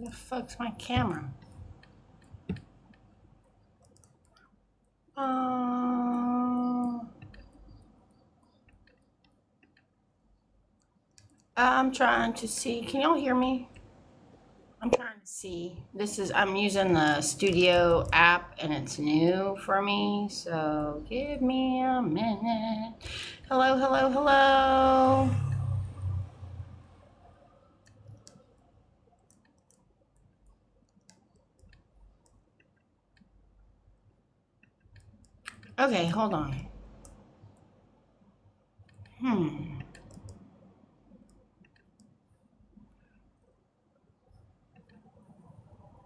The fuck's my camera? I'm trying to see. Can y'all hear me? I'm trying to see. I'm using the studio app and it's new for me. So give me a minute. Hello, hello, hello. Okay, hold on.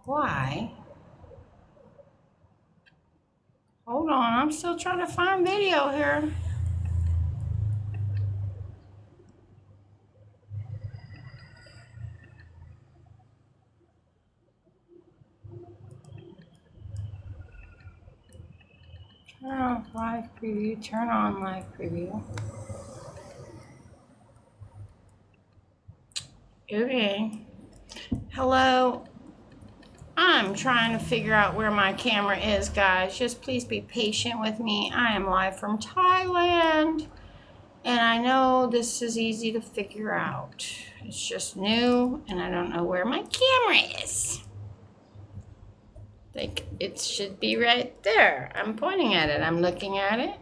Why? Hold on, I'm still trying to find video here. Turn off live preview, turn on live preview. Okay. Hello. I'm trying to figure out where my camera is, guys. Just please be patient with me. I am live from Thailand. And I know this is easy to figure out. It's just new and I don't know where my camera is. Like, it should be right there. I'm pointing at it. I'm looking at it.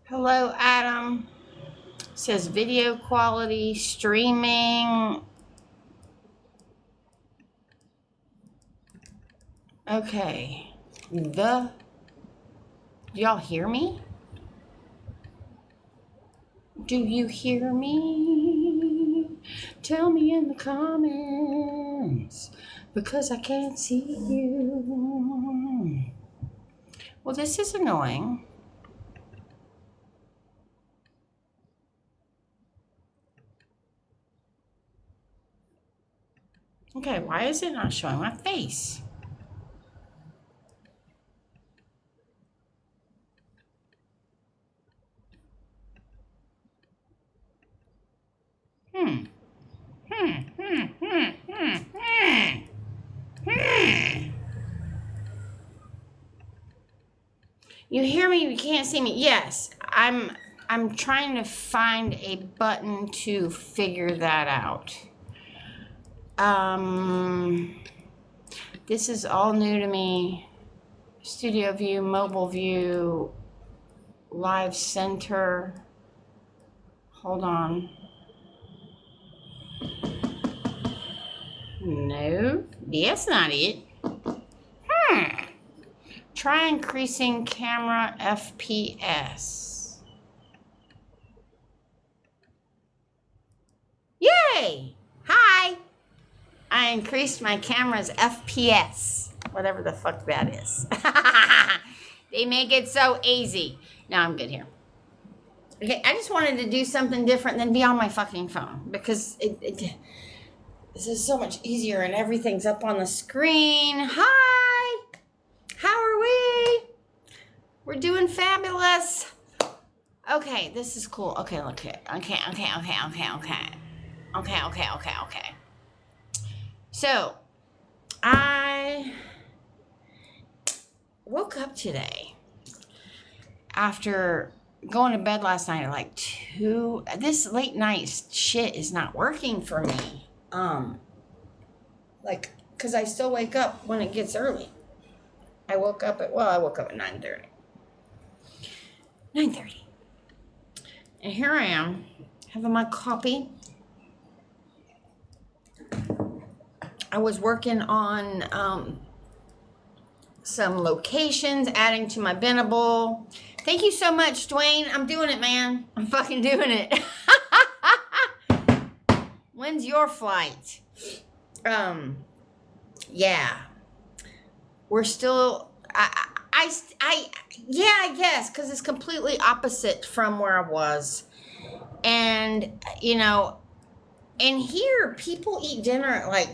Hello, Adam. It says video quality, streaming. Okay. Do y'all hear me? Do you hear me? Tell me in the comments, because I can't see you. Well, this is annoying. Okay, why is it not showing my face? You hear me? You can't see me. Yes, I'm trying to find a button to figure that out. This is all new to me. Studio view, mobile view, live center. Hold on. No, that's not it. Try increasing camera FPS. Yay! Hi! I increased my camera's FPS. Whatever the fuck that is. They make it so easy. Now I'm good here. Okay, I just wanted to do something different than be on my fucking phone. Because this is so much easier and everything's up on the screen. Hi! How are we? We're doing fabulous. Okay, this is cool. Okay, look it. Okay. So, I woke up today after going to bed last night at like 2. This late night shit is not working for me. Because I still wake up when it gets early. I woke up at 9:30. 9:30. And here I am, having my coffee. I was working on some locations, adding to my Bendable. Thank you so much, Dwayne. I'm doing it, man. I'm fucking doing it. When's your flight? Yeah. We're still, I guess, because it's completely opposite from where I was. And, in here, people eat dinner at like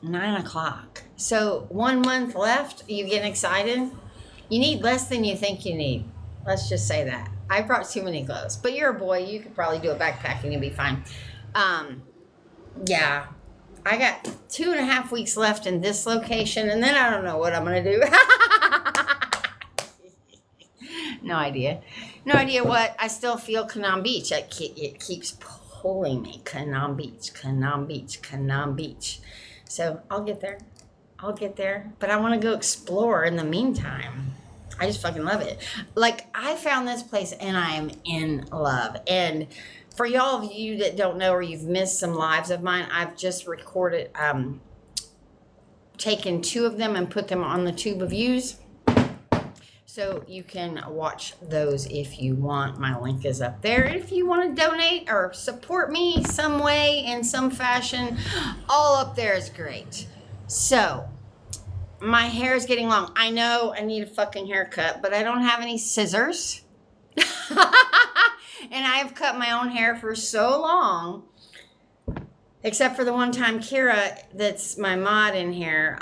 9 o'clock. So 1 month left. You getting excited? You need less than you think you need. Let's just say that. I brought too many clothes, but you're a boy. You could probably do a backpack and you'll be fine. Yeah, I got 2.5 weeks left in this location, and then I don't know what I'm gonna do. No idea. No idea what. I still feel Canam Beach. It keeps pulling me. Canam Beach, Canam Beach, Canam Beach. So I'll get there. I'll get there. But I want to go explore in the meantime. I just fucking love it. Like, I found this place and I am in love. And for y'all of you that don't know or you've missed some lives of mine, I've just recorded, taken 2 of them and put them on the Tube of Views. So you can watch those if you want. My link is up there. If you want to donate or support me some way in some fashion, all up there is great. So my hair is getting long. I know I need a fucking haircut, but I don't have any scissors. And I've cut my own hair for so long, except for the one time Kira, that's my mod in here,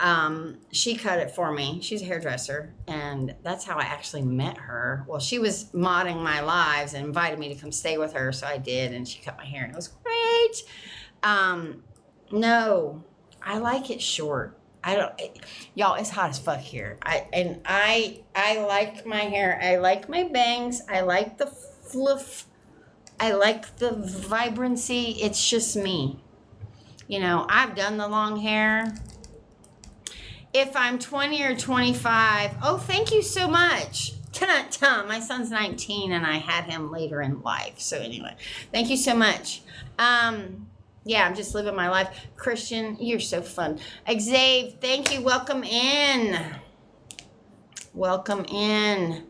she cut it for me. She's a hairdresser, and that's how I actually met her. Well, she was modding my lives and invited me to come stay with her, so I did, and she cut my hair, and it was great. No, I like it short. Y'all, it's hot as fuck here. I like my hair. I like my bangs. I like the fluff. I like the vibrancy. It's just me. You know, I've done the long hair. If I'm 20 or 25, oh, thank you so much. My son's 19 and I had him later in life. So anyway, thank you so much. Yeah, I'm just living my life. Christian, you're so fun. Xavier, thank you. Welcome in. Welcome in.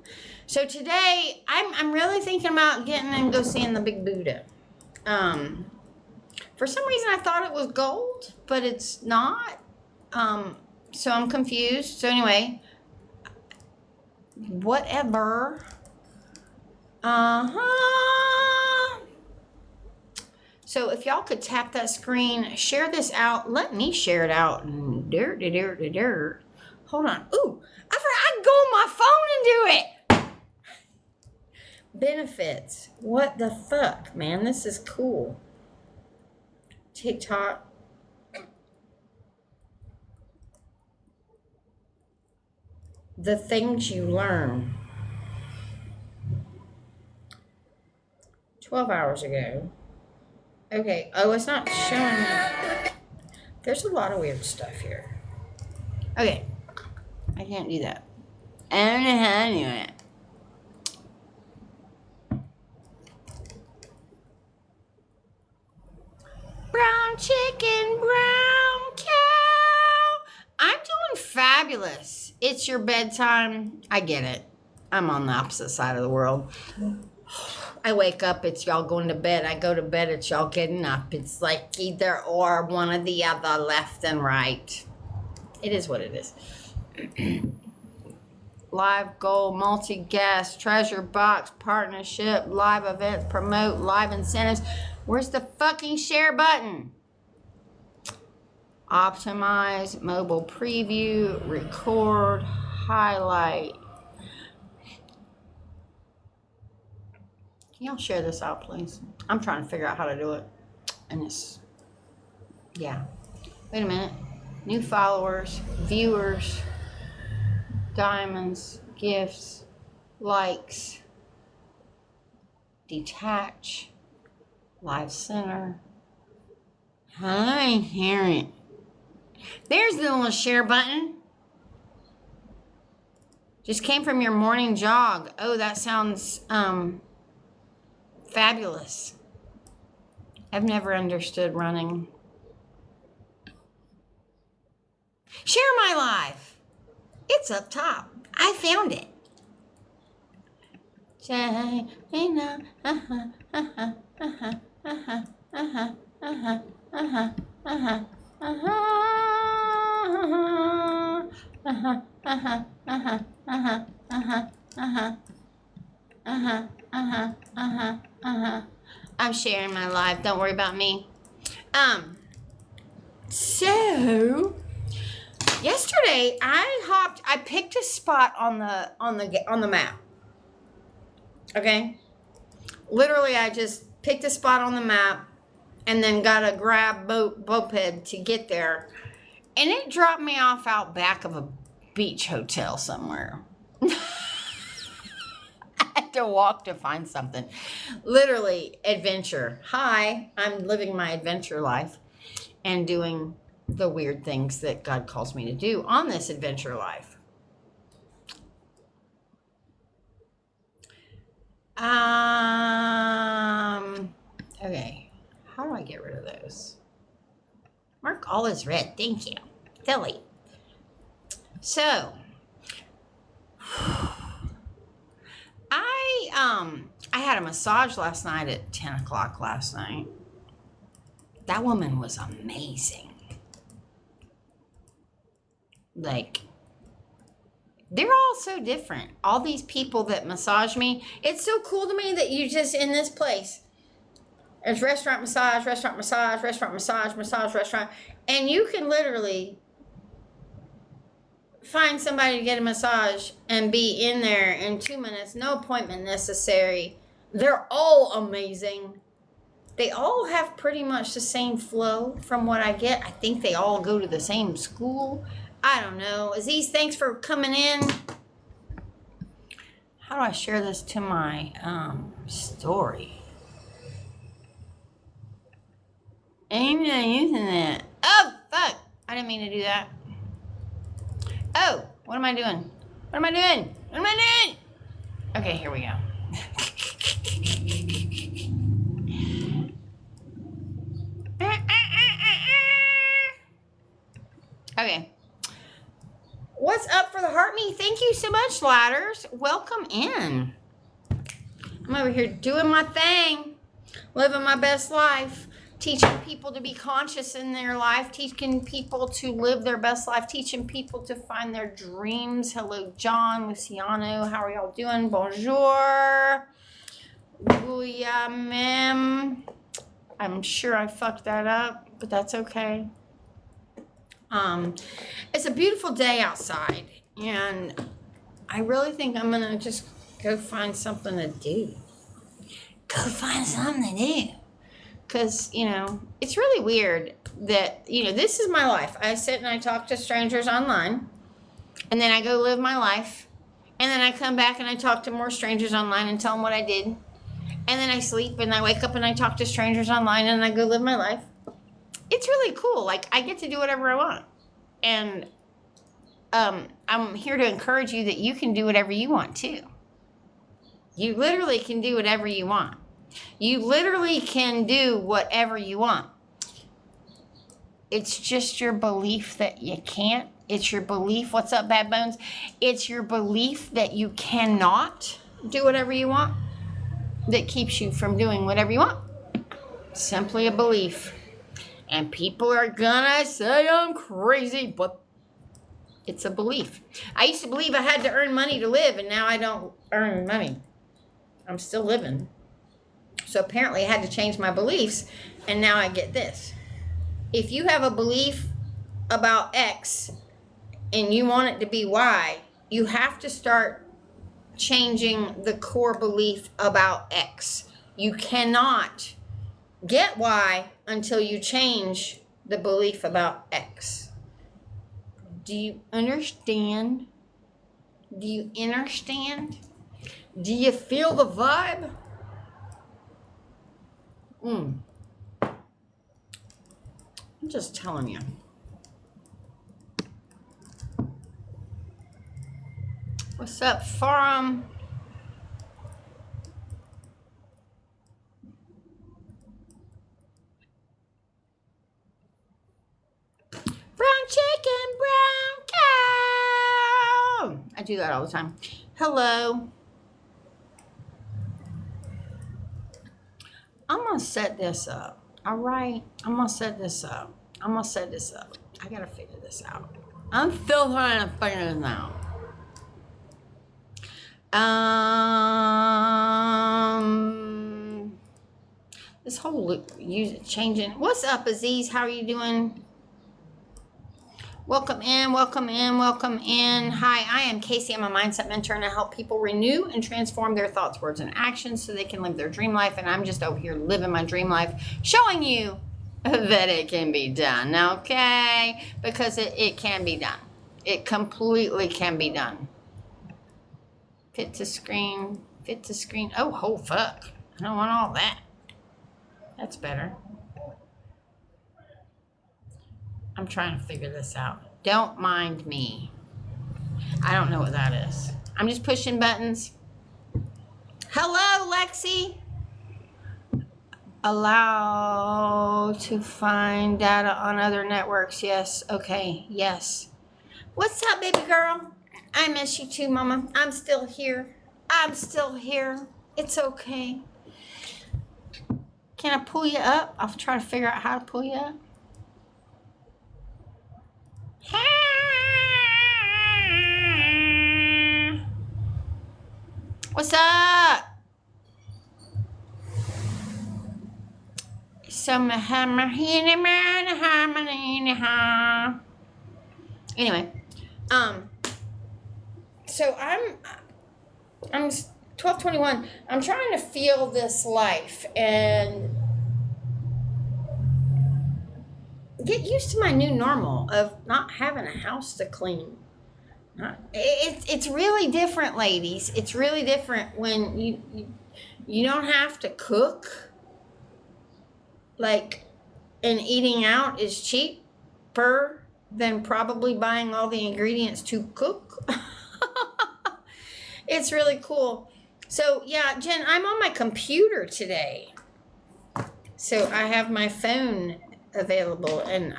So today, I'm really thinking about getting and go seeing the Big Buddha. For some reason, I thought it was gold, but it's not. So I'm confused. So anyway, whatever. So if y'all could tap that screen, share this out. Let me share it out. Hold on. Ooh, I forgot I can go on my phone and do it. Benefits. What the fuck, man? This is cool. TikTok. The things you learn. 12 hours ago. Okay. Oh, it's not showing me. There's a lot of weird stuff here. Okay. I can't do that. I don't know how to do it. Brown chicken, brown cow. I'm doing fabulous. It's your bedtime. I get it. I'm on the opposite side of the world. I wake up, it's y'all going to bed. I go to bed, it's y'all getting up. It's like either or, one or the other, left and right. It is what it is. Live goal, multi-guest, treasure box, partnership, live events, promote, live incentives. Where's the fucking share button? Optimize, mobile preview, record, highlight. Can y'all share this out, please? I'm trying to figure out how to do it. And it's, yeah. Wait a minute. New followers, viewers, diamonds, gifts, likes, detach, live center. I ain't hearing it. There's the little share button. Just came from your morning jog. Oh, that sounds fabulous. I've never understood running. Share my life. It's up top. I found it. I'm sharing my life. Don't worry about me. So Yesterday, I picked a spot on the map. Okay? Literally, I just picked a spot on the map and then got a grab moped to get there. And it dropped me off out back of a beach hotel somewhere. I had to walk to find something. Literally, adventure. Hi, I'm living my adventure life and doing the weird things that God calls me to do on this adventure life. Okay. How do I get rid of those? Mark all is red. Thank you. Delete. So, I had a massage last night at 10 o'clock last night. That woman was amazing. Like, they're all so different. All these people that massage me. It's so cool to me that you just in this place. There's restaurant massage, restaurant massage, restaurant massage, massage, restaurant. And you can literally find somebody to get a massage and be in there in 2 minutes. No appointment necessary. They're all amazing. They all have pretty much the same flow from what I get. I think they all go to the same school. I don't know. Aziz, thanks for coming in. How do I share this to my story? I'm not using that. Oh, fuck. I didn't mean to do that. Oh, what am I doing? What am I doing? What am I doing? Okay, here we go. Okay. What's up for the heart me? Thank you so much, Ladders. Welcome in. I'm over here doing my thing, living my best life, teaching people to be conscious in their life, teaching people to live their best life, teaching people to find their dreams. Hello, John, Luciano. How are y'all doing? Bonjour. Mem. I'm sure I fucked that up, but that's okay. It's a beautiful day outside, and I really think I'm gonna just go find something to do. Go find something to do. Because, you know, it's really weird that, you know, this is my life. I sit and I talk to strangers online, and then I go live my life, and then I come back and I talk to more strangers online and tell them what I did, and then I sleep and I wake up and I talk to strangers online and I go live my life. It's really cool. Like, I get to do whatever I want. And I'm here to encourage you that you can do whatever you want too. You literally can do whatever you want. You literally can do whatever you want. It's just your belief that you can't. It's your belief. What's up, Bad Bones? It's your belief that you cannot do whatever you want that keeps you from doing whatever you want. Simply a belief. And people are gonna say I'm crazy, but it's a belief. I used to believe I had to earn money to live, and now I don't earn money. I'm still living. So apparently I had to change my beliefs, and now I get this. If you have a belief about X and you want it to be Y, you have to start changing the core belief about X. You cannot get Y until you change the belief about X. Do you understand? Do you understand? Do you feel the vibe? I'm just telling you. What's up, Forum? Brown chicken, brown cow. I do that all the time. Hello. I'm going to set this up. All right. I'm going to set this up. I got to figure this out. I'm still trying to figure this out. This whole changing. What's up, Aziz? How are you doing? Welcome in, welcome in, welcome in. Hi, I am Casey. I'm a mindset mentor and I help people renew and transform their thoughts, words, and actions so they can live their dream life. And I'm just over here living my dream life, showing you that it can be done, okay? Because it can be done. It completely can be done. Fit to screen, fit to screen. Oh, fuck. I don't want all that. That's better. I'm trying to figure this out. Don't mind me. I don't know what that is. I'm just pushing buttons. Hello, Lexi. Allow to find data on other networks. Yes. Okay. Yes. What's up, baby girl? I miss you too, Mama. I'm still here. I'm still here. It's okay. Can I pull you up? I'll try to figure out how to pull you up. What's up? Anyway, so I'm 12:21. I'm trying to feel this life and get used to my new normal of not having a house to clean. It's really different, ladies. It's really different when you don't have to cook. Like, and eating out is cheaper than probably buying all the ingredients to cook. It's really cool. So yeah, Jen, I'm on my computer today. So I have my phone available and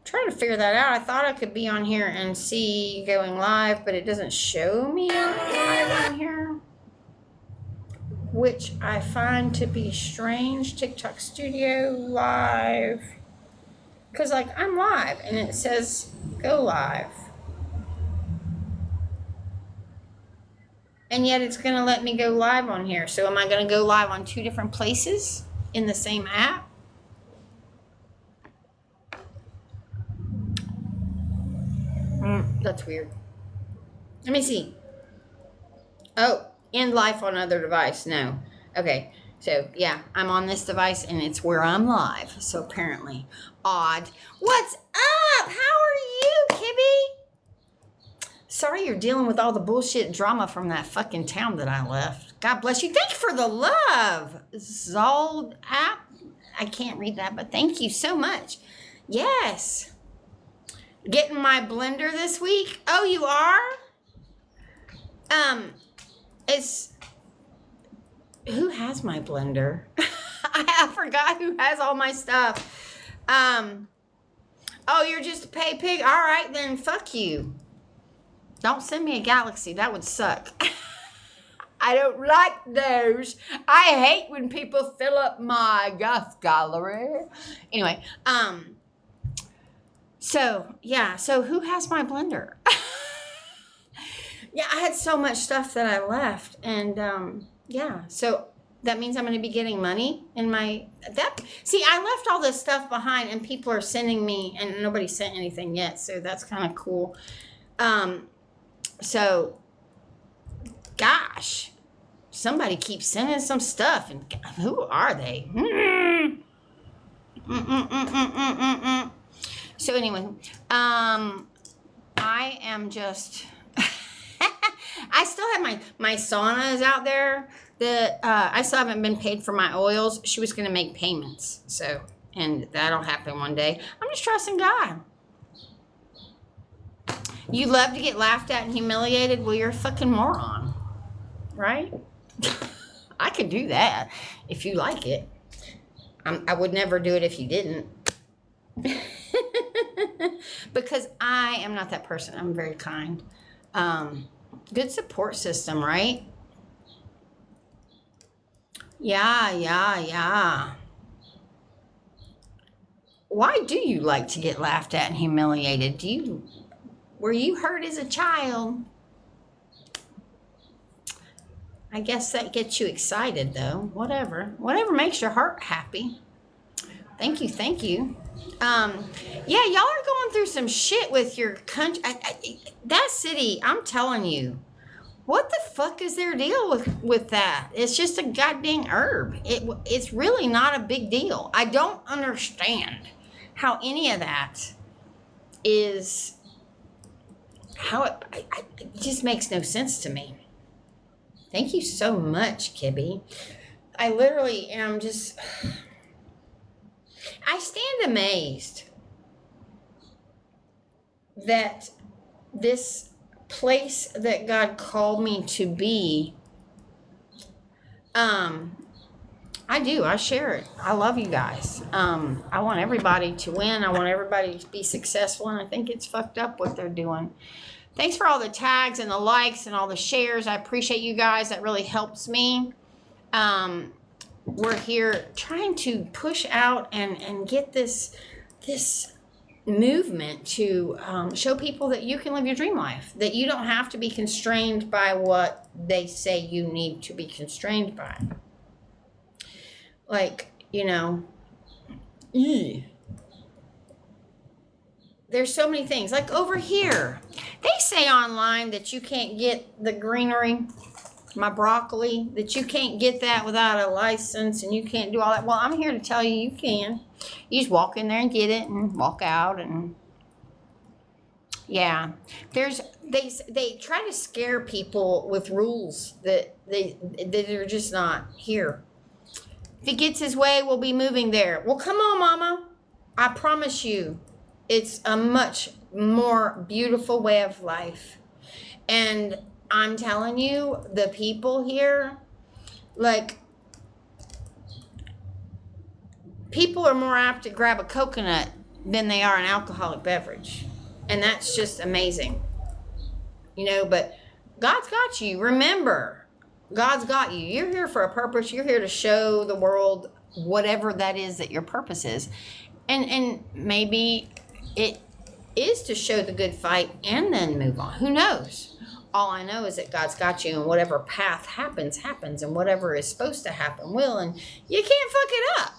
trying to figure that out. I thought I could be on here and see going live, but it doesn't show me live on here, which I find to be strange. TikTok Studio live, because like I'm live and it says go live, and yet it's gonna let me go live on here. So am I gonna go live on two different places in the same app? That's weird. Let me see. Oh, end life on other device. No. Okay. So, yeah, I'm on this device and it's where I'm live. So, apparently, odd. What's up? How are you, Kibby? Sorry you're dealing with all the bullshit drama from that fucking town that I left. God bless you. Thank you for the love. Zold app. I can't read that, but thank you so much. Yes. Getting my blender this week. Oh, you are? Who has my blender? I forgot who has all my stuff. Oh, you're just a pay pig? All right, then fuck you. Don't send me a galaxy. That would suck. I don't like those. I hate when people fill up my gift gallery. Anyway, so, yeah. So, who has my blender? Yeah, I had so much stuff that I left. And, yeah. So, that means I'm going to be getting money in my... See, I left all this stuff behind and people are sending me... And nobody sent anything yet. So, that's kind of cool. So, gosh. Somebody keeps sending some stuff. And who are they? So anyway, I am just, I still have my saunas out there that I still haven't been paid for my oils. She was going to make payments. So, and that'll happen one day. I'm just trusting God. You love to get laughed at and humiliated? Well, you're a fucking moron. Right? I could do that if you like it. I would never do it if you didn't. Because I am not that person. I'm very kind. Good support system, right? Yeah. Why do you like to get laughed at and humiliated? Were you hurt as a child? I guess that gets you excited, though. Whatever makes your heart happy. Thank you, thank you. Yeah, y'all are going through some shit with your country. That city, I'm telling you, what the fuck is their deal with that? It's just a goddamn herb. It's really not a big deal. I don't understand how any of that is, how it just makes no sense to me. Thank you so much, Kibby. I literally am just, I stand amazed that this place that God called me to be, I share it. I love you guys. I want everybody to win. I want everybody to be successful, and I think it's fucked up what they're doing. Thanks for all the tags and the likes and all the shares. I appreciate you guys. That really helps me. We're here trying to push out and get this movement to show people that you can live your dream life, that you don't have to be constrained by what they say you need to be constrained by. Like, you know, there's so many things. Like over here, they say online that you can't get the greenery, my broccoli, that you can't get that without a license and you can't do all that. Well, I'm here to tell you, you can. You just walk in there and get it and walk out. And yeah, they try to scare people with rules that are just not here. If he gets his way, we'll be moving there. Well, come on, mama. I promise you, it's a much more beautiful way of life. And I'm telling you, the people here, like, people are more apt to grab a coconut than they are an alcoholic beverage. And that's just amazing. You know, but God's got you. Remember, God's got you. You're here for a purpose. You're here to show the world whatever that is that your purpose is. And maybe it is to show the good fight and then move on. Who knows? All I know is that God's got you, and whatever path happens, and whatever is supposed to happen will, and you can't fuck it up.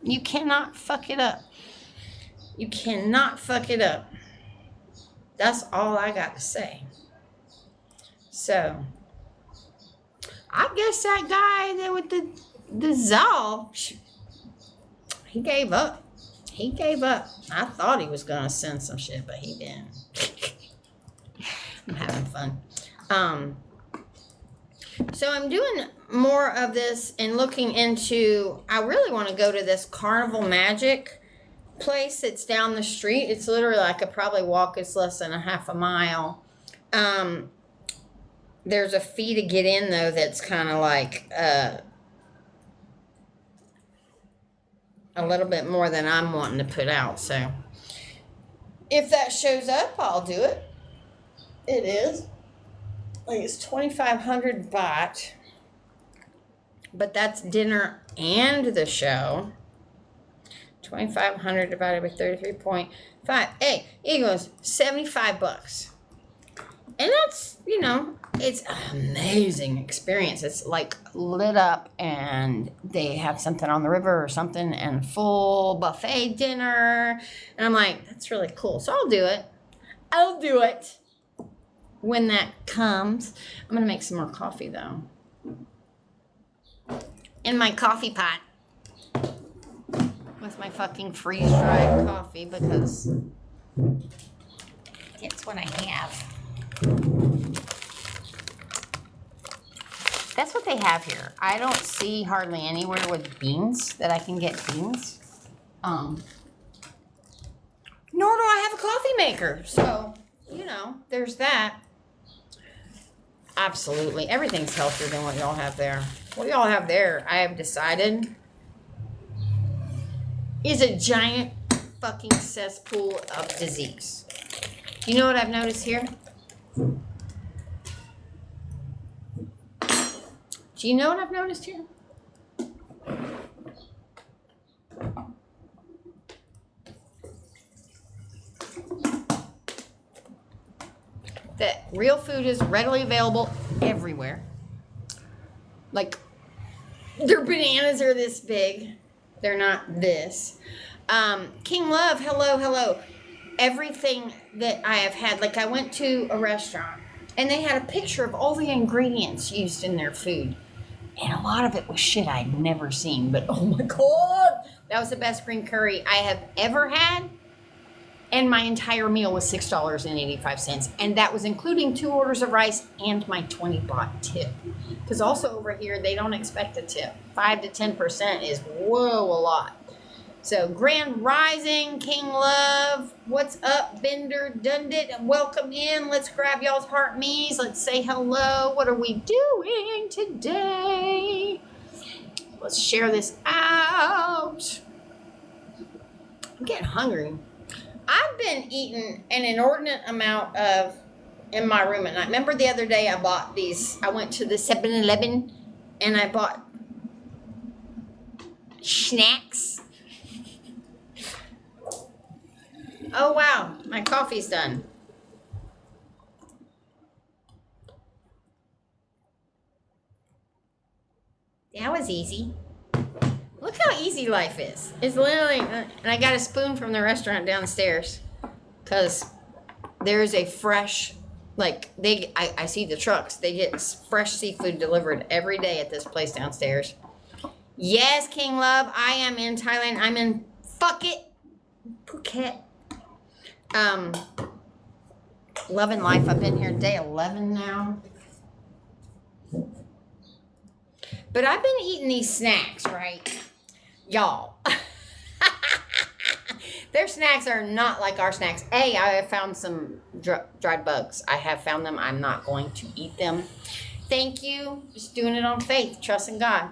You cannot fuck it up. You cannot fuck it up. That's all I got to say. So, I guess that guy that with the Zal, he gave up. He gave up. I thought he was going to send some shit, but he didn't. I'm having fun. So I'm doing more of this and looking into, I really want to go to this Carnival Magic place that's down the street. It's literally, I could probably walk, it's less than a half a mile. There's a fee to get in, though, that's kind of like a little bit more than I'm wanting to put out. So if that shows up, I'll do it. It is. Like, it's 2,500 baht. But that's dinner and the show. 2,500 divided by 33.5. Hey, equals 75 bucks. And that's, you know, it's an amazing experience. It's like lit up and they have something on the river or something and full buffet dinner. And I'm like, that's really cool. So I'll do it. I'll do it when that comes. I'm going to make some more coffee, though. In my coffee pot. With my fucking freeze-dried coffee, because it's what I have. That's what they have here. I don't see hardly anywhere with beans that I can get beans. Nor do I have a coffee maker. So, you know, there's that. Absolutely. Everything's healthier than what y'all have there. What y'all have there, I have decided, is a giant fucking cesspool of disease. You know what I've noticed here? Do you know what I've noticed here? That real food is readily available everywhere. Like, their bananas are this big. They're not this. King Love, hello, hello. Everything that I have had, like I went to a restaurant and they had a picture of all the ingredients used in their food. And a lot of it was shit I'd never seen. But oh my God, that was the best green curry I have ever had. And my entire meal was $6.85. And that was including 2 orders of rice and my 20 baht tip. Because also over here, they don't expect a tip. 5 to 10% is, whoa, a lot. So, Grand Rising, King Love, what's up, Bender Dundit? Welcome in. Let's grab y'all's heart me's. Let's say hello. What are we doing today? Let's share this out. I'm getting hungry. I've been eating an inordinate amount of in my room at night. Remember the other day I bought these. I went to the 7-Eleven and I bought snacks. Oh, wow. My coffee's done. That was easy. Look how easy life is. It's literally, and I got a spoon from the restaurant downstairs because there's a fresh, like, I see the trucks. They get fresh seafood delivered every day at this place downstairs. Yes, King Love, I am in Thailand. I'm in Phuket. Loving life. I've been here day 11 now. But I've been eating these snacks, right? Y'all. Their snacks are not like our snacks. I have found some dried bugs. I have found them. I'm not going to eat them. Thank you. Just doing it on faith, trusting God.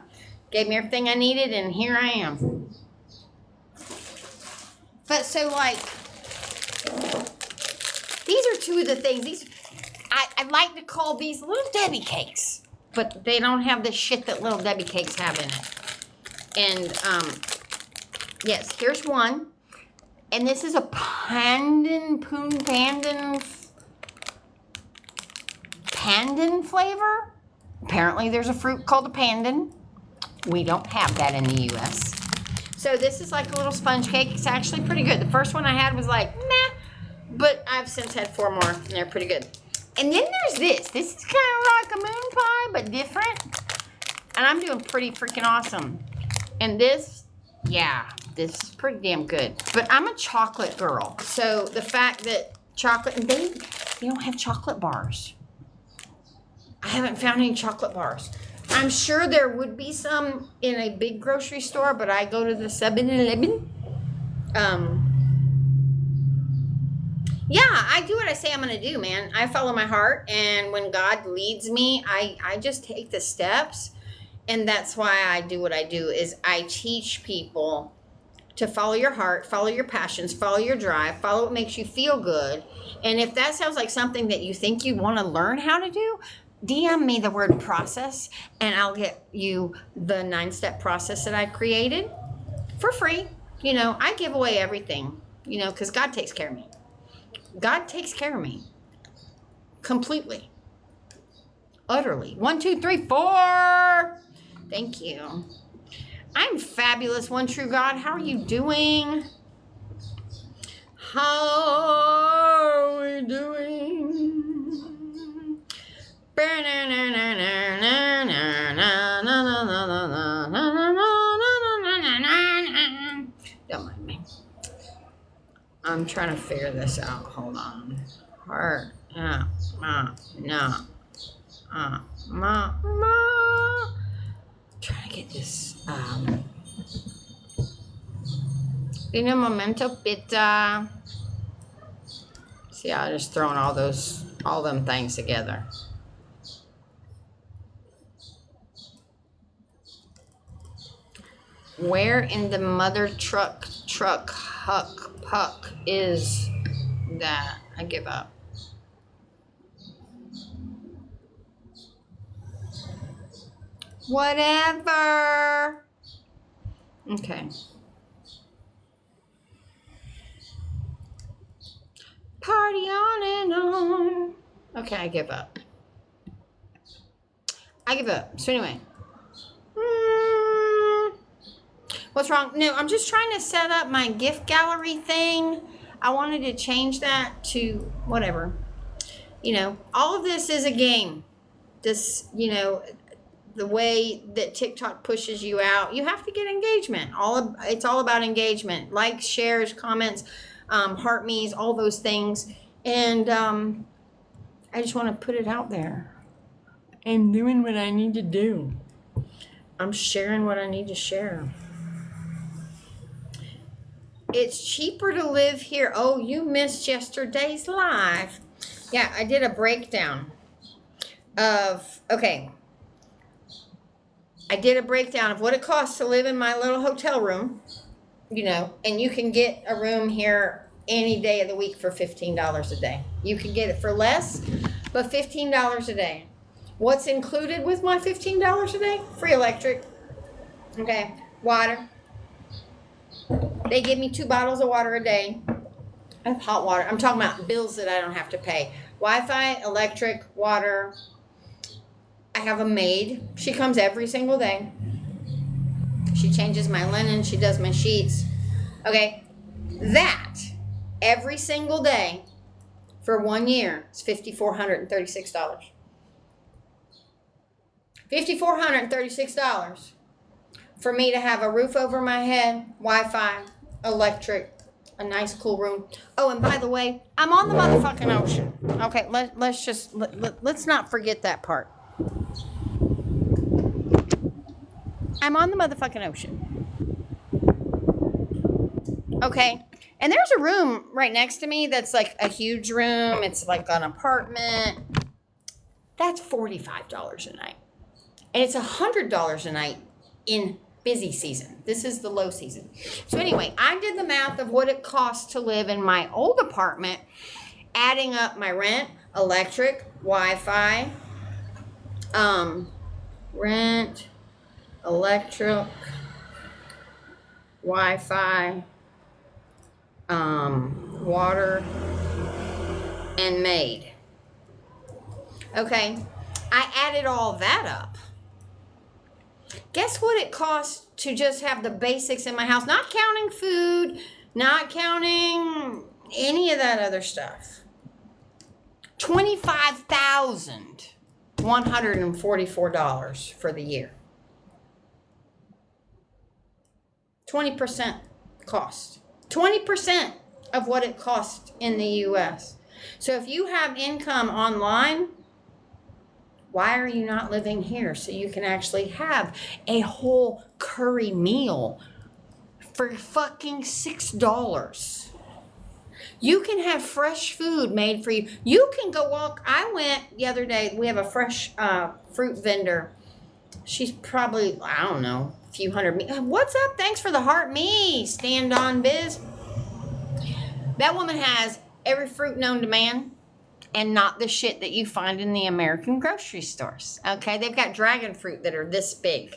Gave me everything I needed, and here I am. But so, like, these are 2 of the things. I like to call these Little Debbie cakes, but they don't have the shit that Little Debbie cakes have in it. And, yes, here's one. And this is a pandan flavor. Apparently there's a fruit called a pandan. We don't have that in the U.S. So this is like a little sponge cake. It's actually pretty good. The first one I had was like, meh. But I've since had 4 more, and they're pretty good. And then there's this. This is kind of like a moon pie, but different. And I'm doing pretty freaking awesome. And this, yeah, this is pretty damn good. But I'm a chocolate girl. So the fact that chocolate, and they don't have chocolate bars. I haven't found any chocolate bars. I'm sure there would be some in a big grocery store, but I go to the 7-Eleven. Yeah, I do what I say I'm going to do, man. I follow my heart, and when God leads me, I just take the steps, and that's why I do what I do, is I teach people to follow your heart, follow your passions, follow your drive, follow what makes you feel good, and if that sounds like something that you think you want to learn how to do, DM me the word process, and I'll get you the 9-step process that I created for free. You know, I give away everything, you know, because God takes care of me. God takes care of me completely, utterly. 1, 2, 3, 4. Thank you. I'm fabulous, one true God. How are you doing? How are we doing? Don't mind me. I'm trying to figure this out. Hold on. Heart. Trying to get this. In a momento, pizza. See, I just throwing all them things together. Where in the mother truck huck puck is that? I give up. Whatever. Okay. Party on and on. Okay, I give up. I give up. So anyway. What's wrong? No, I'm just trying to set up my gift gallery thing. I wanted to change that to whatever. You know, all of this is a game. This, you know, the way that TikTok pushes you out, you have to get engagement. It's all about engagement. Likes, shares, comments, heart me's, all those things. And I just want to put it out there. I'm doing what I need to do. I'm sharing what I need to share. It's cheaper to live here. Oh, you missed yesterday's live. Yeah, I did a breakdown of, okay. I did a breakdown of what it costs to live in my little hotel room, you know, and you can get a room here any day of the week for $15 a day. You can get it for less, but $15 a day. What's included with my $15 a day? Free electric. Okay, water. They give me 2 bottles of water a day. I have hot water. I'm talking about bills that I don't have to pay. Wi-Fi, electric, water. I have a maid. She comes every single day. She changes my linen. She does my sheets. Okay, that every single day for 1 year is $5,436. $5,436 for me to have a roof over my head, Wi-Fi, electric, a nice cool room. Oh, and by the way, I'm on the motherfucking ocean. Okay, let's not forget that part. I'm on the motherfucking ocean. Okay, and there's a room right next to me that's like a huge room. It's like an apartment. That's $45 a night. And it's $100 a night in busy season. This is the low season. So anyway, I did the math of what it costs to live in my old apartment, adding up my rent, electric, Wi-Fi, rent, electric, Wi-Fi, water, and maid. Okay, I added all that up. Guess what it costs to just have the basics in my house? Not counting food, not counting any of that other stuff. $25,144 for the year. 20% cost. 20% of what it costs in the U.S. So if you have income online, why are you not living here so you can actually have a whole curry meal for fucking $6? You can have fresh food made for you. You can go walk. I went the other day. We have a fresh fruit vendor. She's probably, I don't know, a few hundred. What's up? Thanks for the heart me. Stand on biz. That woman has every fruit known to man. And not the shit that you find in the American grocery stores. Okay, they've got dragon fruit that are this big.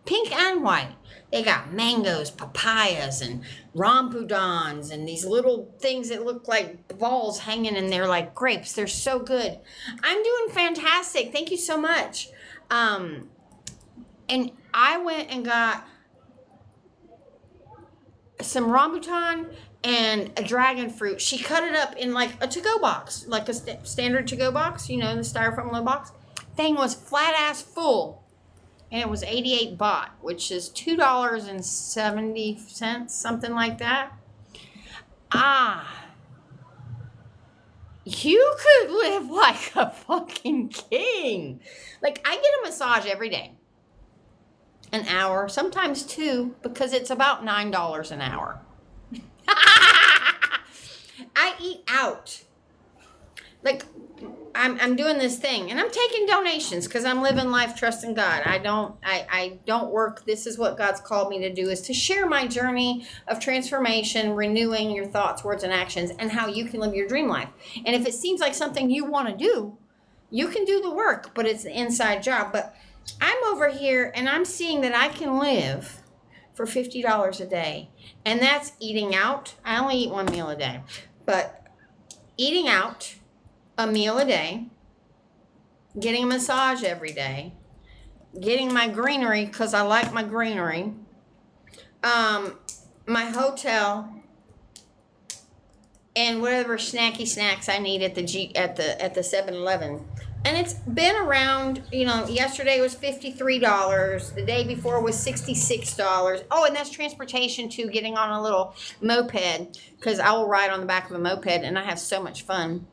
Pink and white. They got mangoes, papayas, and rambudans, and these little things that look like balls hanging in there like grapes. They're so good. I'm doing fantastic. Thank you so much. And I went and got some rambutan and a dragon fruit. She cut it up in like a to-go box, like a standard to-go box, you know, the styrofoam little box. Thing was flat ass full, and it was 88 baht, which is $2.70, something like that. You could live like a fucking king. Like, I get a massage every day, an hour, sometimes 2, because it's about $9 an hour. I eat out. Like, I'm doing this thing, and I'm taking donations because I'm living life trusting God. I don't work. This is what God's called me to do, is to share my journey of transformation, renewing your thoughts, words, and actions, and how you can live your dream life. And if it seems like something you want to do, you can do the work, but it's an inside job. But I'm over here, and I'm seeing that I can live for $50 a day, and that's eating out. I only eat 1 meal a day, but eating out a meal a day, getting a massage every day, getting my greenery because I like my greenery, My hotel and whatever snacky snacks I need at the 7-Eleven. And it's been around, yesterday was $53. The day before was $66. Oh, and that's transportation too, getting on a little moped, because I will ride on the back of a moped and I have so much fun.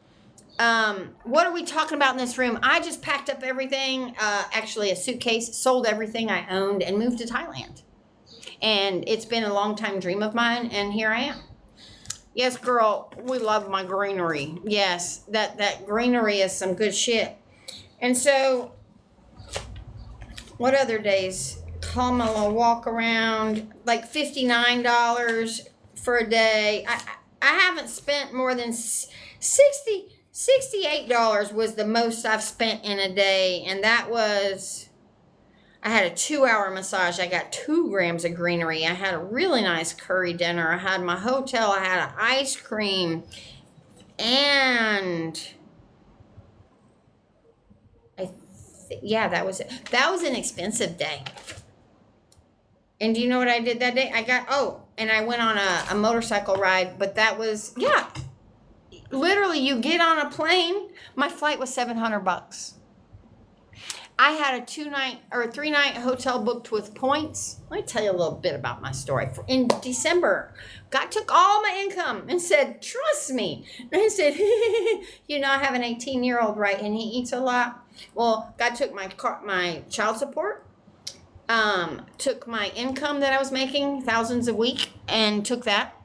What are we talking about in this room? I just packed up everything, actually a suitcase, sold everything I owned and moved to Thailand. And it's been a long time dream of mine, and here I am. Yes, girl, we love my greenery. Yes, that greenery is some good shit. And so, what other days? Kamala walk around, like $59 for a day. I haven't spent more than $68 was the most I've spent in a day, and that was... I had a 2-hour massage. I got 2 grams of greenery. I had a really nice curry dinner. I had my hotel. I had an ice cream. And yeah, that was it. That was an expensive day. And do you know what I did that day? And I went on a motorcycle ride, but that was, yeah. Literally, you get on a plane. My flight was $700. I had a 2-night or 3-night hotel booked with points. Let me tell you a little bit about my story. In December, God took all my income and said, trust me. And I said, I have an 18-year-old, right? And he eats a lot. Well, God took my child support, took my income that I was making, thousands a week, and took that.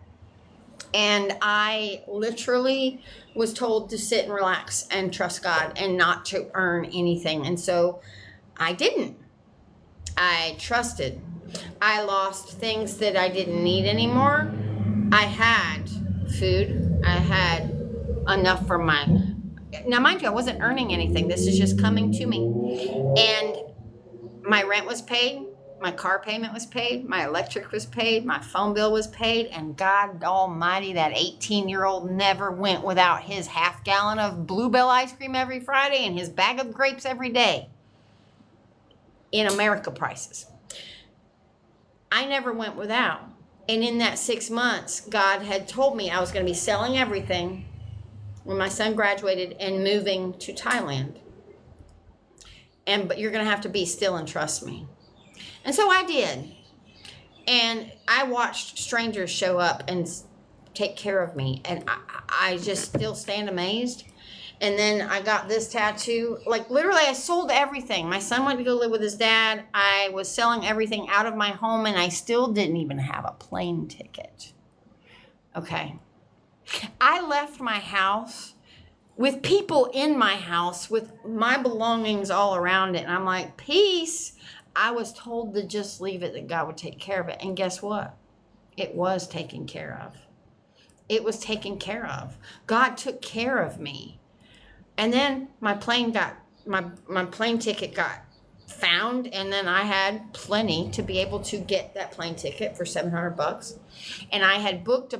And I literally was told to sit and relax and trust God and not to earn anything. And so I didn't. I trusted. I lost things that I didn't need anymore. I had food. I had enough for now mind you, I wasn't earning anything. This is just coming to me. And my rent was paid. My car payment was paid. My electric was paid. My phone bill was paid. And God almighty, that 18-year-old never went without his half-gallon of Bluebell ice cream every Friday and his bag of grapes every day. In America prices. I never went without. And in that 6 months, God had told me I was going to be selling everything when my son graduated and moving to Thailand. But you're going to have to be still and trust me. And so I did. And I watched strangers show up and take care of me. And I just still stand amazed. And then I got this tattoo. Like, literally, I sold everything. My son went to go live with his dad. I was selling everything out of my home, and I still didn't even have a plane ticket. Okay. I left my house with people in my house with my belongings all around it. And I'm like, peace. I was told to just leave it, that God would take care of it. And guess what? It was taken care of. It was taken care of. God took care of me. And then my plane ticket got found, and then I had plenty to be able to get that plane ticket for $700. And I had booked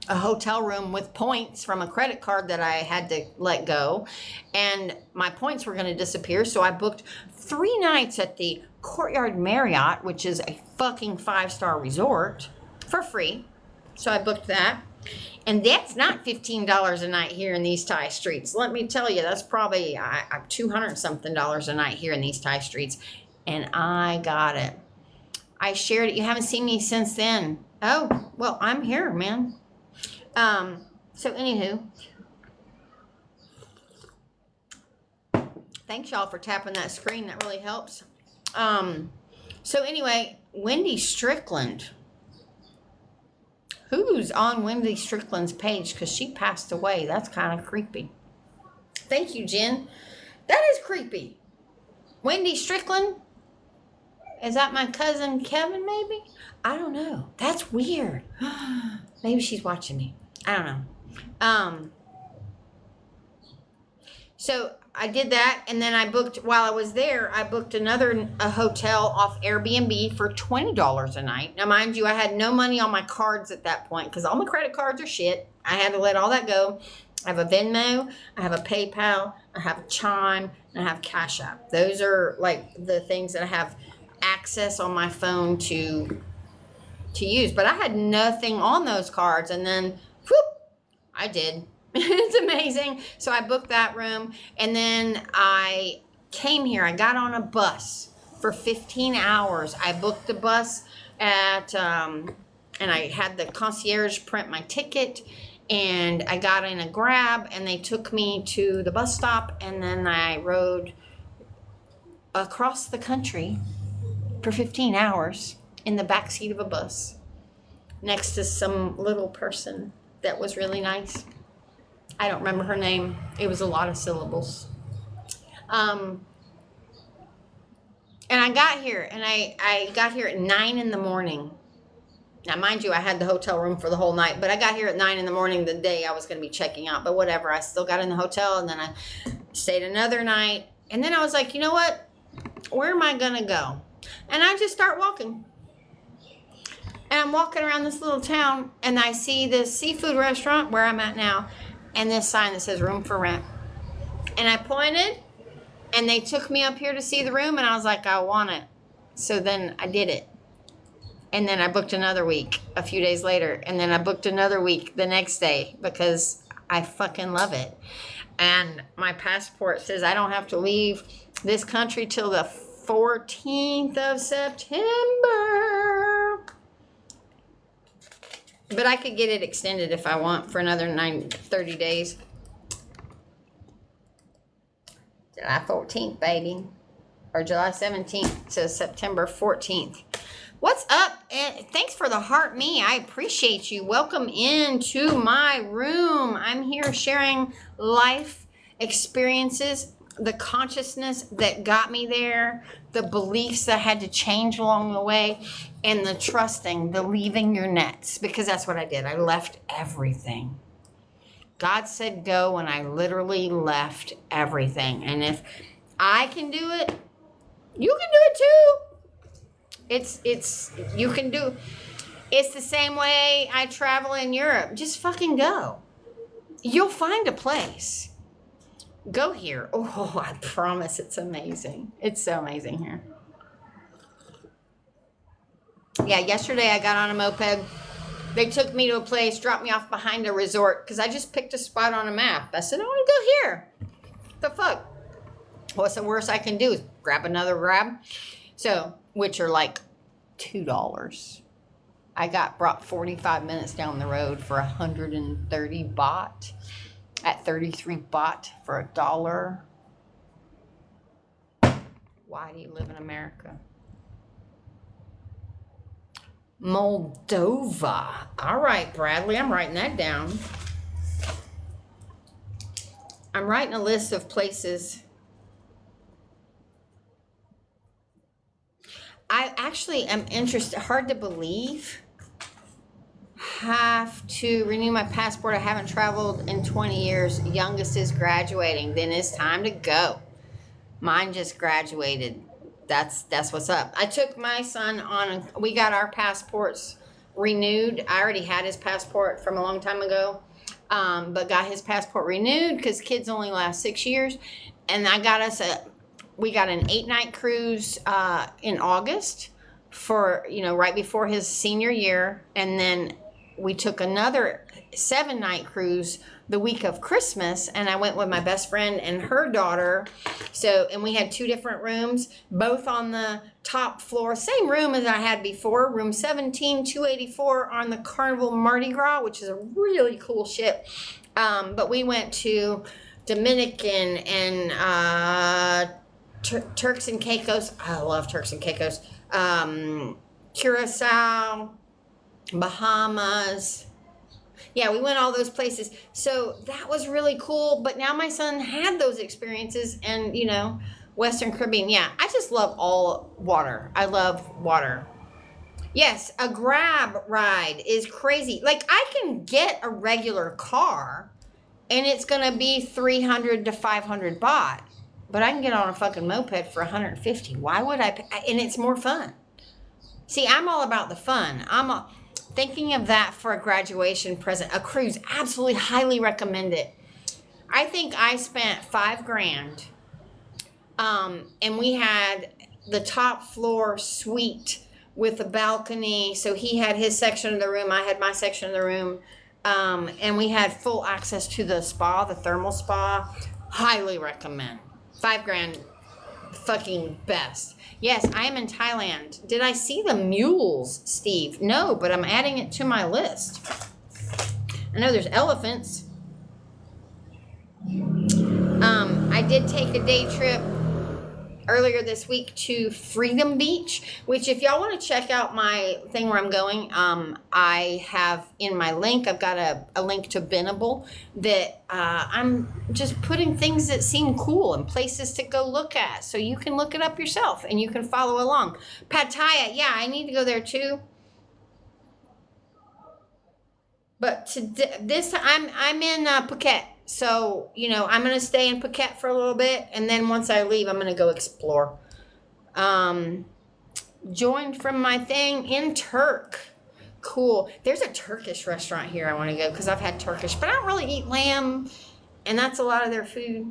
a hotel room with points from a credit card that I had to let go, and my points were going to disappear. So I booked 3 nights at the Courtyard Marriott, which is a fucking 5-star resort, for free. So I booked that. And that's not $15 a night here in these Thai streets. Let me tell you, that's probably $200 something a night here in these Thai streets. And I got it. I shared it. You haven't seen me since then. Oh, well, I'm here, man. So anywho, thanks y'all for tapping that screen. That really helps. So anyway, Wendy Strickland. Who's on Wendy Strickland's page? Because she passed away. That's kind of creepy. Thank you, Jen. That is creepy. Wendy Strickland? Is that my cousin Kevin, maybe? I don't know. That's weird. Maybe she's watching me. I don't know. So I did that, and then I booked, while I was there, I booked a hotel off Airbnb for $20 a night. Now, mind you, I had no money on my cards at that point because all my credit cards are shit. I had to let all that go. I have a Venmo, I have a PayPal, I have a Chime, and I have Cash App. Those are like the things that I have access on my phone to use. But I had nothing on those cards, and then whoop, I did. It's amazing. So I booked that room, and then I came here. I got on a bus for 15 hours. I booked the bus at, and I had the concierge print my ticket, and I got in a Grab, and they took me to the bus stop, and then I rode across the country for 15 hours in the backseat of a bus next to some little person that was really nice. I don't remember her name. It was a lot of syllables. And I got here, and I got here at 9 in the morning. Now, mind you, I had the hotel room for the whole night, but I got here at 9 in the morning the day I was going to be checking out. But whatever, I still got in the hotel, and then I stayed another night. And then I was like, you know what? Where am I going to go? And I just start walking. And I'm walking around this little town, and I see this seafood restaurant where I'm at now, and this sign that says room for rent. And I pointed, and they took me up here to see the room, and I was like, I want it. So then I did it. And then I booked another week a few days later, and then I booked another week the next day because I fucking love it. And my passport says I don't have to leave this country till the 14th of September. But I could get it extended if I want for another 30 days. July 14th, baby. Or July 17th to September 14th. What's up? And thanks for the heart me. I appreciate you. Welcome into my room. I'm here sharing life experiences, the consciousness that got me there, the beliefs that had to change along the way, and the trusting, the leaving your nets, because that's what I did. I left everything. God said go, and I literally left everything. And if I can do it, you can do it too. You can do, it's the same way I travel in Europe. Just fucking go. You'll find a place. Go here. Oh, I promise it's amazing. It's so amazing here. Yeah, yesterday I got on a moped. They took me to a place, dropped me off behind a resort, because I just picked a spot on a map. I said, I want to go here. What the fuck? What's the worst I can do is grab another Grab. So, which are like $2. I got brought 45 minutes down the road for 130 baht. At 33 baht for $1. Why do you live in America? Moldova. All right, Bradley, I'm writing that down. I'm writing a list of places. I actually am interested, hard to believe, have to renew my passport. I haven't traveled in 20 years. Youngest is graduating. Then it's time to go. Mine just graduated. That's what's up. I took my son on, we got our passports renewed. I already had his passport from a long time ago, but got his passport renewed because kids only last 6 years. And I got us we got an 8-night cruise in August for, right before his senior year. And then we took another 7-night cruise the week of Christmas, and I went with my best friend and her daughter. And we had 2 different rooms, both on the top floor, same room as I had before, room 17284 on the Carnival Mardi Gras, which is a really cool ship. But we went to Dominican and Turks and Caicos. I love Turks and Caicos. Curacao, Bahamas. Yeah, we went all those places. So that was really cool. But now my son had those experiences and, Western Caribbean. Yeah, I just love all water. I love water. Yes, a Grab ride is crazy. Like, I can get a regular car and it's going to be 300 to 500 baht. But I can get on a fucking moped for 150. Why would I? And it's more fun. See, I'm all about the fun. Thinking of that for a graduation present, a cruise. Absolutely, highly recommend it. I think I spent $5,000. And we had the top floor suite with a balcony. So he had his section of the room. I had my section of the room. And we had full access to the spa, the thermal spa. Highly recommend. $5,000, fucking best. Yes, I am in Thailand. Did I see the mules, Steve? No, but I'm adding it to my list. I know there's elephants. I did take a day trip earlier this week to Freedom Beach, which if y'all want to check out my thing where I'm going, I have in my link, I've got a link to Binnable that I'm just putting things that seem cool and places to go look at. So you can look it up yourself and you can follow along. Pattaya, yeah, I need to go there too. But I'm in Phuket. So, you know, I'm going to stay in Phuket for a little bit. And then once I leave, I'm going to go explore. Joined from my thing in Turk. Cool. There's a Turkish restaurant here I want to go because I've had Turkish. But I don't really eat lamb. And that's a lot of their food.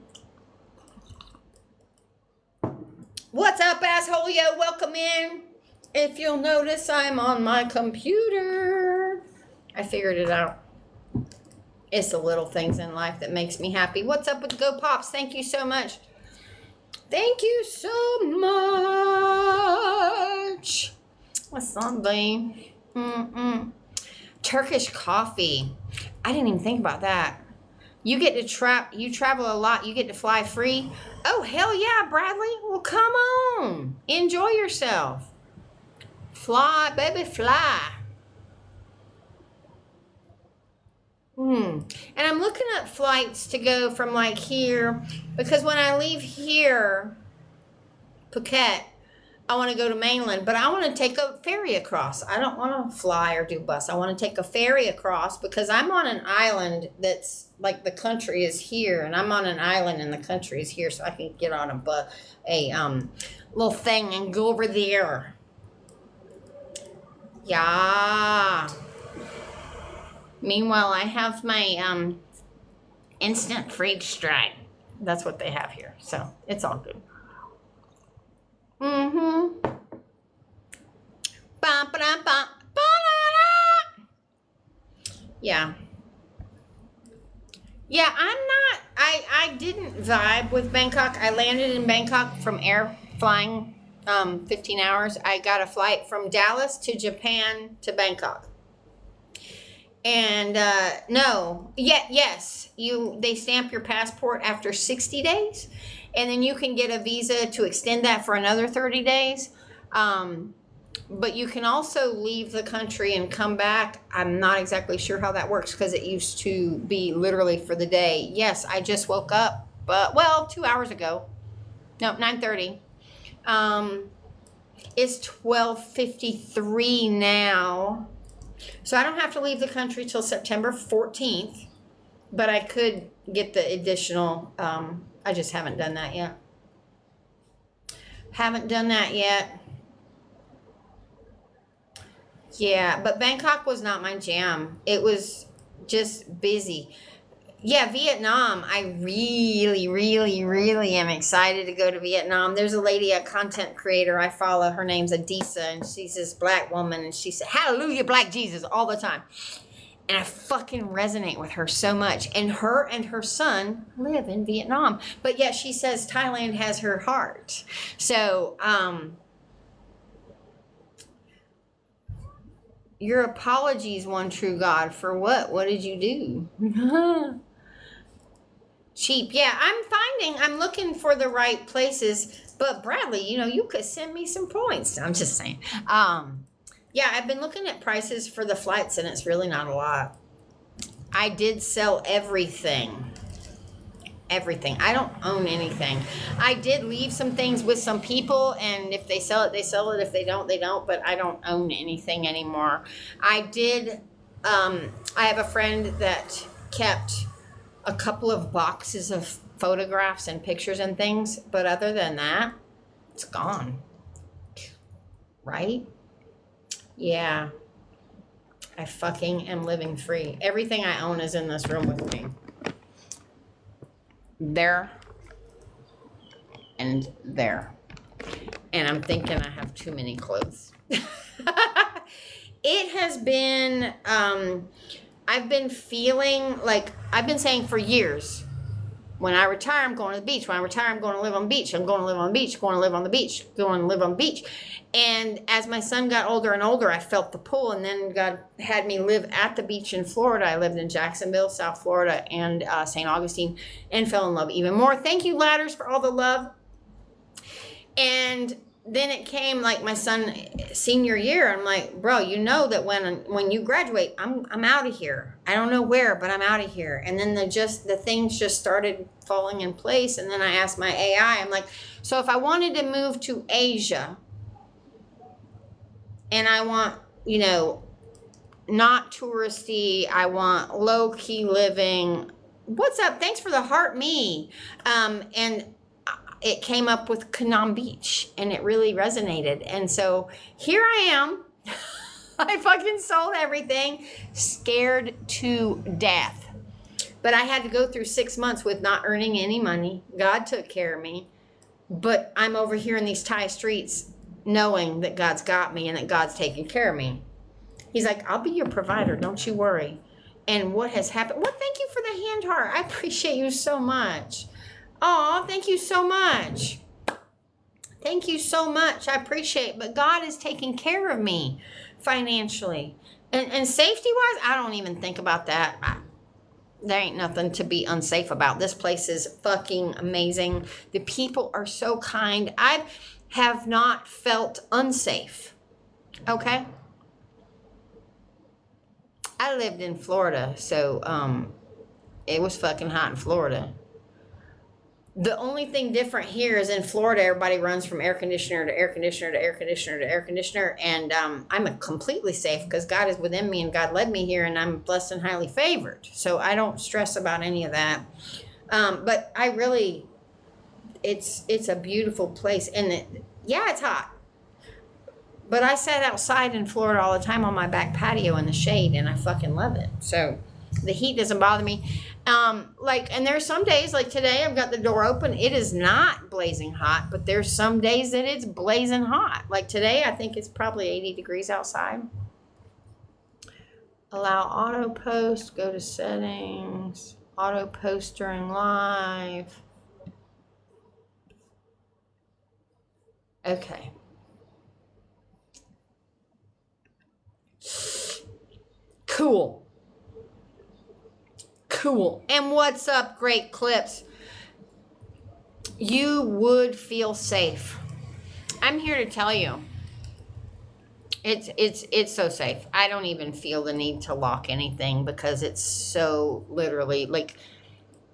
What's up, asshole? Yo, welcome in. If you'll notice, I'm on my computer. I figured it out. It's the little things in life that makes me happy. What's up with Go Pops? Thank you so much. Thank you so much. What's something? Turkish coffee. I didn't even think about that. You get to you travel a lot. You get to fly free. Oh, hell yeah, Bradley. Well, come on. Enjoy yourself. Fly, baby, fly. And I'm looking at flights to go from like here, because when I leave here, Phuket, I want to go to mainland, but I want to take a ferry across. I don't want to fly or do bus. I want to take a ferry across because I'm on an island that's like the country is here, and I'm on an island and the country is here, so I can get on a little thing and go over there. Yeah. Meanwhile, I have my instant freeze dry. That's what they have here. So it's all good. Yeah. Yeah, I didn't vibe with Bangkok. I landed in Bangkok from air flying 15 hours. I got a flight from Dallas to Japan to Bangkok. And yes, they stamp your passport after 60 days, and then you can get a visa to extend that for another 30 days. But you can also leave the country and come back. I'm not exactly sure how that works because it used to be literally for the day. Yes, I just woke up, but 2 hours ago. No, 9:30. It's 12:53 now. So I don't have to leave the country till September 14th, but I could get the additional, I just haven't done that yet. Yeah, but Bangkok was not my jam. It was just busy. Yeah, Vietnam. I really, really, really am excited to go to Vietnam. There's a lady, a content creator I follow. Her name's Adisa, and she's this black woman, and she said, "Hallelujah, Black Jesus," all the time. And I fucking resonate with her so much. And her son live in Vietnam. But yet she says Thailand has her heart. So, your apologies, one true God, for what? What did you do? Cheap. Yeah, I'm looking for the right places. But Bradley, you could send me some points. I'm just saying. Yeah, I've been looking at prices for the flights, and it's really not a lot. I did sell everything. Everything. I don't own anything. I did leave some things with some people, and if they sell it, they sell it. If they don't, they don't. But I don't own anything anymore. I have a friend that kept a couple of boxes of photographs and pictures and things, but other than that, it's gone. Right? Yeah. I fucking am living free. Everything I own is in this room with me. There and there. And I'm thinking I have too many clothes. It has been, I've been feeling like, I've been saying for years, when I retire, I'm going to the beach. When I retire, I'm going to live on the beach. I'm going to live on the beach, going to live on the beach, going to live on the beach. And as my son got older and older, I felt the pull. And then God had me live at the beach in Florida. I lived in Jacksonville, South Florida, and St. Augustine, and fell in love even more. Thank you, Ladders, for all the love. And then it came like my son senior year. I'm like, bro, you know that when you graduate, I'm out of here. I don't know where, but I'm out of here. And then the things just started falling in place. And then I asked my AI, I'm like, so if I wanted to move to Asia and I want, you know, not touristy, I want low key living. What's up? Thanks for the heart, me. And it came up with Canam Beach, and it really resonated. And so here I am. I fucking sold everything, scared to death. But I had to go through 6 months with not earning any money. God took care of me. But I'm over here in these Thai streets knowing that God's got me and that God's taking care of me. He's like, I'll be your provider. Don't you worry. And what has happened? Well, thank you for the hand heart. I appreciate you so much. Oh, thank you so much. Thank you so much. I appreciate it. But God is taking care of me financially. And safety-wise, I don't even think about that. There ain't nothing to be unsafe about. This place is fucking amazing. The people are so kind. I have not felt unsafe. Okay? I lived in Florida, so it was fucking hot in Florida. The only thing different here is in Florida, everybody runs from air conditioner to air conditioner to air conditioner to air conditioner. And I'm completely safe because God is within me and God led me here and I'm blessed and highly favored. So I don't stress about any of that. But I really, it's a beautiful place. And yeah, it's hot. But I sat outside in Florida all the time on my back patio in the shade and I fucking love it. So the heat doesn't bother me. And there's some days like today, I've got the door open. It is not blazing hot, but there's some days that it's blazing hot. Like today, I think it's probably 80 degrees outside. Allow auto post, go to settings, auto post during live. Okay. Cool. Cool. And what's up, great clips? You would feel safe. I'm here to tell you. It's so safe. I don't even feel the need to lock anything because it's so literally like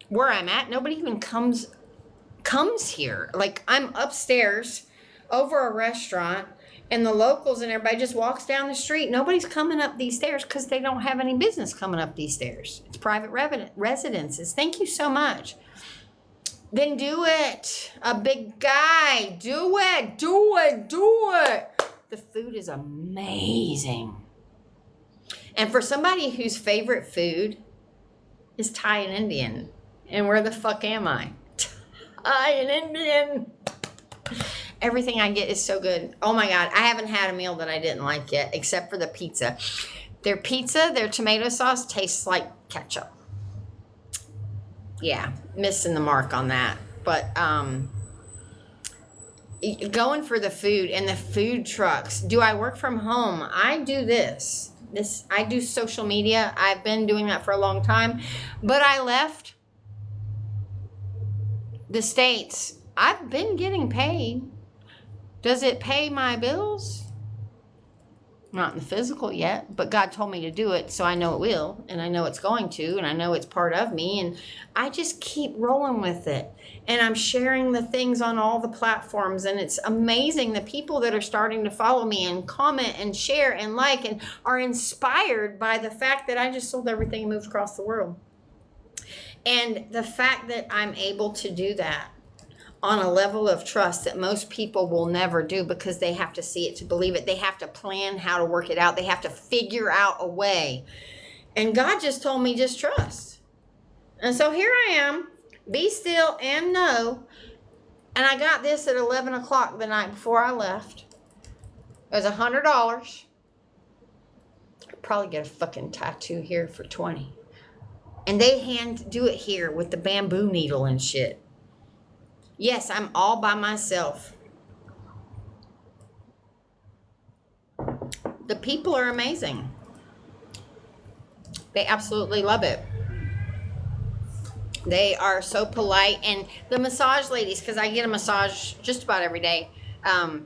where I'm at, nobody even comes here. Like I'm upstairs over a restaurant and the locals and everybody just walks down the street. Nobody's coming up these stairs because they don't have any business coming up these stairs. It's private residences. Thank you so much. Then do it. A big guy. Do it. Do it. Do it. The food is amazing. And for somebody whose favorite food is Thai and Indian. And where the fuck am I? Thai and Indian. Everything I get is so good. Oh my God. I haven't had a meal that I didn't like yet, except for the pizza. Their pizza, their tomato sauce tastes like ketchup. Yeah, missing the mark on that. But going for the food and the food trucks. Do I work from home? I do this. I do social media. I've been doing that for a long time. But I left the States. I've been getting paid. Does it pay my bills? Not in the physical yet, but God told me to do it, so I know it will, and I know it's going to, and I know it's part of me, and I just keep rolling with it. And I'm sharing the things on all the platforms, and it's amazing the people that are starting to follow me and comment and share and like and are inspired by the fact that I just sold everything and moved across the world. And the fact that I'm able to do that on a level of trust that most people will never do because they have to see it to believe it. They have to plan how to work it out. They have to figure out a way. And God just told me, just trust. And so here I am, be still and know And I got this at 11 o'clock the night before I left. It was $100. I'd probably get a fucking tattoo here for 20. And they hand do it here with the bamboo needle and shit. Yes, I'm all by myself. The people are amazing. They absolutely love it. They are so polite. And the massage ladies, because I get a massage just about every day, and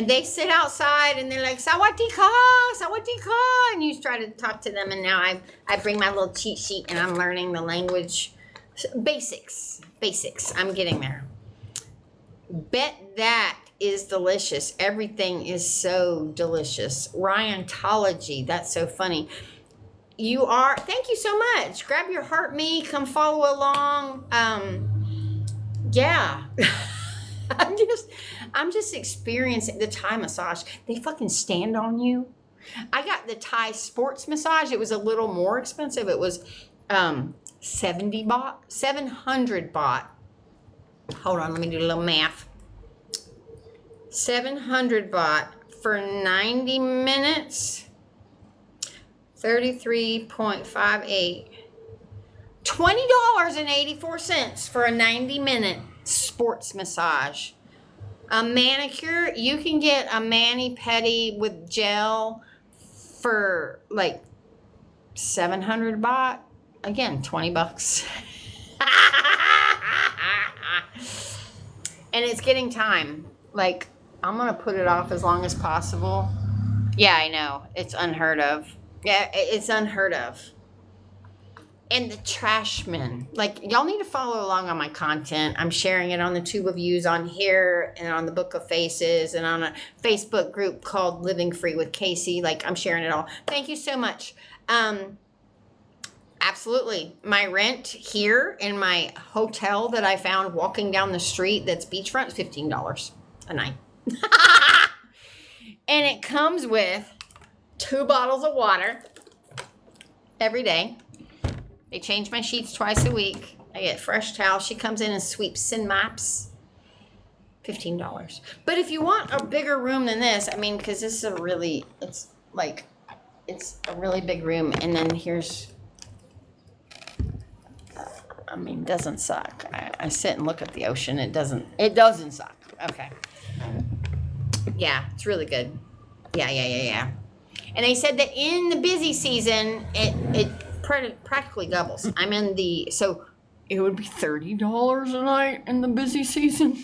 they sit outside and they're like, Sawadee ka, Sawadee ka. And you try to talk to them. And now I bring my little cheat sheet and I'm learning the language. Basics. I'm getting there. Bet that is delicious. Everything is so delicious. Ryanthology. That's so funny. You are. Thank you so much. Grab your heart me. Come follow along. Yeah. I'm just experiencing the Thai massage. They fucking stand on you. I got the Thai sports massage. It was a little more expensive. It was 70 baht, 700 baht. Hold on, let me do a little math. 700 baht for 90 minutes. 33.58. $20.84 for a 90-minute sports massage. A manicure, you can get a mani-pedi with gel for like 700 baht. Again, 20 bucks. And it's getting time. Like, I'm going to put it off as long as possible. Yeah, I know. It's unheard of. Yeah, it's unheard of. And the trashmen, like, y'all need to follow along on my content. I'm sharing it on the Tube of Views on here and on the Book of Faces and on a Facebook group called Living Free with Casey. Like, I'm sharing it all. Thank you so much. Absolutely. My rent here in my hotel that I found walking down the street that's beachfront is $15 a night. And it comes with 2 bottles of water every day. They change my sheets twice a week. I get fresh towels. She comes in and sweeps and mops. $15. But if you want a bigger room than this, I mean, because this is a really, it's a really big room. And then here's, I mean, doesn't suck. I sit and look at the ocean. It doesn't suck. Okay. Yeah, it's really good. Yeah. And they said that in the busy season, it practically doubles. I'm in the, so it would be $30 a night in the busy season.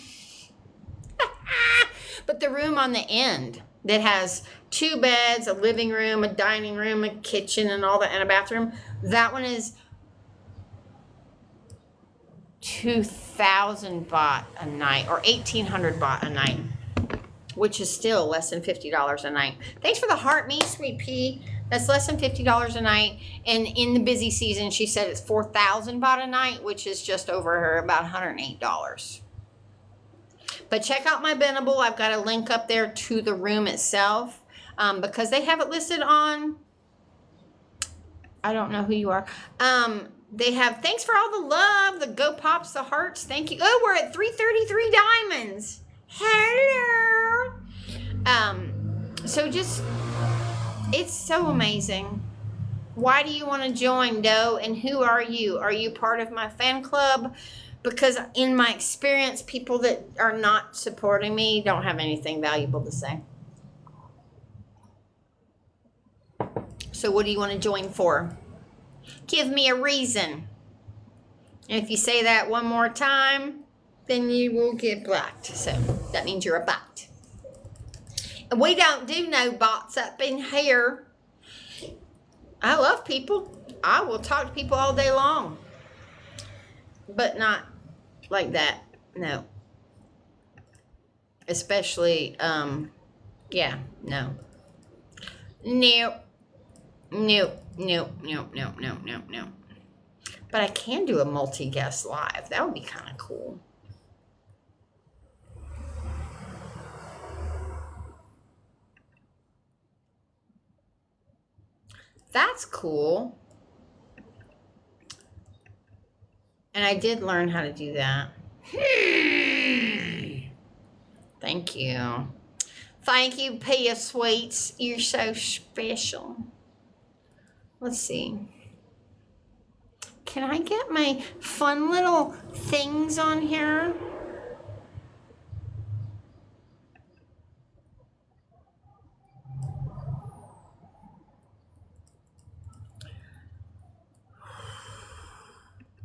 But the room on the end that has 2 beds, a living room, a dining room, a kitchen, and all that, and a bathroom, that one is 2,000 baht a night, or 1,800 baht a night, which is still less than $50 a night. Thanks for the heart, me, sweet pea. That's less than $50 a night. And in the busy season, she said it's 4,000 baht a night, which is just over her about $108. But check out my Bendable. I've got a link up there to the room itself, because they have it listed on, I don't know who you are. They have, thanks for all the love, the Go Pops, the hearts. Thank you. Oh, we're at 333 diamonds. Hello. So just, it's so amazing. Why do you want to join, Doe? And who are you? Are you part of my fan club? Because in my experience, people that are not supporting me don't have anything valuable to say. So what do you want to join for? Give me a reason. And if you say that one more time, then you will get blocked. So that means you're a bot. And we don't do no bots up in here. I love people. I will talk to people all day long. But not like that. No. Especially, yeah, no. Nope. No. But I can do a multi-guest live. That would be kind of cool. That's cool. And I did learn how to do that. Thank you. Thank you, Pia Sweets. You're so special. Let's see. Can I get my fun little things on here?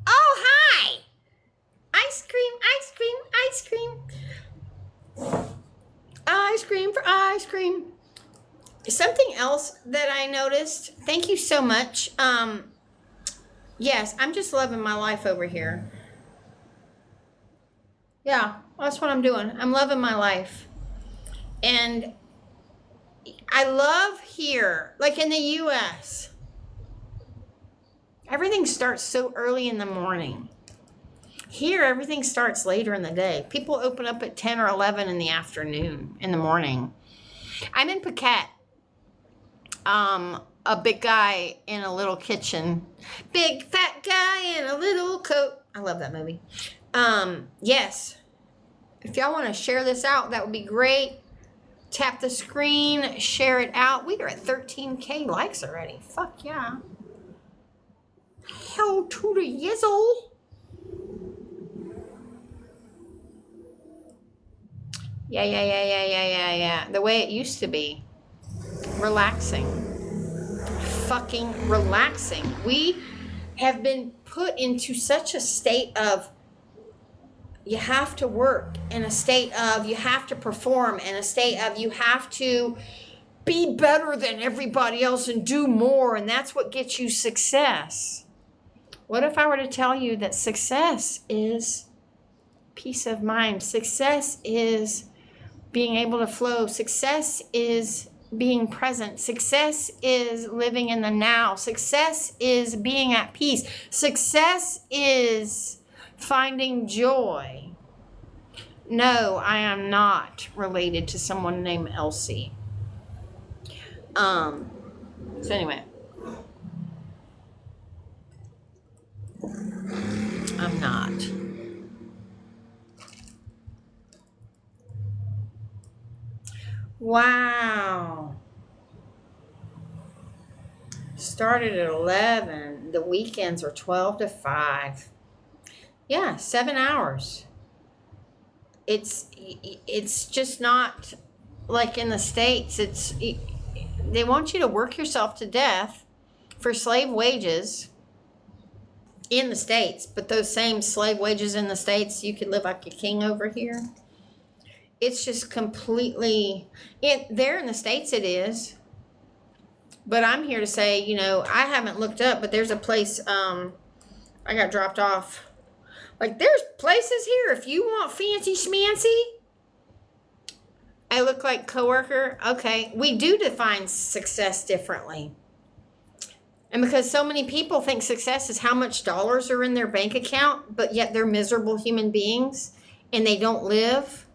Oh, hi! Ice cream, ice cream, ice cream. Ice cream for ice cream. Something else that I noticed, thank you so much. Yes, I'm just loving my life over here. Yeah, that's what I'm doing. I'm loving my life. And I love here, like in the US, everything starts so early in the morning. Here, everything starts later in the day. People open up at 10 or 11 in the afternoon, in the morning. I'm in Phuket. A big guy in a little kitchen. Big fat guy in a little coat. I love that movie. Yes. If y'all want to share this out, that would be great. Tap the screen, share it out. We are at 13K likes already. Fuck yeah. Hell to the yizzle. Yeah. The way it used to be. Relaxing. Fucking relaxing. We have been put into such a state of you have to work, in a state of you have to perform, in a state of you have to be better than everybody else and do more, and that's what gets you success. What if I were to tell you that success is peace of mind? Success is being able to flow. Success is being present. Success is living in the now. Success is being at peace. Success is finding joy. No, I am not related to someone named Elsie. So anyway, I'm not. Wow. Started at 11. The weekends are 12 to 5. Yeah, 7 hours. It's just not like in the States. They want you to work yourself to death for slave wages in the States, but those same slave wages in the States, you could live like a king over here. It's just completely, there in the States it is. But I'm here to say, I haven't looked up, but there's a place, I got dropped off. Like, there's places here if you want fancy schmancy. I look like coworker. Okay, we do define success differently. And because so many people think success is how much dollars are in their bank account, but yet they're miserable human beings and they don't live.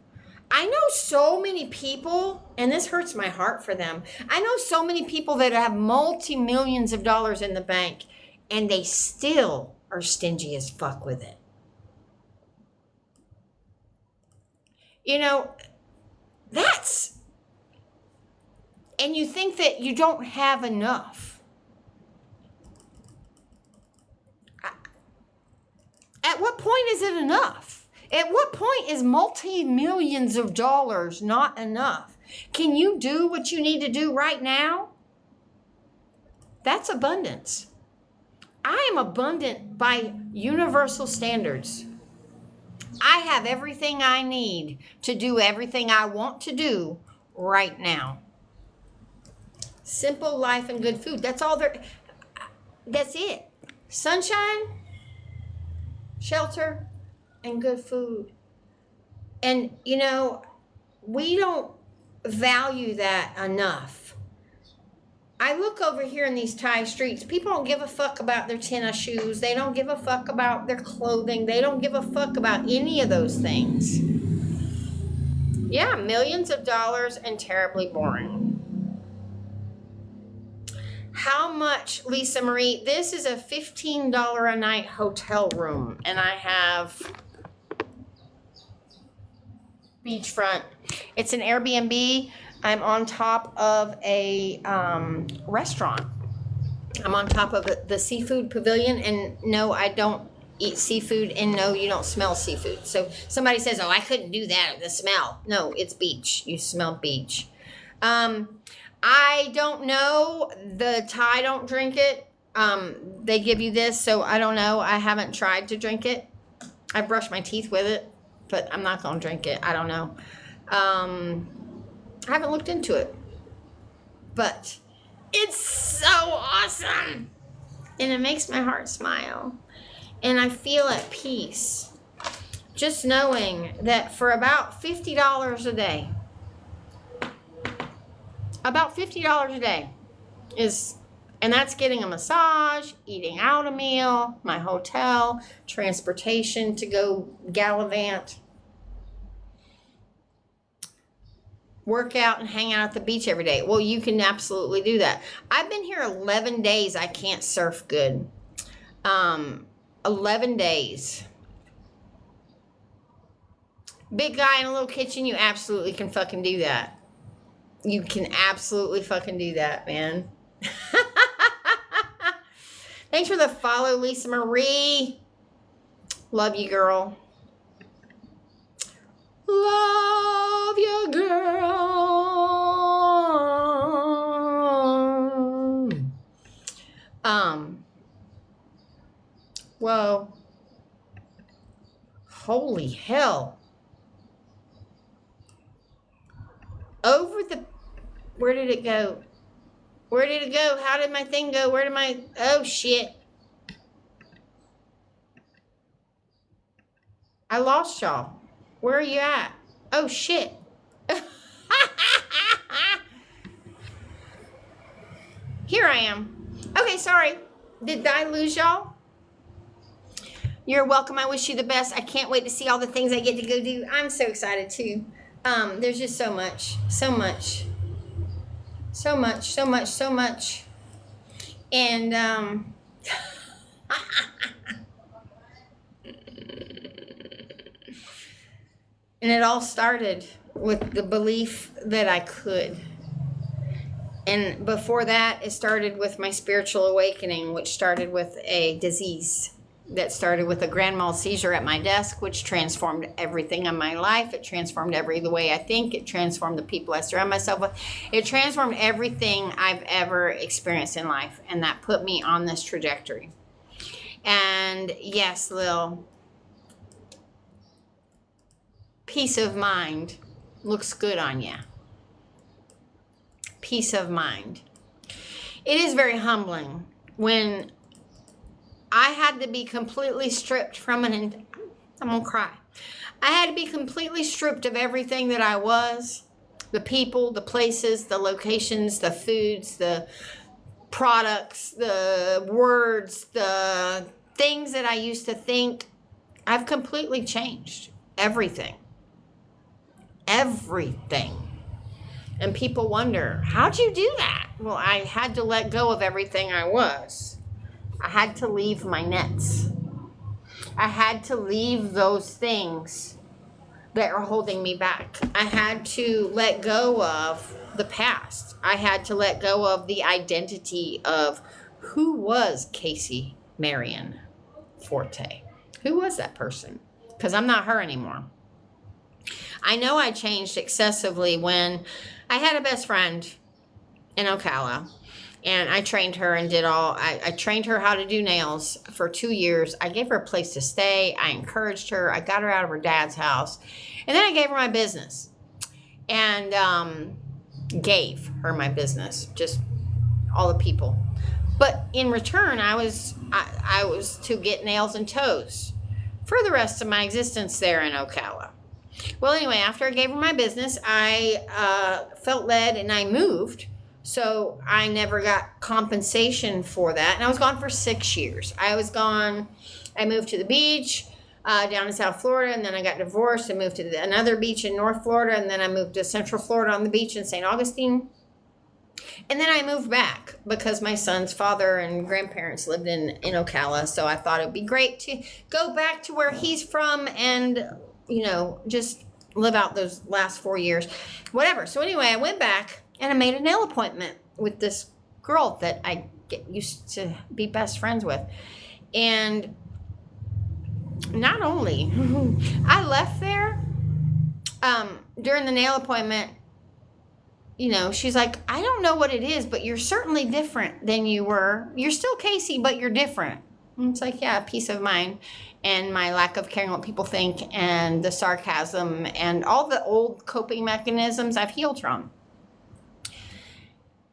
I know so many people, and this hurts my heart for them. I know so many people that have multi-millions of dollars in the bank, and they still are stingy as fuck with it. And you think that you don't have enough. At what point is it enough? At what point is multi-millions of dollars not enough? Can you do what you need to do right now? That's abundance. I am abundant by universal standards. I have everything I need to do everything I want to do right now. Simple life and good food. That's all there. That's it. Sunshine, shelter, and good food. And, we don't value that enough. I look over here in these Thai streets. People don't give a fuck about their tennis shoes. They don't give a fuck about their clothing. They don't give a fuck about any of those things. Yeah, millions of dollars and terribly boring. How much, Lisa Marie? This is a $15 a night hotel room, and I have beachfront. It's an Airbnb. I'm on top of a restaurant. I'm on top of the seafood pavilion, and no, I don't eat seafood, and no, you don't smell seafood. So somebody says, oh, I couldn't do that, the smell. No, it's beach. You smell beach. I don't know. The Thai don't drink it. They give you this, so I don't know. I haven't tried to drink it. I brush my teeth with it, but I'm not going to drink it. I don't know. I haven't looked into it, but it's so awesome, and it makes my heart smile, and I feel at peace just knowing that for about $50 a day, is, and that's getting a massage, eating out a meal, my hotel, transportation to go gallivant, work out and hang out at the beach every day. Well, you can absolutely do that. I've been here 11 days. I can't surf good. 11 days. Big guy in a little kitchen, you absolutely can fucking do that. You can absolutely fucking do that, man. Thanks for the follow, Lisa Marie. Love you, girl. Love you, girl. Whoa. Holy hell. Over the, where did it go? Where did it go? How did my thing go? Where did my, oh shit. I lost y'all. Where are you at? Oh, shit. Here I am. Okay, sorry. Did I lose y'all? You're welcome. I wish you the best. I can't wait to see all the things I get to go do. I'm so excited, too. There's just so much. So much. So much, so much, so much. And, and it all started with the belief that I could. And before that, it started with my spiritual awakening, which started with a disease that started with a grand mal seizure at my desk, which transformed everything in my life. It transformed the way I think. It transformed the people I surround myself with. It transformed everything I've ever experienced in life. And that put me on this trajectory. And yes, Lil, peace of mind looks good on you. Peace of mind. It is very humbling when I had to be completely stripped from I'm gonna cry. I had to be completely stripped of everything that I was. The people, the places, the locations, the foods, the products, the words, the things that I used to think. I've completely changed. Everything. Everything. And people wonder, how'd you do that? Well, I had to let go of everything I was. I had to leave my nets. I had to leave those things that are holding me back. I had to let go of the past. I had to let go of the identity of who was Casey Marion Forte. Who was that person? Because I'm not her anymore. I know I changed excessively when I had a best friend in Ocala. And I trained her and I trained her how to do nails for 2 years. I gave her a place to stay. I encouraged her. I got her out of her dad's house. And then I gave her my business. And gave her my business. Just all the people. But in return, I was to get nails and toes for the rest of my existence there in Ocala. Well, anyway, after I gave her my business, I felt led and I moved. So I never got compensation for that. And I was gone for 6 years. I was gone. I moved to the beach down in South Florida. And then I got divorced and moved to another beach in North Florida. And then I moved to Central Florida on the beach in St. Augustine. And then I moved back because my son's father and grandparents lived in Ocala. So I thought it would be great to go back to where he's from and, you know, just live out those last 4 years, whatever. So anyway, I went back and I made a nail appointment with this girl that I used to be best friends with. And not only I left there during the nail appointment, you know, she's like, I don't know what it is, but you're certainly different than you were. You're still Casey, but you're different. And it's like, yeah, peace of mind and my lack of caring what people think and the sarcasm and all the old coping mechanisms I've healed from.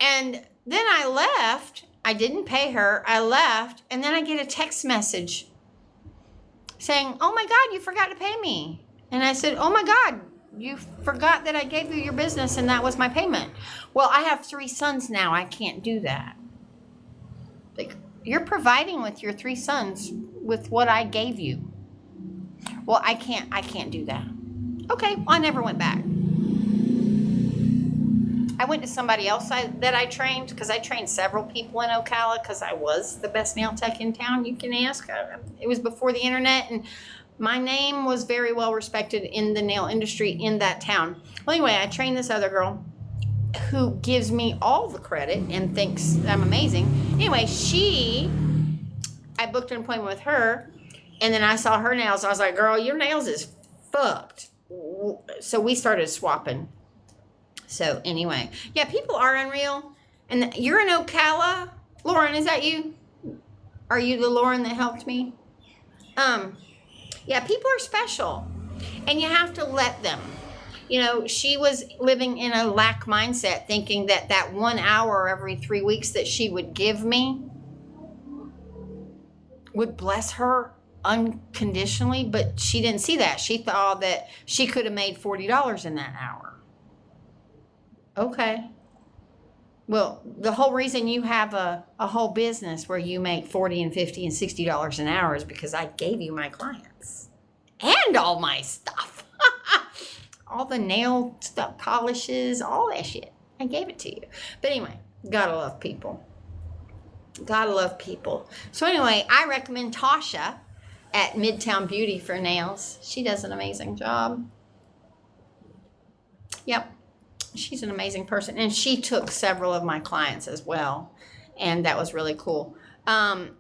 And then I left. I didn't pay her. I left. And then I get a text message saying, oh my God, you forgot to pay me. And I said, oh my God, you forgot that I gave you your business and that was my payment. Well, I have 3 sons now. I can't do that. Like, you're providing with your 3 sons with what I gave you. Well, I can't do that. Okay, well, I never went back. I went to somebody else that I trained, because I trained several people in Ocala because I was the best nail tech in town, you can ask. It was before the internet, and my name was very well respected in the nail industry in that town. Well, anyway, I trained this other girl who gives me all the credit and thinks I'm amazing. Anyway, I booked an appointment with her, and then I saw her nails. I was like, girl, your nails is fucked. So we started swapping. So anyway, yeah, people are unreal. And you're in Ocala. Lauren, is that you? Are you the Lauren that helped me? Yeah, people are special, and you have to let them. You know, she was living in a lack mindset, thinking that 1 hour every 3 weeks that she would give me would bless her unconditionally, but she didn't see that. She thought that she could have made $40 in that hour. Okay. Well, the whole reason you have a whole business where you make $40 and $50 and $60 an hour is because I gave you my clients and all my stuff. All the nail stuff, polishes, all that shit. I gave it to you. But anyway, gotta love people. Gotta love people. So anyway, I recommend Tasha at Midtown Beauty for nails. She does an amazing job. Yep. She's an amazing person. And she took several of my clients as well. And that was really cool. Lauren,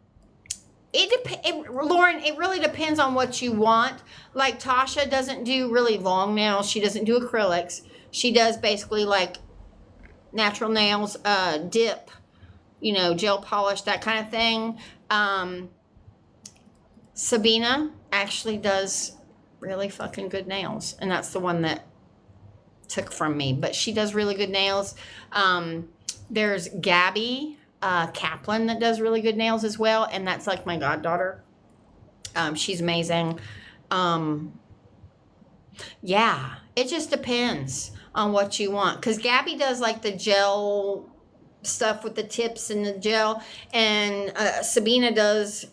it really depends on what you want. Like Tasha doesn't do really long nails. She doesn't do acrylics. She does basically like natural nails, dip, you know, gel polish, that kind of thing. Sabina actually does really fucking good nails. And that's the one that took from me. But she does really good nails. There's Gabby Kaplan that does really good nails as well, and that's like my goddaughter. She's amazing. Yeah, it just depends on what you want, because Gabby does like the gel stuff with the tips and the gel, and Sabina does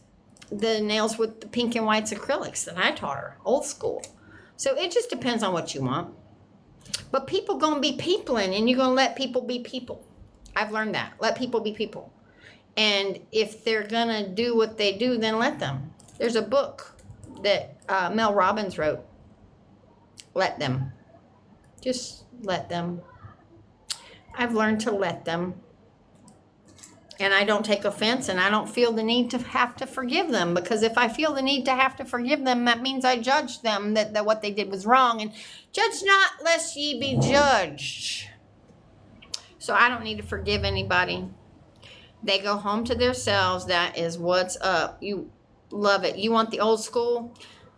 the nails with the pink and whites acrylics that I taught her, old school. So it just depends on what you want. But people gonna be peopling, and you're gonna let people be people. I've learned that. Let people be people. And if they're going to do what they do, then let them. There's a book that Mel Robbins wrote. Let them. Just let them. I've learned to let them. And I don't take offense, and I don't feel the need to have to forgive them. Because if I feel the need to have to forgive them, that means I judge them, that what they did was wrong. And judge not, lest ye be judged. So I don't need to forgive anybody. They go home to themselves. That is what's up. You love it. You want the old school?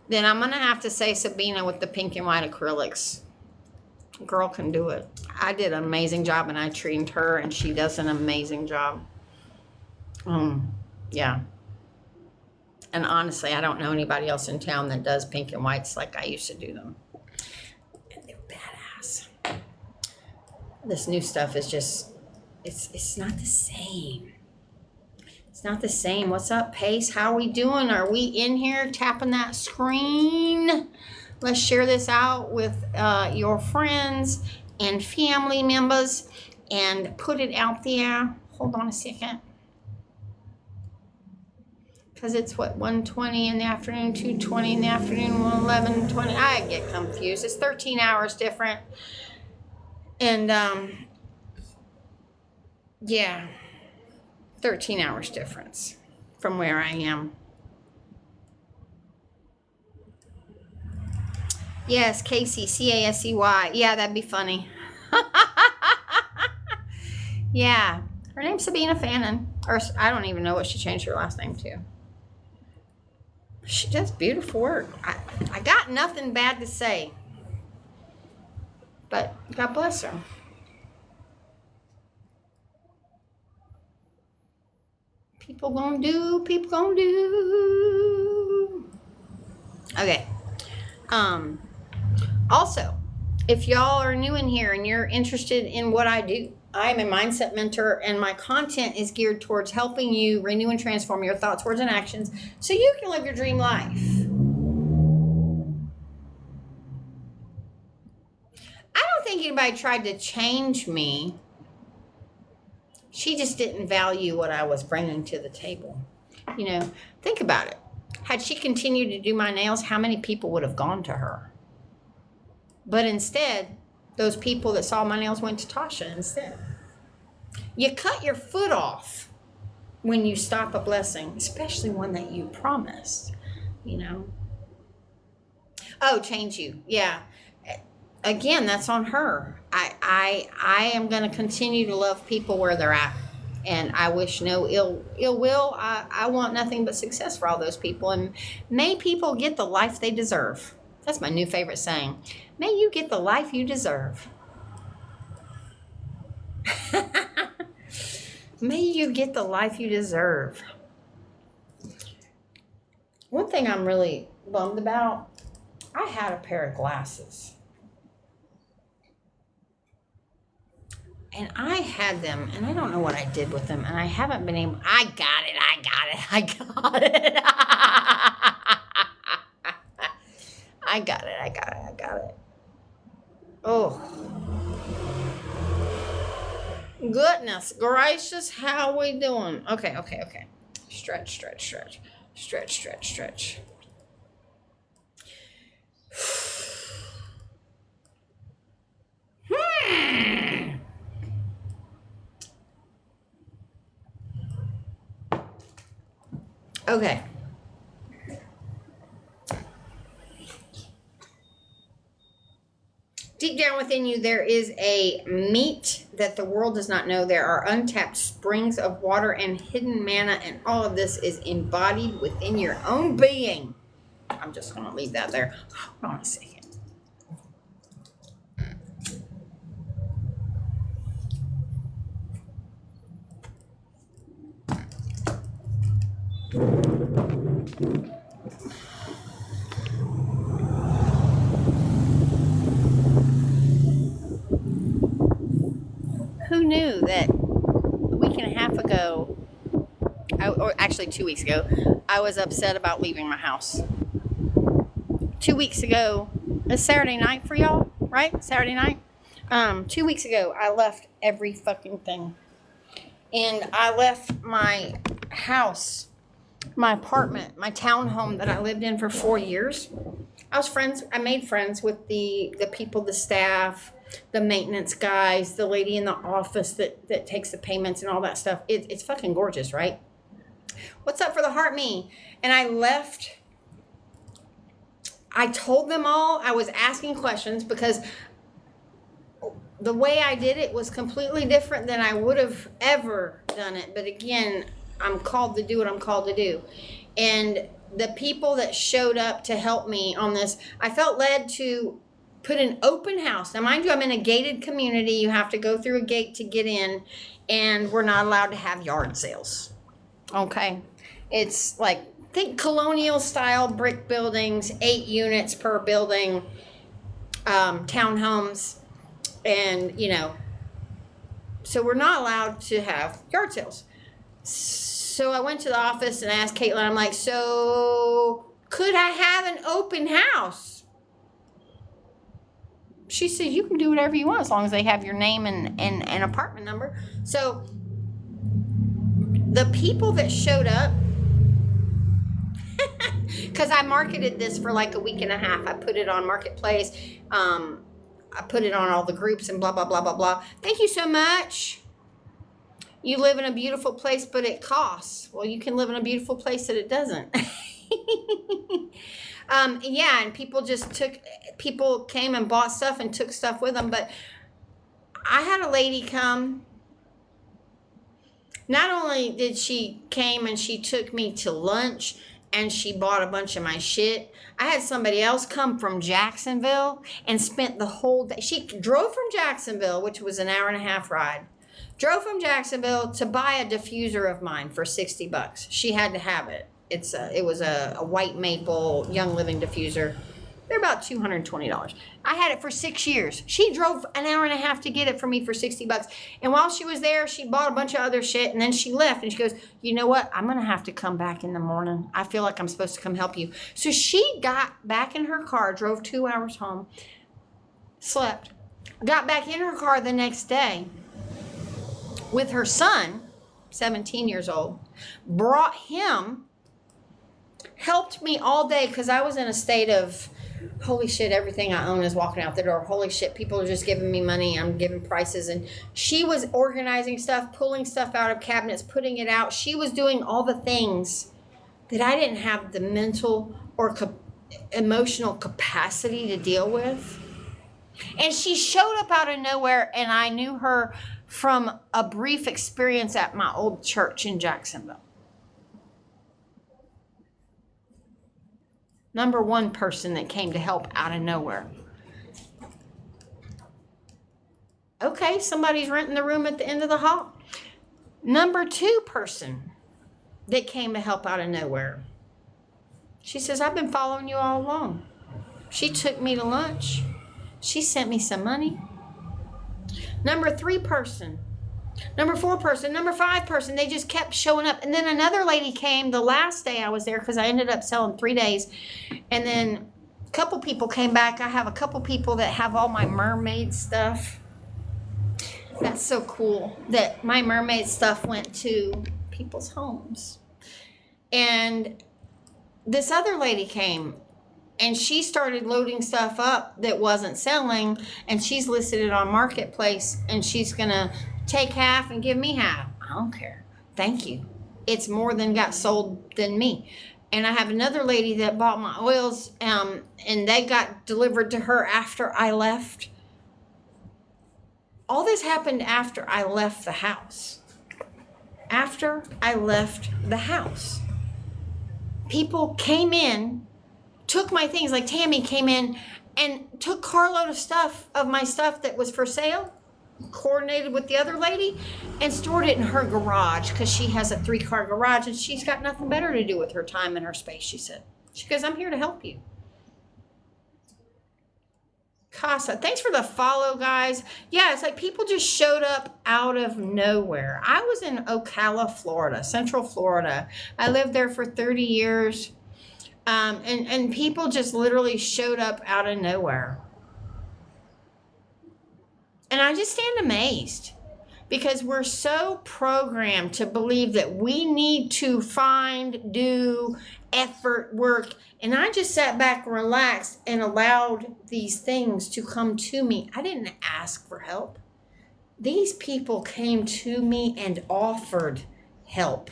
Then I'm going to have to say Sabina with the pink and white acrylics. Girl can do it. I did an amazing job, and I trained her, and she does an amazing job. Yeah. And honestly, I don't know anybody else in town that does pink and whites like I used to do them. And they're badass. This new stuff is just, it's not the same. It's not the same. What's up, Pace? How are we doing? Are we in here tapping that screen? Let's share this out with your friends and family members and put it out there. Hold on a second. Because it's what, 1:20 in the afternoon, 2:20 in the afternoon, 11:20. I get confused. It's 13 hours different. And, yeah, 13 hours difference from where I am. Yes, Casey, Casey. Yeah, that'd be funny. Yeah, her name's Sabina Fannin. Or I don't even know what she changed her last name to. She does beautiful work. I got nothing bad to say. But God bless her. People gonna do. Okay. Also, if y'all are new in here and you're interested in what I do, I'm a mindset mentor, and my content is geared towards helping you renew and transform your thoughts, words, and actions so you can live your dream life. I don't think anybody tried to change me. She just didn't value what I was bringing to the table. You know, think about it. Had she continued to do my nails, how many people would have gone to her? But instead, those people that saw my nails went to Tasha instead. You cut your foot off when you stop a blessing, especially one that you promised, you know. Oh, change you. Yeah. Again, that's on her. I am going to continue to love people where they're at. And I wish no ill will. I want nothing but success for all those people. And may people get the life they deserve. That's my new favorite saying. May you get the life you deserve. May you get the life you deserve. One thing I'm really bummed about, I had a pair of glasses. And I had them, and I don't know what I did with them, and I haven't been able, I got it. I got it. Oh. Goodness gracious, how we doing? Okay. Stretch. Okay. Deep down within you, there is a meat that the world does not know. There are untapped springs of water and hidden manna, and all of this is embodied within your own being. I'm just going to leave that there. Hold on a second. Who knew that a week and a half ago, or actually 2 weeks ago, I was upset about leaving my house. 2 weeks ago, it's Saturday night for y'all, right? Saturday night. 2 weeks ago, I left every fucking thing. And I left my house, my apartment, my townhome that I lived in for 4 years. I made friends with the people, the staff, the maintenance guys, the lady in the office that takes the payments and all that stuff. It's fucking gorgeous, right? What's up for the heart me? And I left. I told them all. I was asking questions because the way I did it was completely different than I would have ever done it. But again, I'm called to do what I'm called to do. And the people that showed up to help me on this, I felt led to put an open house. Now, mind you, I'm in a gated community. You have to go through a gate to get in, and we're not allowed to have yard sales. Okay? It's like, think colonial style brick buildings, 8 units per building, townhomes, and, you know, so we're not allowed to have yard sales. So I went to the office and asked Caitlin, I'm like, so could I have an open house? She said, you can do whatever you want as long as they have your name and apartment number. So the people that showed up because I marketed this for like a week and a half. I put it on Marketplace. I put it on all the groups and blah, blah, blah, blah, blah. Thank you so much. You live in a beautiful place, but it costs. Well, you can live in a beautiful place that it doesn't. Yeah, and people came and bought stuff and took stuff with them. But I had a lady come. Not only did she came and she took me to lunch and she bought a bunch of my shit, I had somebody else come from Jacksonville and spent the whole day. She drove from Jacksonville, which was an hour and a half ride. Drove from Jacksonville to buy a diffuser of mine for $60. She had to have it. It was a white maple Young Living diffuser. They're about $220. I had it for 6 years. She drove an hour and a half to get it for me for $60. And while she was there, she bought a bunch of other shit. And then she left and she goes, you know what? I'm going to have to come back in the morning. I feel like I'm supposed to come help you. So she got back in her car, drove 2 hours home, slept, got back in her car the next day with her son, 17 years old, brought him, helped me all day because I was in a state of, holy shit, everything I own is walking out the door. Holy shit, people are just giving me money. I'm giving prices. And she was organizing stuff, pulling stuff out of cabinets, putting it out. She was doing all the things that I didn't have the mental or emotional capacity to deal with. And she showed up out of nowhere, and I knew her from a brief experience at my old church in Jacksonville. Number one person that came to help out of nowhere. Okay, somebody's renting the room at the end of the hall. Number two person that came to help out of nowhere. She says, I've been following you all along. She took me to lunch. She sent me some money. Number three person. Number four person, number five person, they just kept showing up. And then another lady came the last day I was there because I ended up selling 3 days. And then a couple people came back. I have a couple people that have all my mermaid stuff. That's so cool that my mermaid stuff went to people's homes. And this other lady came and she started loading stuff up that wasn't selling. And she's listed it on Marketplace and she's going to take half and give me half. I don't care. Thank you. It's more than got sold than me. And I have another lady that bought my oils, and they got delivered to her after I left. All this happened after I left the house. After I left the house. People came in, took my things, like Tammy came in and took a carload of stuff, of my stuff that was for sale, coordinated with the other lady, and stored it in her garage because she has a 3-car garage and she's got nothing better to do with her time and her space, she said. She goes, I'm here to help you. Casa, thanks for the follow, guys. Yeah, it's like people just showed up out of nowhere. I was in Ocala, Florida, Central Florida. I lived there for 30 years. And people just literally showed up out of nowhere. And I just stand amazed because we're so programmed to believe that we need to find, do, effort, work. And I just sat back and relaxed and allowed these things to come to me. I didn't ask for help. These people came to me and offered help.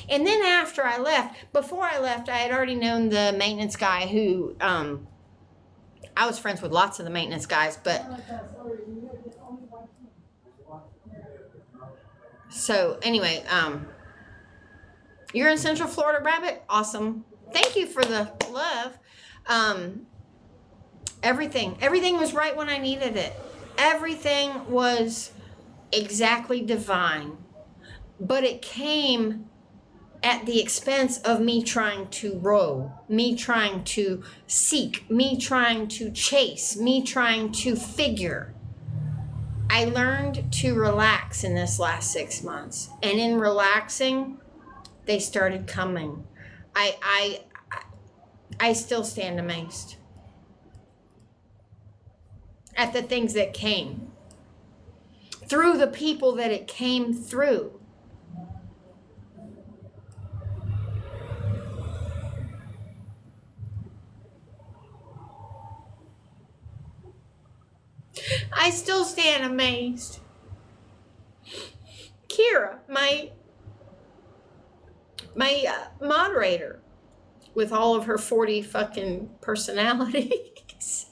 And then after I left, before I left, I had already known the maintenance guy who, I was friends with lots of the maintenance guys, but so anyway, you're in Central Florida, Rabbit? Awesome. Thank you for the love. Everything was right when I needed it. Everything was exactly divine, but it came at the expense of me trying to row, me trying to seek, me trying to chase, me trying to figure. I learned to relax in this last 6 months. And in relaxing, they started coming. I still stand amazed at the things that came through the people that it came through. I still stand amazed. Kira, my moderator, with all of her 40 fucking personalities,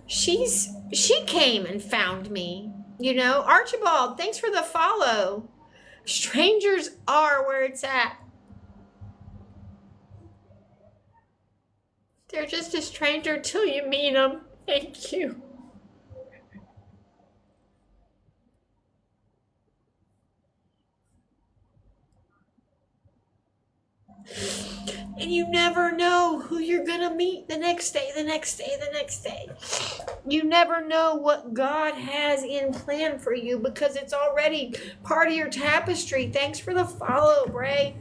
she came and found me. You know, Archibald, thanks for the follow. Strangers are where it's at. They're just a stranger till you meet them. Thank you. And you never know who you're going to meet the next day, the next day, the next day. You never know what God has in plan for you because it's already part of your tapestry. Thanks for the follow, Bray.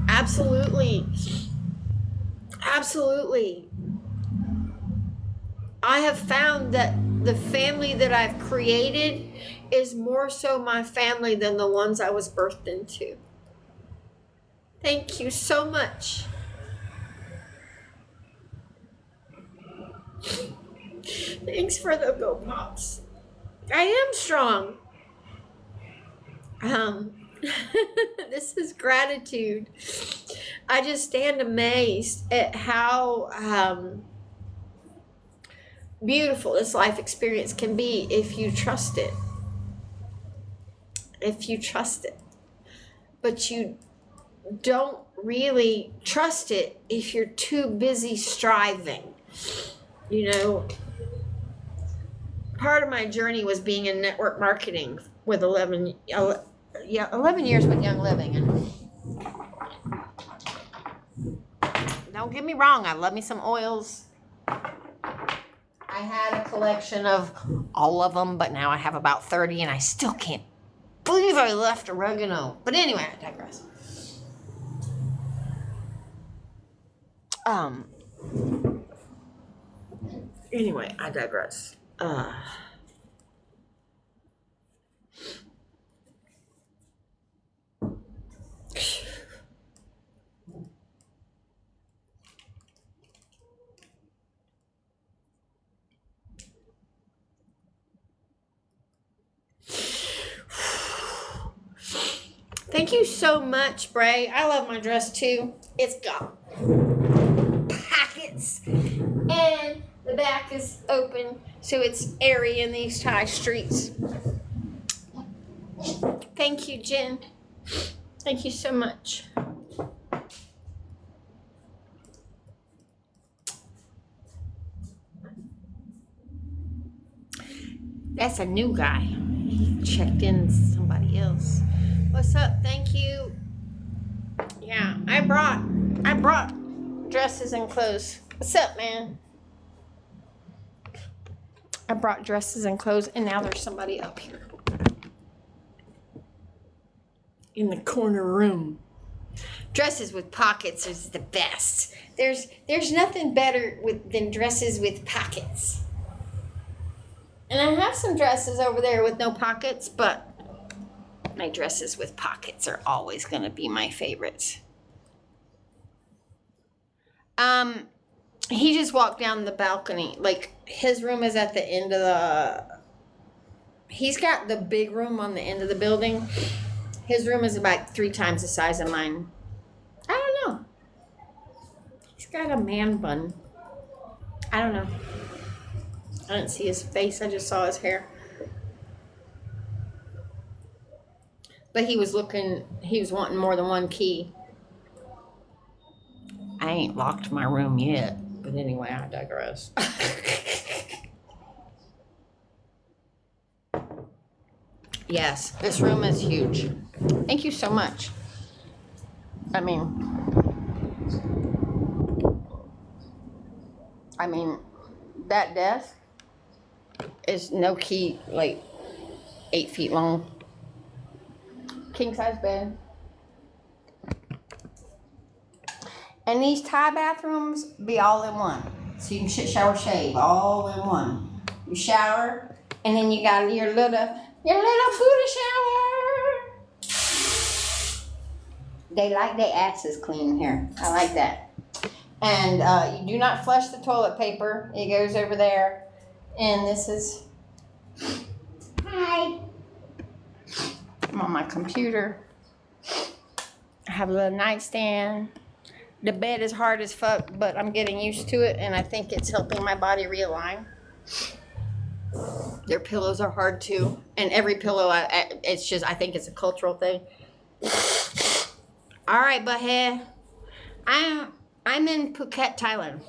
Absolutely. Absolutely. I have found that the family that I've created is more so my family than the ones I was birthed into. Thank you so much. Thanks for the go pops. I am strong. This is gratitude. I just stand amazed at how beautiful this life experience can be if you trust it. If you trust it. But you don't really trust it if you're too busy striving. You know, part of my journey was being in network marketing with 11 years with Young Living. And don't get me wrong, I love me some oils. I had a collection of all of them, but now I have about 30 and I still can't believe I left oregano. But anyway, I digress. Anyway, I digress. Thank you so much, Bray. I love my dress too. It's got pockets and the back is open, so it's airy in these Thai streets. Thank you, Jen. Thank you so much. That's a new guy. He checked in somebody else. What's up? Thank you. Yeah, I brought dresses and clothes. What's up, man? I brought dresses and clothes, and now there's somebody up here in the corner room. Dresses with pockets is the best. There's nothing better than dresses with pockets. And I have some dresses over there with no pockets, but my dresses with pockets are always going to be my favorites. He just walked down the balcony. Like, his room is at the end of the... He's got the big room on the end of the building. His room is about 3 times the size of mine. I don't know. He's got a man bun. I don't know. I didn't see his face. I just saw his hair. But he was wanting more than one key. I ain't locked my room yet. But anyway, I digress. Yes, this room is huge. Thank you so much. I mean, that desk is no key, like 8 feet long. King size bed. And these Thai bathrooms be all in one. So you can shit, shower, shave all in one. You shower, and then you got your little Buddha shower. They like their asses clean here. I like that. And you do not flush the toilet paper. It goes over there. And this is, hi. I'm on my computer. I have a little nightstand. The bed is hard as fuck, but I'm getting used to it, and I think it's helping my body realign. Their pillows are hard too, and every pillow, it's just, I think it's a cultural thing. All right, butthead. I'm in Phuket, Thailand.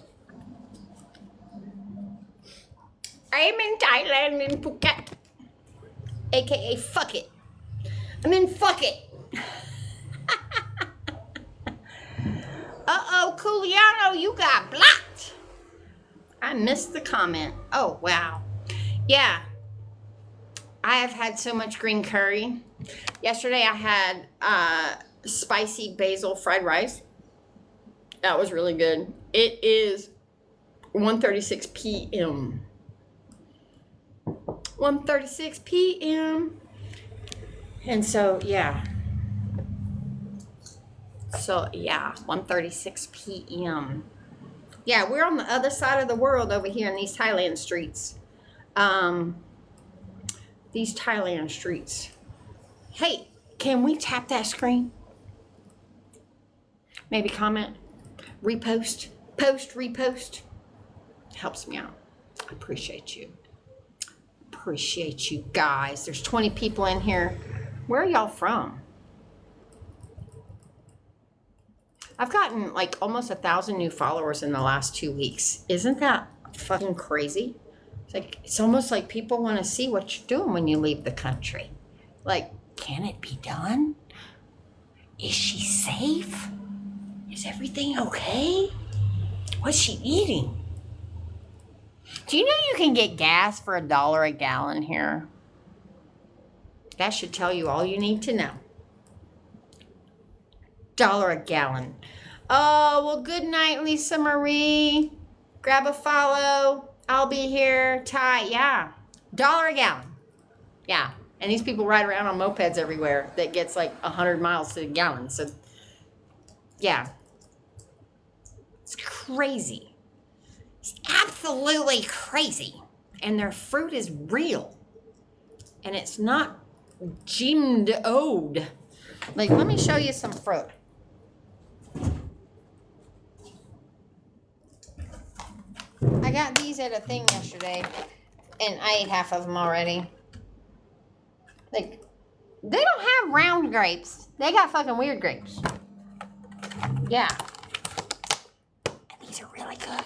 I'm in Thailand, in Phuket, aka fuck it. I'm in fuck it. Uh-oh, Culiano, you got blocked. I missed the comment. Oh, wow. Yeah. I have had so much green curry. Yesterday I had spicy basil fried rice. That was really good. It is 1:36 p.m. 1:36 p.m. And so, yeah. So, yeah, 1:36 p.m. Yeah, we're on the other side of the world over here in these Thailand streets. These Thailand streets. Hey, can we tap that screen? Maybe comment, repost, post, repost. Helps me out. I appreciate you. Appreciate you guys. There's 20 people in here. Where are y'all from? I've gotten like almost 1,000 new followers in the last 2 weeks. Isn't that fucking crazy? It's almost like people want to see what you're doing when you leave the country. Like, can it be done? Is she safe? Is everything okay? What's she eating? Do you know you can get gas for $1 a gallon here? That should tell you all you need to know. $1 a gallon. Oh, well, good night, Lisa Marie. Grab a follow. I'll be here. Ty, yeah. $1 a gallon. Yeah. And these people ride around on mopeds everywhere that gets like 100 miles to the gallon. So, yeah. It's crazy. It's absolutely crazy. And their fruit is real. And it's not gleaned. Like, let me show you some fruit. I got these at a thing yesterday, and I ate half of them already. Like, they don't have round grapes. They got fucking weird grapes. Yeah. And these are really good.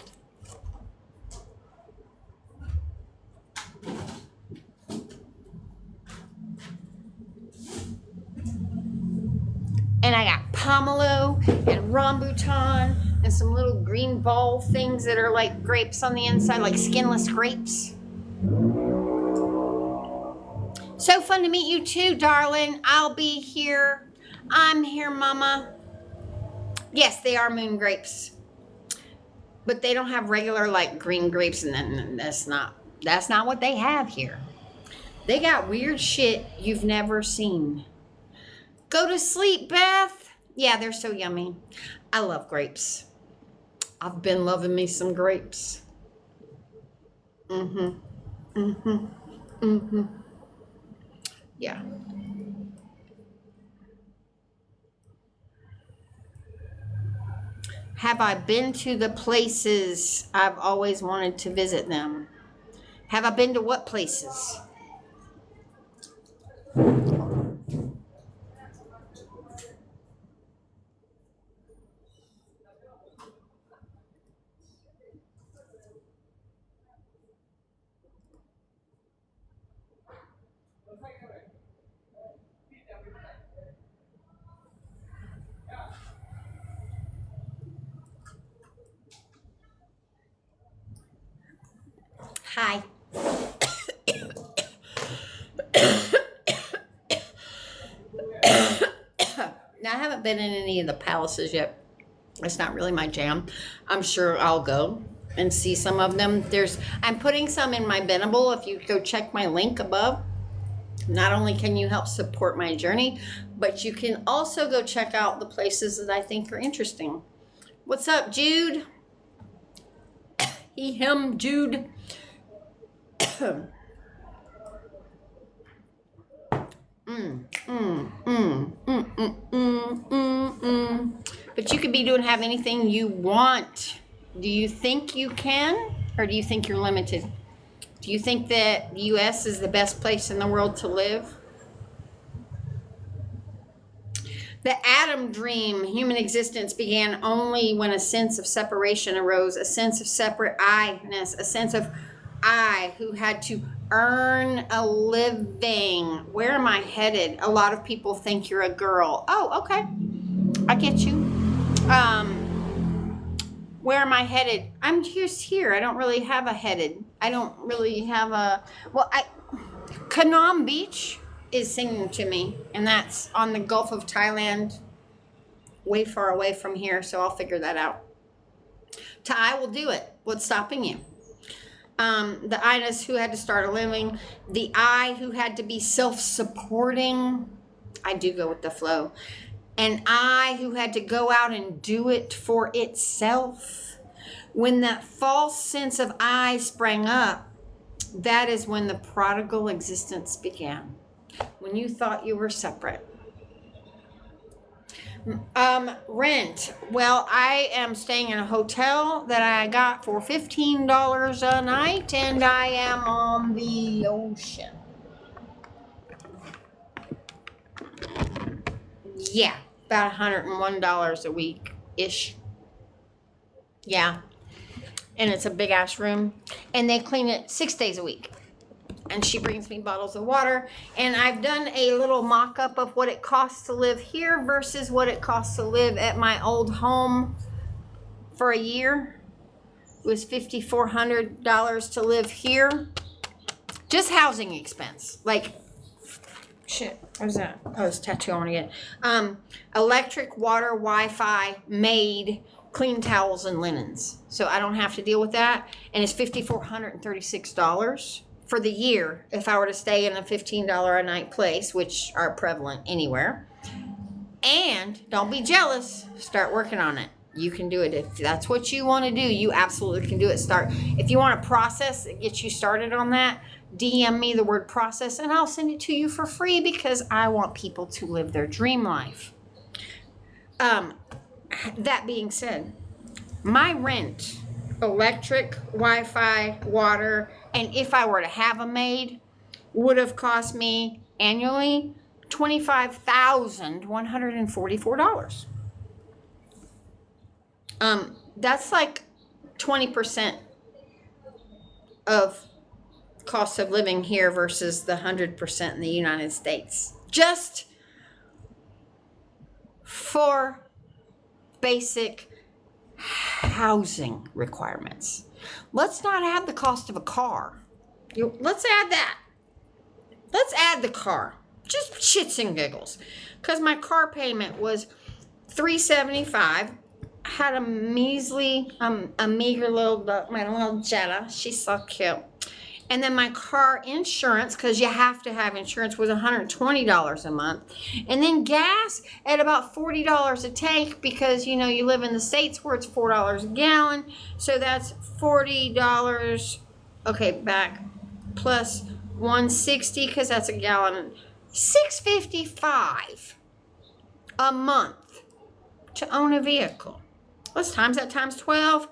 And I got pomelo and rambutan and some little green ball things that are like grapes on the inside, like skinless grapes. So fun to meet you too, darling. I'll be here. I'm here, mama. Yes, they are moon grapes. But they don't have regular like green grapes, and that's not what they have here. They got weird shit you've never seen. Go to sleep, Beth. Yeah, they're so yummy. I love grapes. I've been loving me some grapes. Yeah. Have I been to the places I've always wanted to visit them? Have I been to what places? Hi. Now, I haven't been in any of the palaces yet. It's not really my jam. I'm sure I'll go and see some of them. I'm putting some in my Binnable. If you go check my link above, not only can you help support my journey, but you can also go check out the places that I think are interesting. What's up, Jude? He, him, Jude. But you could be doing, have anything you want. Do you think you can, or do you think you're limited? Do you think that the U.S. is the best place in the world to live? The Adam dream, human existence, began only when a sense of separation arose, a sense of separate I-ness, a sense of I who had to earn a living. Where am I headed? A lot of people think you're a girl. Oh, okay. I get you. Where am I headed? I'm just here. I don't really have a headed. I don't really have a... Well, Kanam Beach is singing to me, and that's on the Gulf of Thailand, way far away from here, so I'll figure that out. Thai will do it. What's stopping you? The I-ness who had to start a living, the I who had to be self-supporting. I do go with the flow. And I who had to go out and do it for itself. When that false sense of I sprang up, that is when the prodigal existence began. When you thought you were separate. Rent. Well, I am staying in a hotel that I got for $15 a night, and I am on the ocean. Yeah, about $101 a week-ish. Yeah. And it's a big-ass room. And they clean it 6 days a week. And she brings me bottles of water. And I've done a little mock-up of what it costs to live here versus what it costs to live at my old home for a year. It was $5,400 to live here. Just housing expense. Like, shit, what is that? Oh, it's tattoo on again. Electric, water, Wi-Fi, maid, clean towels, and linens. So I don't have to deal with that. And it's $5,436 for the year if I were to stay in a $15 a night place, which are prevalent anywhere. And don't be jealous. Start working on it. You can do it. If that's what you want to do, you absolutely can do it. If you want a process that gets you started on that, DM me the word process and I'll send it to you for free because I want people to live their dream life. That being said, my rent, electric, Wi-Fi, water, and if I were to have a maid, would have cost me annually $25,144. That's like 20% of cost of living here versus the 100% in the United States. Just for basic housing requirements. Let's not add the cost of a car. Let's add that. Let's add the car. Just shits and giggles. Because my car payment was $375. Had a measly, a meager little, my little Jetta. She's so cute. And then my car insurance, because you have to have insurance, was $120 a month. And then gas at about $40 a tank because, you know, you live in the States where it's $4 a gallon. So that's $40, okay, back, plus $160 because that's a gallon. $655 a month to own a vehicle. Let's times that times 12.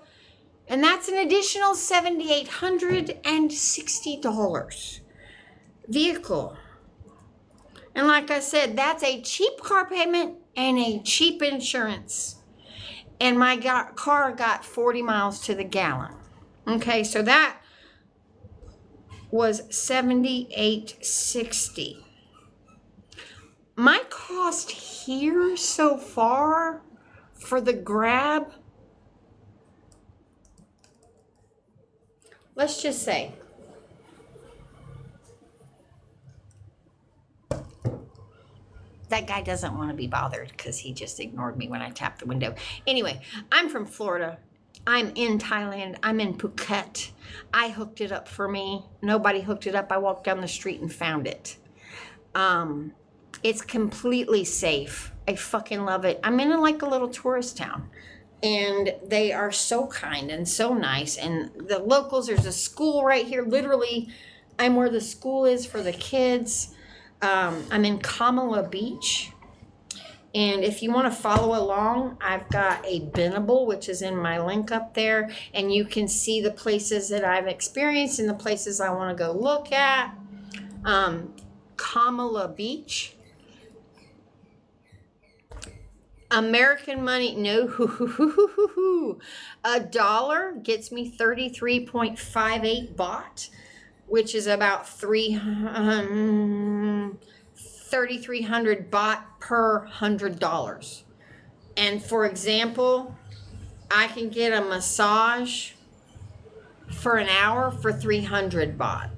And that's an additional $7,860 vehicle. And like I said, that's a cheap car payment and a cheap insurance. And my car got 40 miles to the gallon. Okay, so that was $7,860. My cost here so far for the grab, let's just say that guy doesn't want to be bothered because he just ignored me when I tapped the window. Anyway, I'm from Florida. I'm in Thailand. I'm in Phuket. I hooked it up for me. Nobody hooked it up. I walked down the street and found it. It's completely safe. I fucking love it. I'm in like a little tourist town. And they are so kind and so nice. And the locals, there's a school right here, literally I'm where the school is for the kids. I'm in Kamala Beach. And if you want to follow along, I've got a Bintable, which is in my link up there. And you can see the places that I've experienced and the places I want to go look at. Kamala Beach. American money, no, $1 gets me 33.58 baht, which is about 3,300 baht per $100. And for example, I can get a massage for an hour for 300 baht,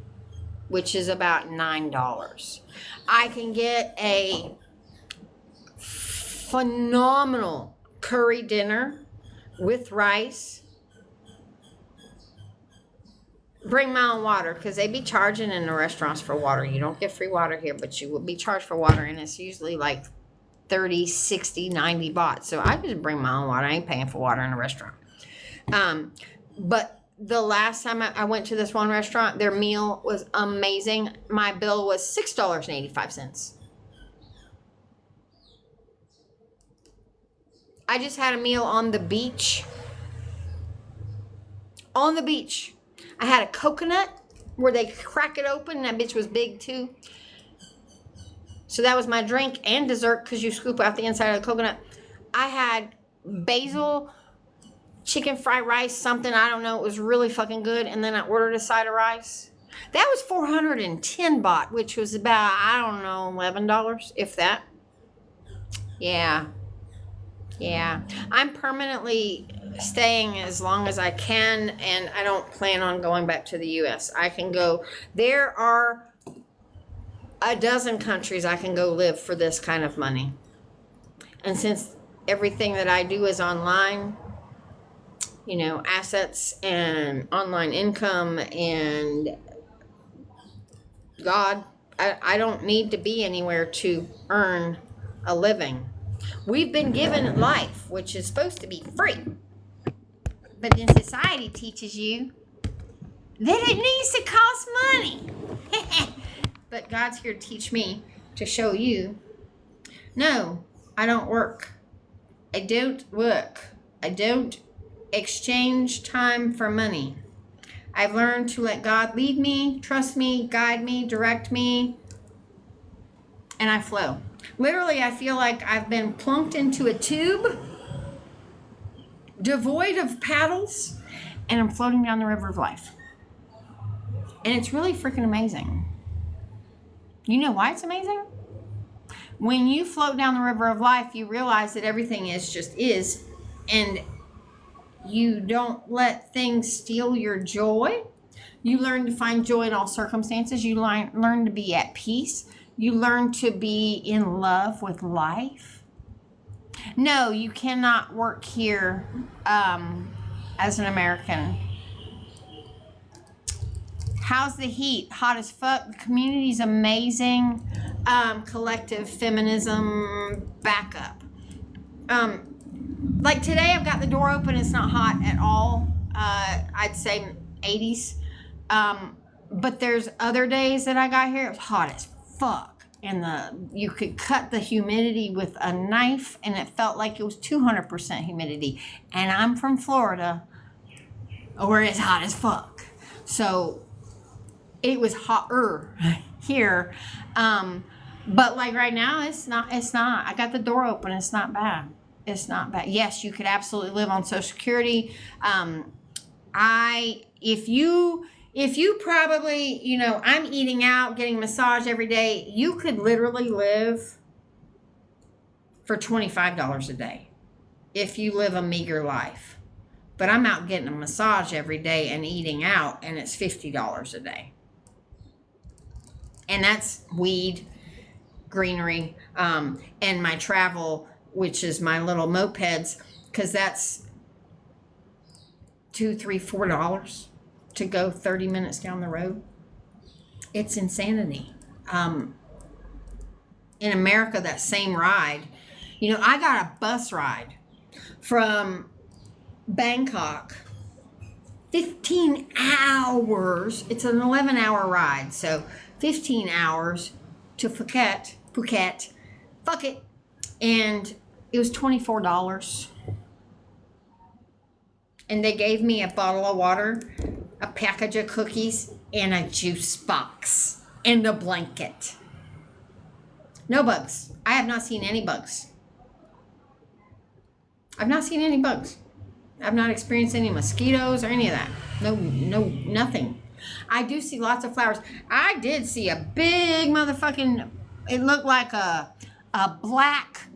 which is about $9. I can get a phenomenal curry dinner with rice. Bring my own water, because they be charging in the restaurants for water. You don't get free water here, but you will be charged for water, and it's usually like 30, 60, 90 baht. So I just bring my own water. I ain't paying for water in a restaurant. But the last time I went to this one restaurant, their meal was amazing. My bill was $6.85. I just had a meal on the beach. On the beach. I had a coconut where they crack it open. That bitch was big too. So that was my drink and dessert, because you scoop out the inside of the coconut. I had basil, chicken fried rice, something. I don't know. It was really fucking good. And then I ordered a side of rice. That was 410 baht, which was about, I don't know, $11, if that. Yeah. Yeah, I'm permanently staying as long as I can, and I don't plan on going back to the U.S. I can go, there are a dozen countries I can go live for this kind of money. And since everything that I do is online, you know, assets and online income and God, I don't need to be anywhere to earn a living. We've been given life, which is supposed to be free. But then society teaches you that it needs to cost money. But God's here to teach me, to show you, no, I don't work. I don't work. I don't exchange time for money. I've learned to let God lead me, trust me, guide me, direct me, and I flow. Literally, I feel like I've been plunked into a tube devoid of paddles, and I'm floating down the river of life. And it's really freaking amazing. You know why it's amazing? When you float down the river of life, you realize that everything is just is, and you don't let things steal your joy. You learn to find joy in all circumstances. You learn to be at peace. You learn to be in love with life. No, you cannot work here as an American. How's the heat? Hot as fuck. The community's amazing. Collective feminism backup. Like today, I've got the door open. It's not hot at all. I'd say 80s. But there's other days that I got here, it was hot as fuck. And you could cut the humidity with a knife, and it felt like it was 200% humidity. And I'm from Florida, where it's hot as fuck. So it was hotter here. But like right now, it's not. I got the door open. It's not bad. It's not bad. Yes, you could absolutely live on Social Security. If you probably, you know, I'm eating out, getting massage every day, you could literally live for $25 a day if you live a meager life. But I'm out getting a massage every day and eating out, and it's $50 a day. And that's weed, greenery, and my travel, which is my little mopeds, because that's $2, $3, $4 to go 30 minutes down the road. It's insanity. In America, that same ride, you know, I got a bus ride from Bangkok 15 hours. It's an 11-hour ride. So 15 hours to Phuket. Fuck it. And it was $24. And they gave me a bottle of water, a package of cookies, and a juice box, and a blanket. No bugs. I have not seen any bugs. I've not seen any bugs. I've not experienced any mosquitoes or any of that. No, nothing. I do see lots of flowers. I did see a big motherfucking, it looked like a black,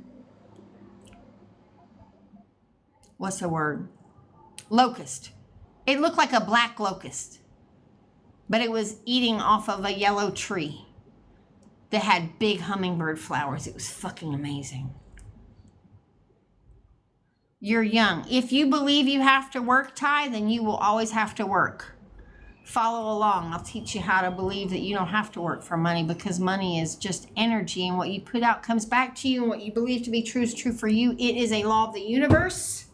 what's the word? Locust. It looked like a black locust, but it was eating off of a yellow tree that had big hummingbird flowers. It was fucking amazing. You're young. If you believe you have to work, Ty, then you will always have to work. Follow along. I'll teach you how to believe that you don't have to work for money, because money is just energy, and what you put out comes back to you, and what you believe to be true is true for you. It is a law of the universe.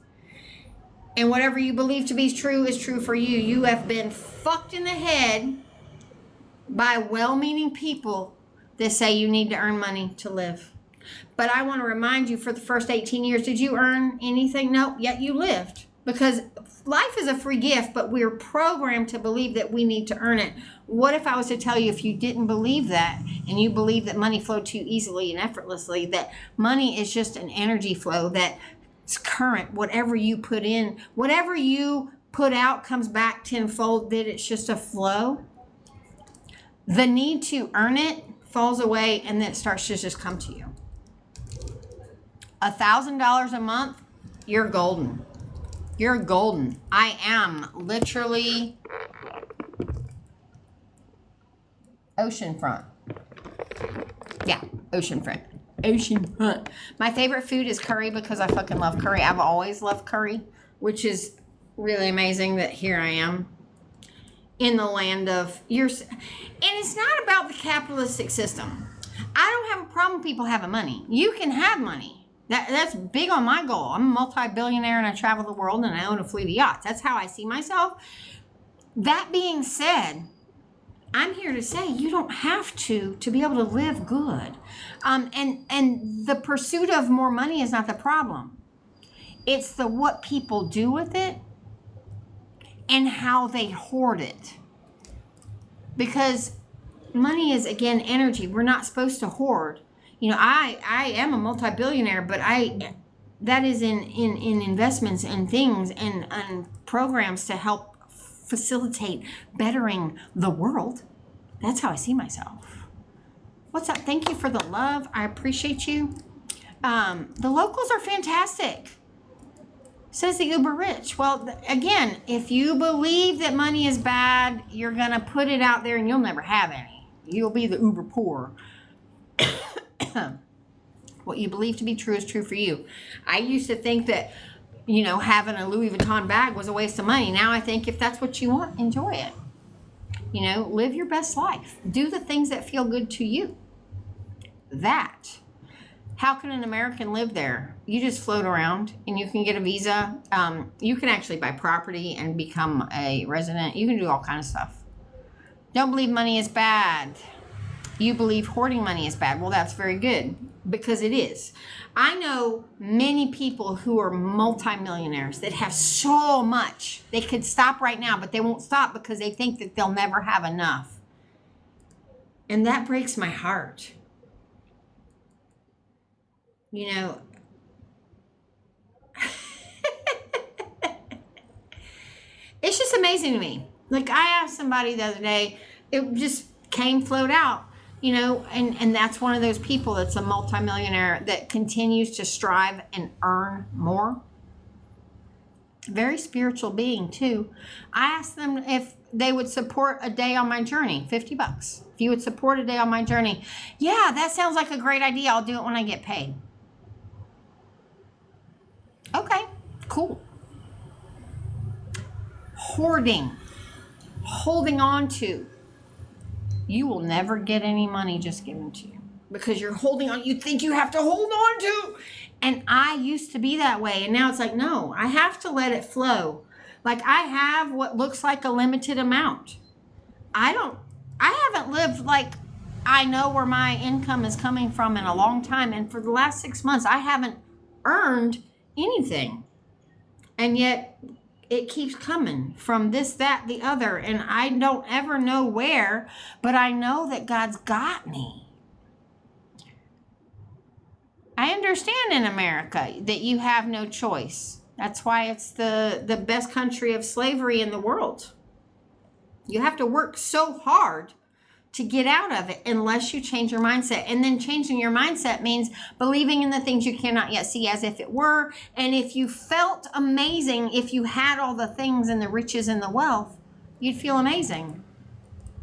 And whatever you believe to be true is true for you. You have been fucked in the head by well-meaning people that say you need to earn money to live. But I want to remind you, for the first 18 years, did you earn anything? No, yet you lived. Because life is a free gift, but we're programmed to believe that we need to earn it. What if I was to tell you, if you didn't believe that, and you believe that money flowed to you easily and effortlessly, that money is just an energy flow, that it's current, whatever you put in, whatever you put out comes back tenfold, that it's just a flow. The need to earn it falls away, and then it starts to just come to you. $1,000 a month, you're golden. You're golden. I am literally oceanfront. Yeah, oceanfront. Oceanfront. My favorite food is curry, because I fucking love curry. I've always loved curry, which is really amazing that here I am in the land of yours. And it's not about the capitalistic system. I don't have a problem with people having money. You can have money. That's big on my goal. I'm a multi-billionaire, and I travel the world, and I own a fleet of yachts. That's how I see myself. That being said, I'm here to say you don't have to be able to live good. And the pursuit of more money is not the problem. It's the what people do with it and how they hoard it. Because money is, again, energy. We're not supposed to hoard. You know, I am a multi-billionaire, but that is in investments and things and programs to help facilitate bettering the world. That's how I see myself. What's up? Thank you for the love. I appreciate you. The locals are fantastic, says the uber rich. Well, again, if you believe that money is bad, you're going to put it out there and you'll never have any. You'll be the uber poor. What you believe to be true is true for you. I used to think that, you know, having a Louis Vuitton bag was a waste of money. Now I think if that's what you want, enjoy it. You know, live your best life. Do the things that feel good to you. That. How can an American live there? You just float around and you can get a visa. You can actually buy property and become a resident. You can do all kinds of stuff. Don't believe money is bad. You believe hoarding money is bad. Well, that's very good, because it is. I know many people who are multimillionaires that have so much. They could stop right now, but they won't stop because they think that they'll never have enough. And that breaks my heart. You know, it's just amazing to me. Like, I asked somebody the other day, it just flowed out. You know, and that's one of those people that's a multimillionaire that continues to strive and earn more. Very spiritual being, too. I asked them if they would support a day on my journey, $50. If you would support a day on my journey. Yeah, that sounds like a great idea. I'll do it when I get paid. Okay, cool. Hoarding, holding on to. You will never get any money just given to you, because you're holding on. You think you have to hold on to. And I used to be that way. And now it's like, no, I have to let it flow. Like I have what looks like a limited amount. I haven't lived like I know where my income is coming from in a long time. And for the last 6 months, I haven't earned anything. And yet it keeps coming from this, that, the other. And I don't ever know where, but I know that God's got me. I understand in America that you have no choice. That's why it's the best country of slavery in the world. You have to work so hard to get out of it unless you change your mindset. And then changing your mindset means believing in the things you cannot yet see as if it were. And if you felt amazing, if you had all the things and the riches and the wealth, you'd feel amazing.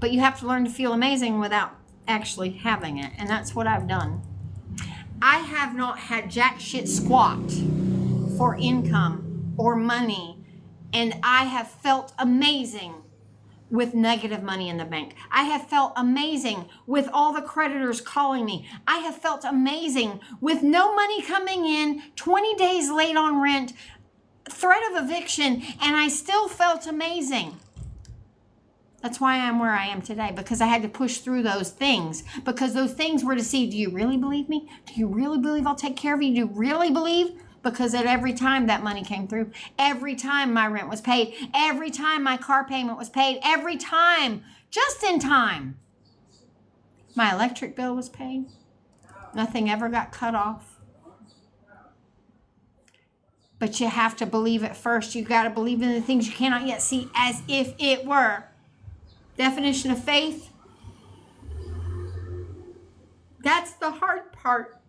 But you have to learn to feel amazing without actually having it. And that's what I've done. I have not had jack shit squat for income or money. And I have felt amazing with negative money in the bank. I have felt amazing with all the creditors calling me. I have felt amazing with no money coming in, 20 days late on rent, threat of eviction, and I still felt amazing. That's why I'm where I am today, because I had to push through those things, because those things were to see, do you really believe me? Do you really believe I'll take care of you? Do you really believe? Because at every time that money came through, every time my rent was paid, every time my car payment was paid, every time, just in time, my electric bill was paid. Nothing ever got cut off. But you have to believe it first. You got to believe in the things you cannot yet see as if it were. Definition of faith. That's the hard part.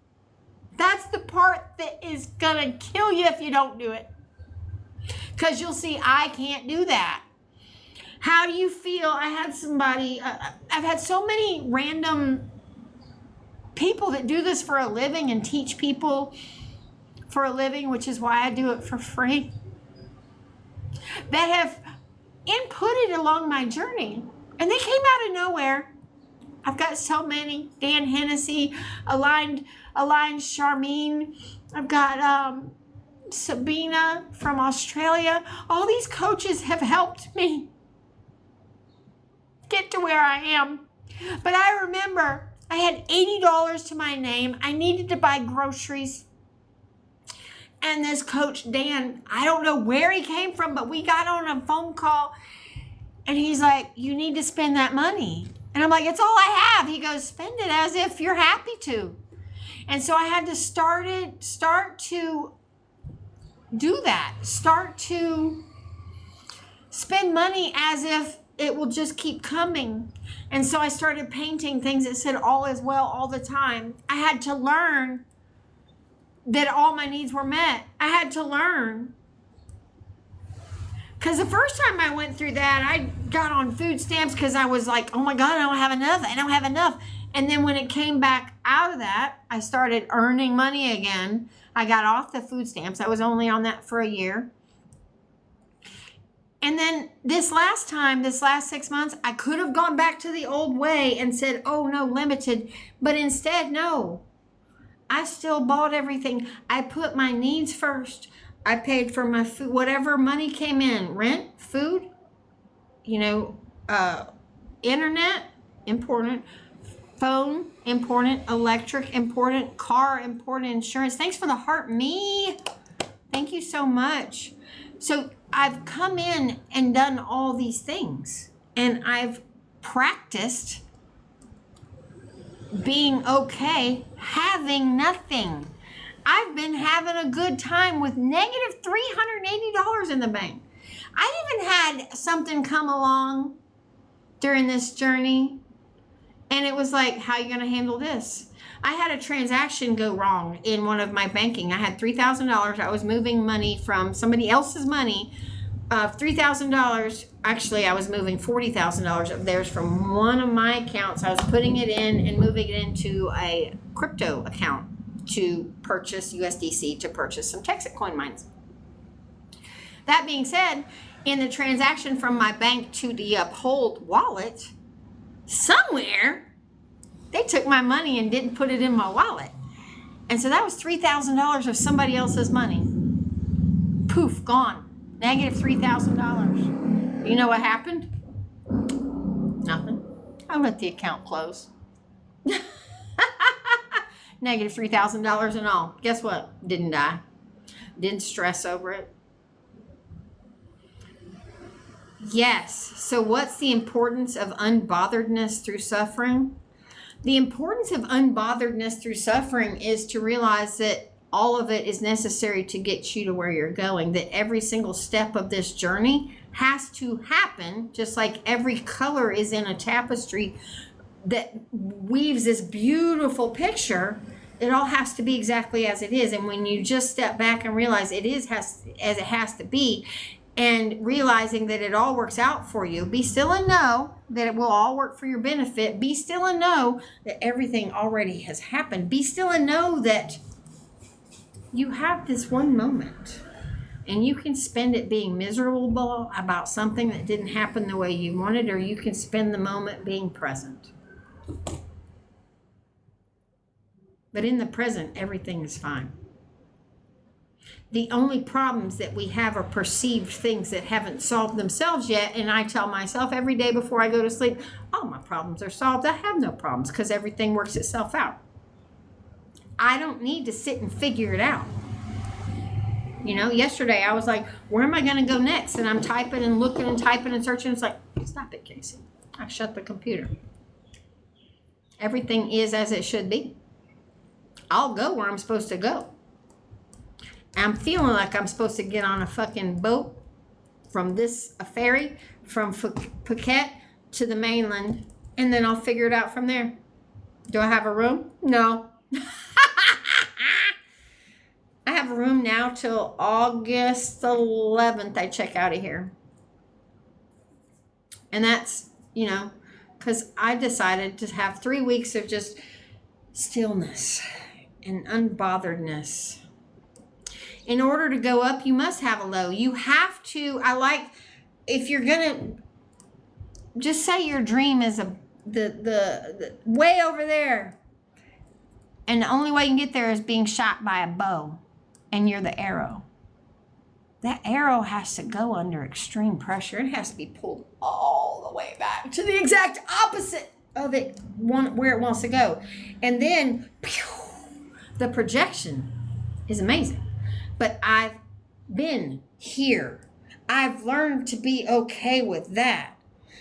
That's the part that is going to kill you if you don't do it. Because you'll see, I can't do that. How do you feel? I had somebody, I've had so many random people that do this for a living and teach people for a living, which is why I do it for free, that have inputted along my journey. And they came out of nowhere. I've got so many. Dan Hennessy, Aligned Charmine. I've got Sabina from Australia. All these coaches have helped me get to where I am. But I remember I had $80 to my name. I needed to buy groceries. And this coach, Dan, I don't know where he came from, but we got on a phone call. And he's like, you need to spend that money. And I'm like, it's all I have. He goes, spend it as if you're happy to. And so I had to start to do that. Start to spend money as if it will just keep coming. And so I started painting things that said all is well all the time. I had to learn that all my needs were met. I had to learn. Because the first time I went through that, I got on food stamps because I was like, oh my God, I don't have enough. I don't have enough. And then when it came back out of that, I started earning money again. I got off the food stamps. I was only on that for a year. And then this last 6 months, I could have gone back to the old way and said, oh no, limited. But instead, no. I still bought everything. I put my needs first. I paid for my food, whatever money came in, rent, food, internet, important, phone, important, electric, important, car, important, insurance. Thanks for the heart, me. Thank you so much. So I've come in and done all these things, and I've practiced being okay having nothing. I've been having a good time with negative $380 in the bank. I even had something come along during this journey, and it was like, how are you going to handle this? I had a transaction go wrong in one of my banking. I had $3,000. I was moving money from somebody else's money of $3,000. Actually, I was moving $40,000 of theirs from one of my accounts. I was putting it in and moving it into a crypto account to purchase USDC, to purchase some Texas coin mines. That being said, in the transaction from my bank to the Uphold wallet, somewhere they took my money and didn't put it in my wallet. And so that was $3,000 of somebody else's money. Poof, gone. Negative $3,000. You know what happened? Nothing. I let the account close. Negative $3,000 in all. Guess what? Didn't die. Didn't stress over it. Yes. So what's the importance of unbotheredness through suffering? The importance of unbotheredness through suffering is to realize that all of it is necessary to get you to where you're going, that every single step of this journey has to happen, just like every color is in a tapestry that weaves this beautiful picture. It all has to be exactly as it is. And when you just step back and realize it is as it has to be, and realizing that it all works out for you, be still and know that it will all work for your benefit. Be still and know that everything already has happened. Be still and know that you have this one moment and you can spend it being miserable about something that didn't happen the way you wanted, or you can spend the moment being present. But in the present, everything is fine. The only problems that we have are perceived things that haven't solved themselves yet. And I tell myself every day before I go to sleep, all my problems are solved. I have no problems because everything works itself out. I don't need to sit and figure it out. You know, yesterday I was like, where am I going to go next? And I'm typing and looking and typing and searching. It's like, stop it, Casey. I shut the computer. Everything is as it should be. I'll go where I'm supposed to go. I'm feeling like I'm supposed to get on a fucking boat from a ferry from Phuket to the mainland, and then I'll figure it out from there. Do I have a room? No. I have a room now till August 11th. I check out of here. And that's, you know, because I decided to have 3 weeks of just stillness and unbotheredness. In order to go up, you must have a low. You have to, if you're going to, just say your dream is the way over there. And the only way you can get there is being shot by a bow. And you're the arrow. That arrow has to go under extreme pressure. It has to be pulled all the way back to the exact opposite of it, where it wants to go. And then, pew, the projection is amazing. But I've been here. I've learned to be okay with that.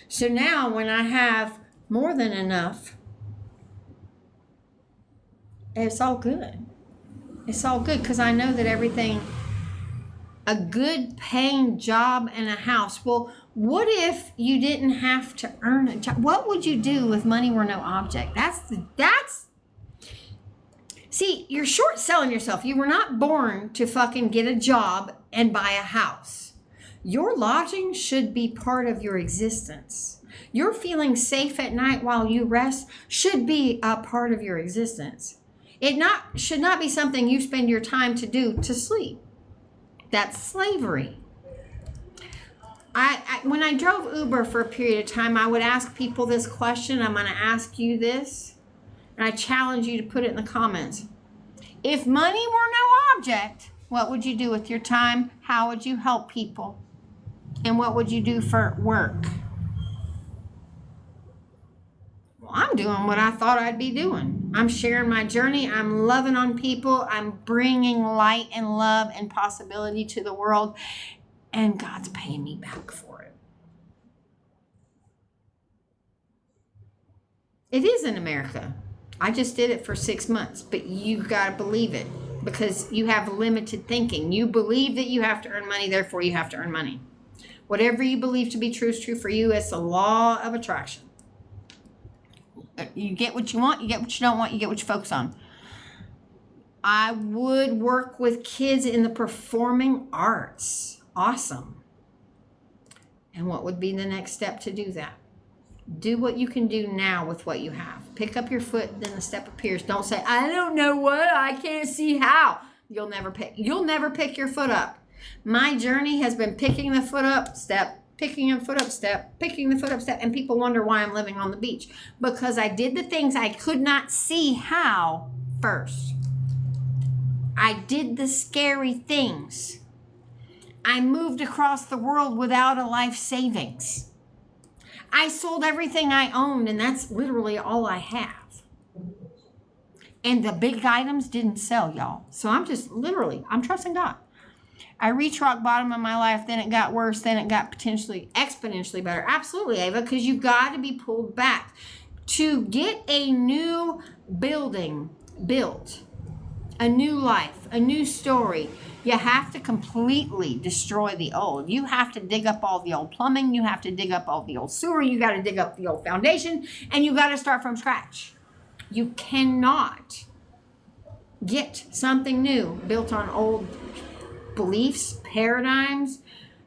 So now when I have more than enough, it's all good. It's all good because I know that everything, a good paying job and a house. Well, what if you didn't have to earn a job? What would you do if money were no object? See, you're short selling yourself. You were not born to fucking get a job and buy a house. Your lodging should be part of your existence. Your feeling safe at night while you rest should be a part of your existence. It should not be something you spend your time to do to sleep. That's slavery. When I drove Uber for a period of time, I would ask people this question. I'm going to ask you this. And I challenge you to put it in the comments. If money were no object, what would you do with your time? How would you help people? And what would you do for work? Well, I'm doing what I thought I'd be doing. I'm sharing my journey. I'm loving on people. I'm bringing light and love and possibility to the world. And God's paying me back for it. It is in America. I just did it for 6 months, but you got to believe it because you have limited thinking. You believe that you have to earn money, therefore you have to earn money. Whatever you believe to be true is true for you. It's the law of attraction. You get what you want, you get what you don't want, you get what you focus on. I would work with kids in the performing arts. Awesome. And what would be the next step to do that? Do what you can do now with what you have. Pick up your foot, then the step appears. Don't say, I don't know what, I can't see how. You'll never pick your foot up. My journey has been picking the foot up step, picking the foot up step, picking the foot up step, and people wonder why I'm living on the beach. Because I did the things I could not see how first. I did the scary things. I moved across the world without a life savings. I sold everything I owned, and that's literally all I have. And the big items didn't sell, y'all. So I'm trusting God. I reached rock bottom in my life, then it got worse, then it got potentially exponentially better. Absolutely, Ava, because you've got to be pulled back. To get a new building built, a new life, a new story, you have to completely destroy the old. You have to dig up all the old plumbing. You have to dig up all the old sewer. You got to dig up the old foundation, and you got to start from scratch. You cannot get something new built on old beliefs, paradigms,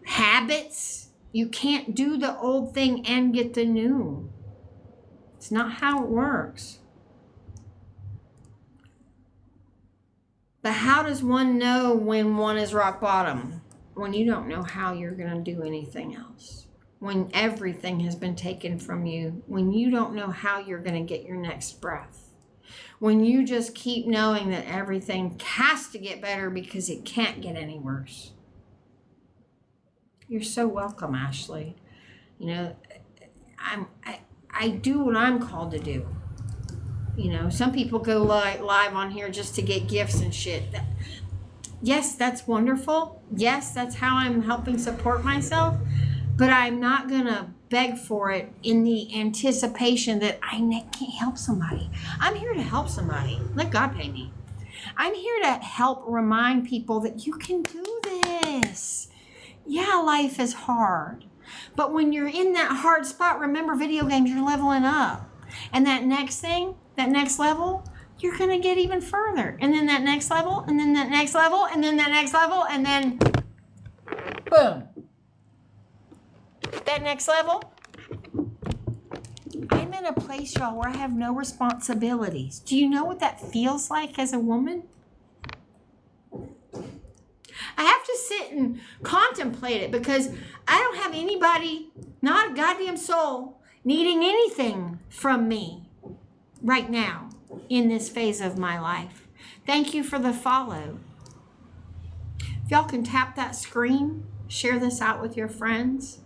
habits. You can't do the old thing and get the new. It's not how it works. But how does one know when one is rock bottom? When you don't know how you're going to do anything else. When everything has been taken from you. When you don't know how you're going to get your next breath. When you just keep knowing that everything has to get better because it can't get any worse. You're so welcome, Ashley. You know, I do what I'm called to do. You know, some people go live on here just to get gifts and shit. Yes, that's wonderful. Yes, that's how I'm helping support myself. But I'm not going to beg for it in the anticipation that I can't help somebody. I'm here to help somebody. Let God pay me. I'm here to help remind people that you can do this. Yeah, life is hard. But when you're in that hard spot, remember video games, you're leveling up. And that next thing, that next level, you're going to get even further. And then that next level, and then that next level, and then that next level, and then boom. That next level, I'm in a place, y'all, where I have no responsibilities. Do you know what that feels like as a woman? I have to sit and contemplate it because I don't have anybody, not a goddamn soul, needing anything from me right now in this phase of my life. Thank you for the follow. If y'all can tap that screen, share this out with your friends.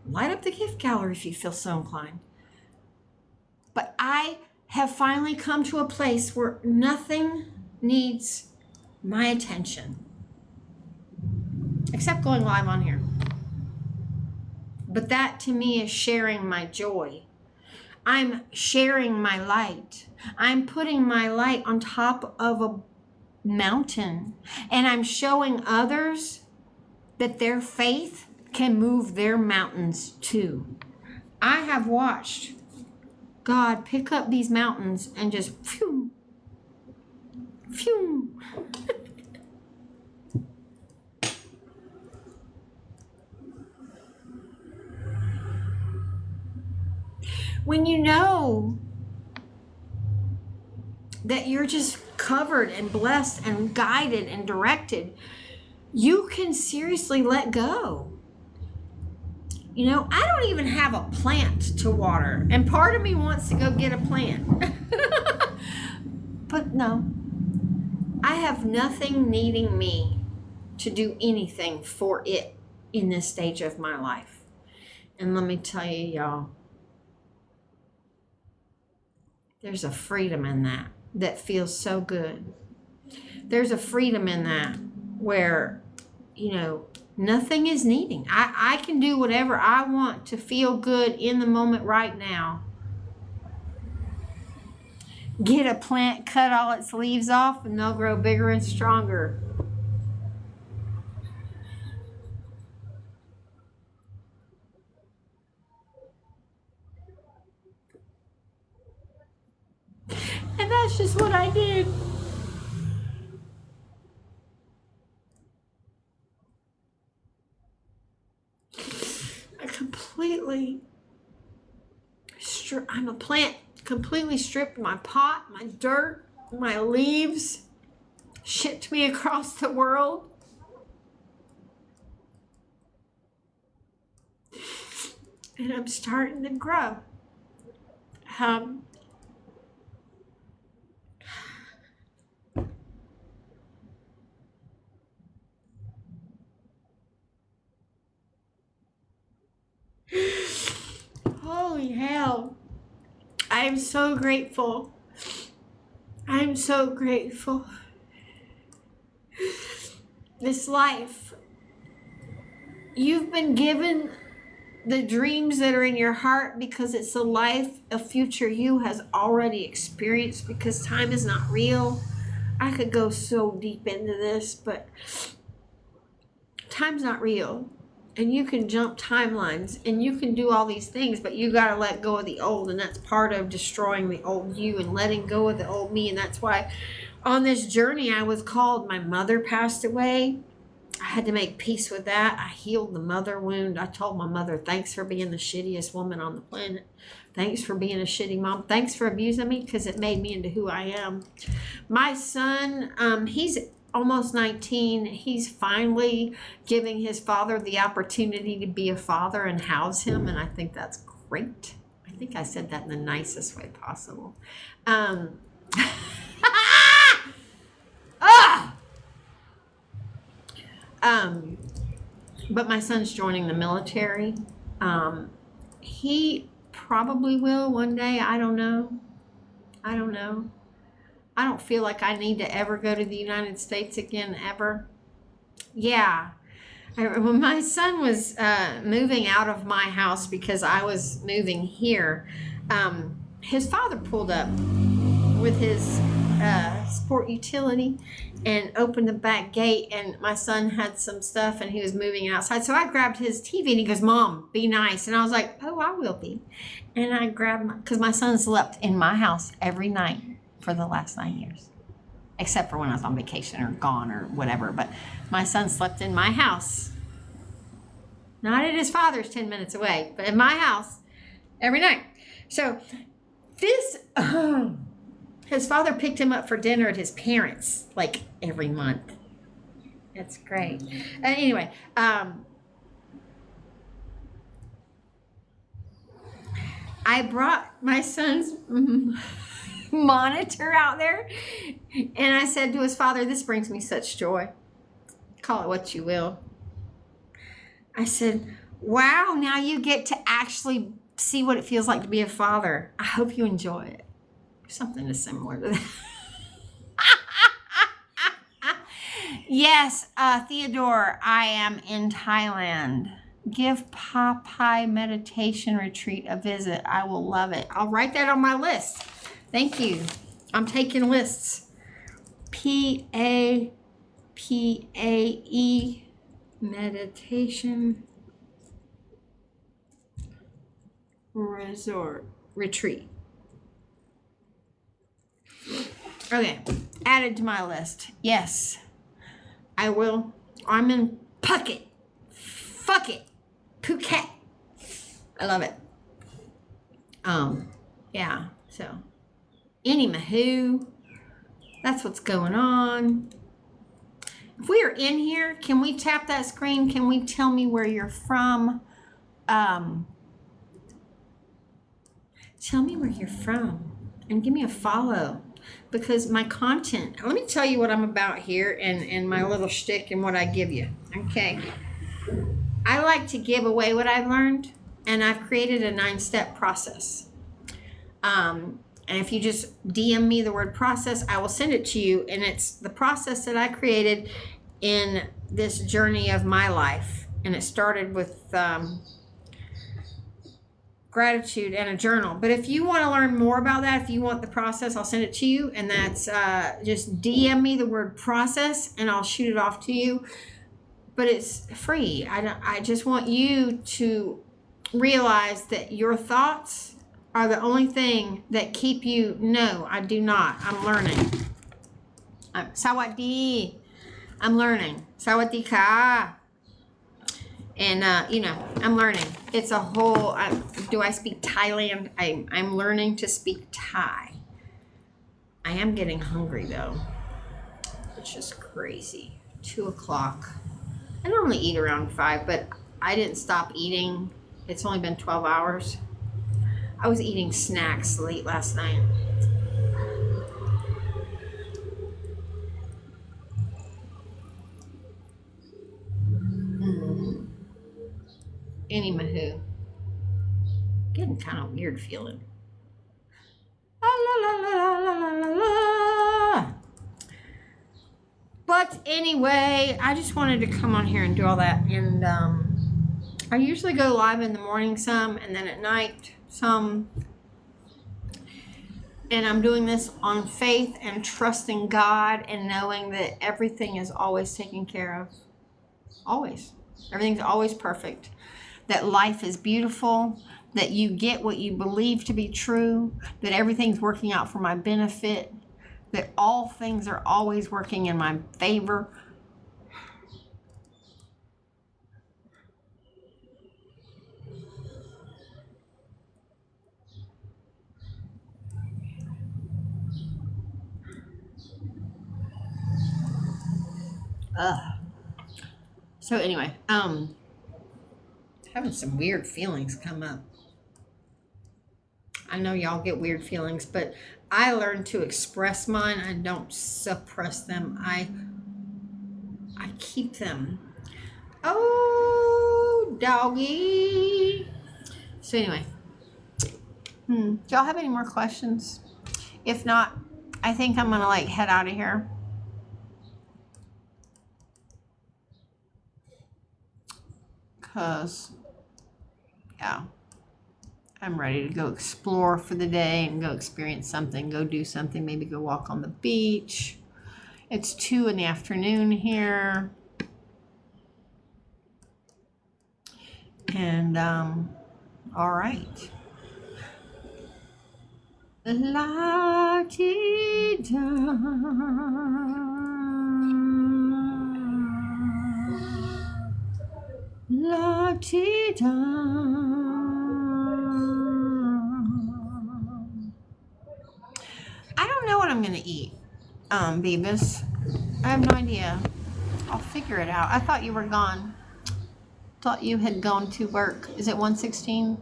Light up the gift gallery if you feel so inclined. But I have finally come to a place where nothing needs my attention. Except going live on here. But that to me is sharing my joy. I'm sharing my light. I'm putting my light on top of a mountain. And I'm showing others that their faith can move their mountains too. I have watched God pick up these mountains and just phew, phew. When you know that you're just covered and blessed and guided and directed, you can seriously let go. You know, I don't even have a plant to water, and part of me wants to go get a plant. But no, I have nothing needing me to do anything for it in this stage of my life. And let me tell you, y'all, there's a freedom in that feels so good. There's a freedom in that where, you know, nothing is needing. I can do whatever I want to feel good in the moment right now. Get a plant, cut all its leaves off, and they'll grow bigger and stronger. And that's just what I did. I'm a plant, completely stripped my pot, my dirt, my leaves, shipped me across the world. And I'm starting to grow. I'm so grateful. I'm so grateful. This life, you've been given the dreams that are in your heart because it's a life, a future you has already experienced, because time is not real. I could go so deep into this, but time's not real. And you can jump timelines and you can do all these things, but you got to let go of the old. And that's part of destroying the old you and letting go of the old me. And that's why on this journey I was called. My mother passed away. I had to make peace with that. I healed the mother wound. I told my mother, thanks for being the shittiest woman on the planet. Thanks for being a shitty mom. Thanks for abusing me, because it made me into who I am. My son, he's almost 19. He's finally giving his father the opportunity to be a father and house him. And I think that's great. I think I said that in the nicest way possible. But my son's joining the military. He probably will one day. I don't know. I don't feel like I need to ever go to the United States again, ever. Yeah. When my son was moving out of my house because I was moving here, his father pulled up with his sport utility and opened the back gate, and my son had some stuff and he was moving outside. So I grabbed his TV and he goes, Mom, be nice. And I was like, oh, I will be. And I grabbed because my son slept in my house every night for the last 9 years, except for when I was on vacation or gone or whatever. But my son slept in my house, not at his father's 10 minutes away, but in my house every night. So this, his father picked him up for dinner at his parents' like every month. That's great. Anyway, I brought my son's monitor out there, and I said to his father, this brings me such joy. Call it what you will. I said, wow, now you get to actually see what it feels like to be a father. I hope you enjoy it. Something similar to that. Yes, Theodore, I am in Thailand. Give Popeye Meditation Retreat a visit. I will love it. I'll write that on my list. Thank you. I'm taking lists. P-A-P-A-E Meditation Resort Retreat. Okay, added to my list. Yes, I will. I'm in Phuket. Fuck it. Phuket. I love it. Yeah, so. Anywho, that's what's going on. If we are in here, can we tap that screen? Can we tell me where you're from? Tell me where you're from and give me a follow, because my content, let me tell you what I'm about here and my little shtick and what I give you. Okay. I like to give away what I've learned, and I've created a 9-step process. And if you just DM me the word process, I will send it to you. And it's the process that I created in this journey of my life. And it started with gratitude and a journal. But if you want to learn more about that, if you want the process, I'll send it to you. And that's just DM me the word process and I'll shoot it off to you. But it's free. I just want you to realize that your thoughts are the only thing that keep you. No, I do not. I'm learning. Sawadee. I'm learning. Sawadee ka. And, I'm learning. It's a whole, do I speak Thailand? I'm learning to speak Thai. I am getting hungry, though. It's just crazy. 2 o'clock. I normally eat around 5, but I didn't stop eating. It's only been 12 hours. I was eating snacks late last night. Anywho, getting kind of weird feeling. But anyway, I just wanted to come on here and do all that. And I usually go live in the morning some, and then at night some. And I'm doing this on faith and trusting God and knowing that everything is always taken care of. Always. Everything's always perfect. That life is beautiful. That you get what you believe to be true. That everything's working out for my benefit. That all things are always working in my favor. So anyway, having some weird feelings come up. I know y'all get weird feelings, but I learned to express mine. I don't suppress them. I keep them. Oh, doggy. So anyway, do y'all have any more questions? If not, I think I'm gonna like head out of here. Cause yeah, I'm ready to go explore for the day and go experience something, go do something, maybe go walk on the beach. It's 2 in the afternoon here. And all right. La-ti-da. La-ti-da. I don't know what I'm going to eat, Beavis. I have no idea. I'll figure it out. I thought you were gone. Thought you had gone to work. Is it 1:16?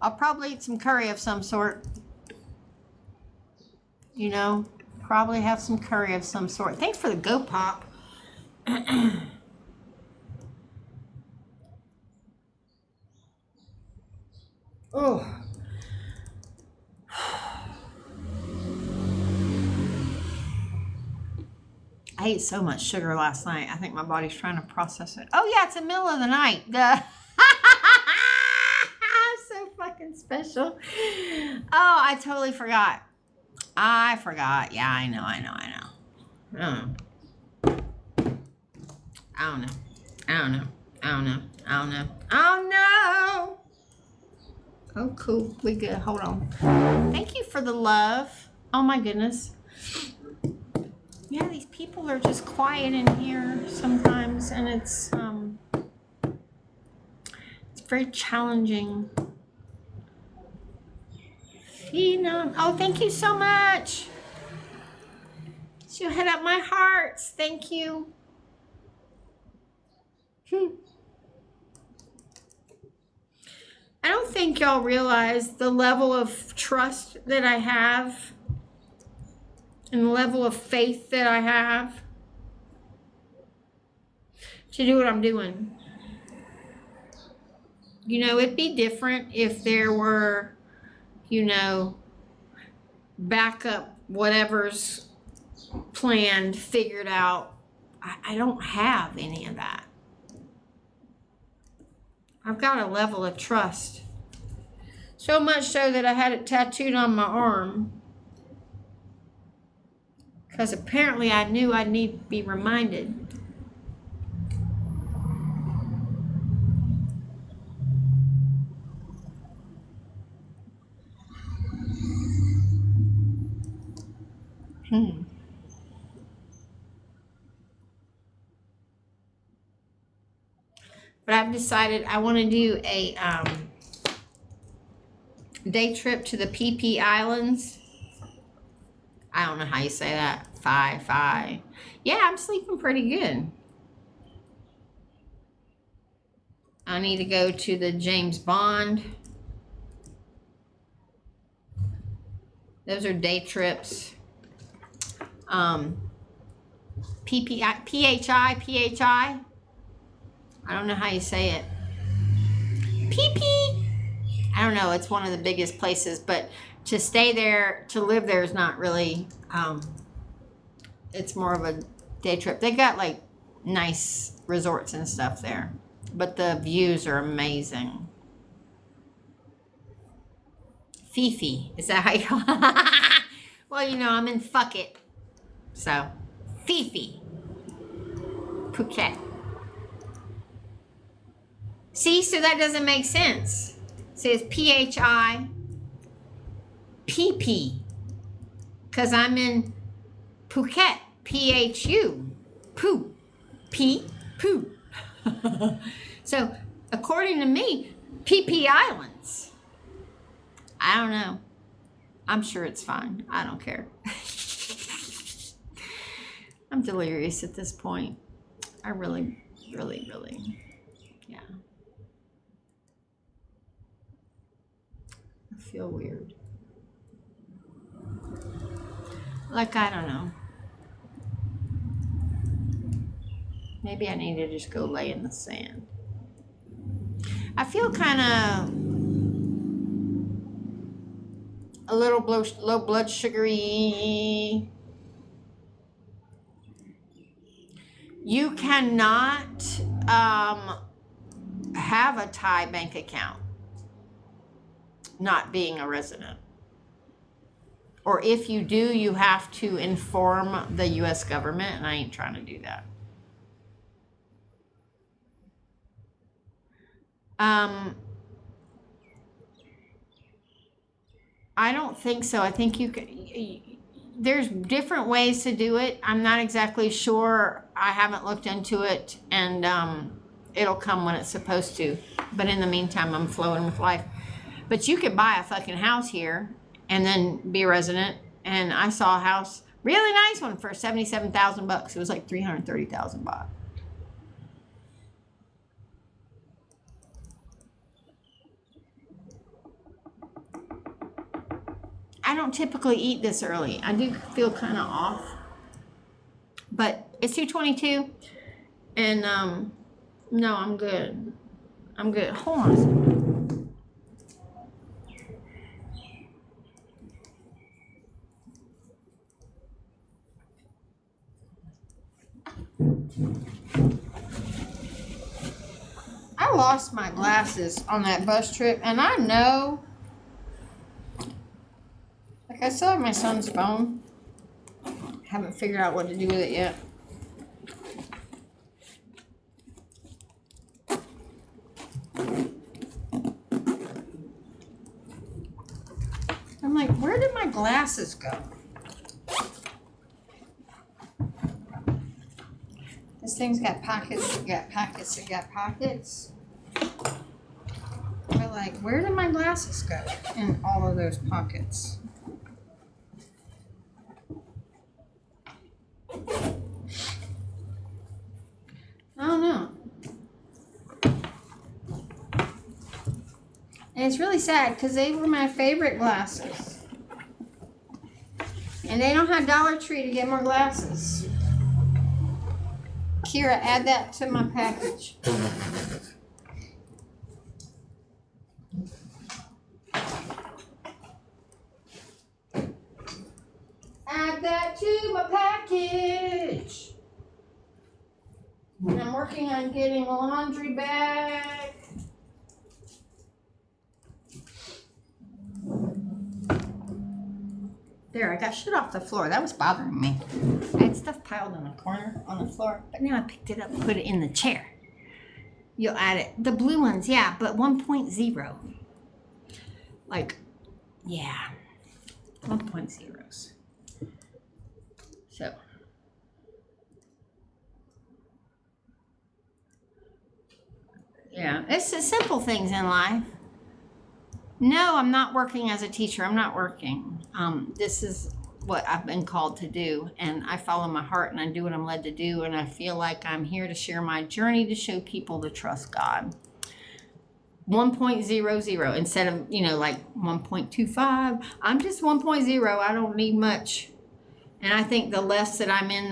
I'll probably eat some curry of some sort. You know, probably have some curry of some sort. Thanks for the Go Pop. Oh. I ate so much sugar last night. I think my body's trying to process it. Oh yeah, it's the middle of the night. I'm so fucking special. Oh, I totally forgot. I forgot. Yeah, I know. I don't know. Oh no. Oh, cool. We good. Hold on. Thank you for the love. Oh my goodness. Yeah, these people are just quiet in here sometimes, and it's very challenging. Phenom. Oh, thank you so much. You hit up my hearts. Thank you. I don't think y'all realize the level of trust that I have and the level of faith that I have to do what I'm doing. You know, it'd be different if there were, you know, backup whatever's planned, figured out. I don't have any of that. I've got a level of trust. So much so that I had it tattooed on my arm. Because apparently I knew I'd need to be reminded. But I've decided I want to do a day trip to the PP Islands. I don't know how you say that. Fi. Yeah, I'm sleeping pretty good. I need to go to the James Bond. Those are day trips. PHI. I don't know how you say it. PP. I don't know. It's one of the biggest places, but to stay there, to live there is not really, it's more of a day trip. They got like nice resorts and stuff there, but the views are amazing. Fifi, is that how you call it? Well, you know, I'm in fuck it. So, Fifi. Phuket. See, so that doesn't make sense. It says P-H-I-P-P. Because I'm in Phuket. P-H-U. Poo. P-Poo. So, according to me, P-P Islands. I don't know. I'm sure it's fine. I don't care. I'm delirious at this point. I really, yeah. I feel weird. Like, I don't know. Maybe I need to just go lay in the sand. I feel kind of a little low blood sugary. You cannot have a Thai bank account not being a resident. Or if you do, you have to inform the U.S. government, and I ain't trying to do that. I don't think so. I think you can. There's different ways to do it. I'm not exactly sure. I haven't looked into it, and it'll come when it's supposed to. But in the meantime, I'm flowing with life. But you could buy a fucking house here and then be a resident. And I saw a house, really nice one, for $77,000. It was like 330,000 baht. I don't typically eat this early. I do feel kind of off. But it's 2:22. And no, I'm good. I'm good. Hold on a second. I lost my glasses on that bus trip, and I know, like, I still have my son's phone. Haven't figured out what to do with it yet. I'm like, where did my glasses go? This thing's got pockets, it got pockets, it got pockets. But like, where did my glasses go in all of those pockets? I don't know. And it's really sad because they were my favorite glasses. And they don't have Dollar Tree to get more glasses. Kira, add that to my package. Add that to my package. And I'm working on getting a laundry bag. There, I got shit off the floor. That was bothering me. I had stuff piled in the corner on the floor, but now I picked it up and put it in the chair. You'll add it. The blue ones, yeah, but 1.0. Like, yeah, 1.0s. So. Yeah, it's the simple things in life. No, I'm not working as a teacher. I'm not working. This is what I've been called to do, and I follow my heart and I do what I'm led to do, and I feel like I'm here to share my journey to show people to trust God. 1.00 instead of, you know, like 1.25. I'm just 1.0. I don't need much. And I think the less that I'm in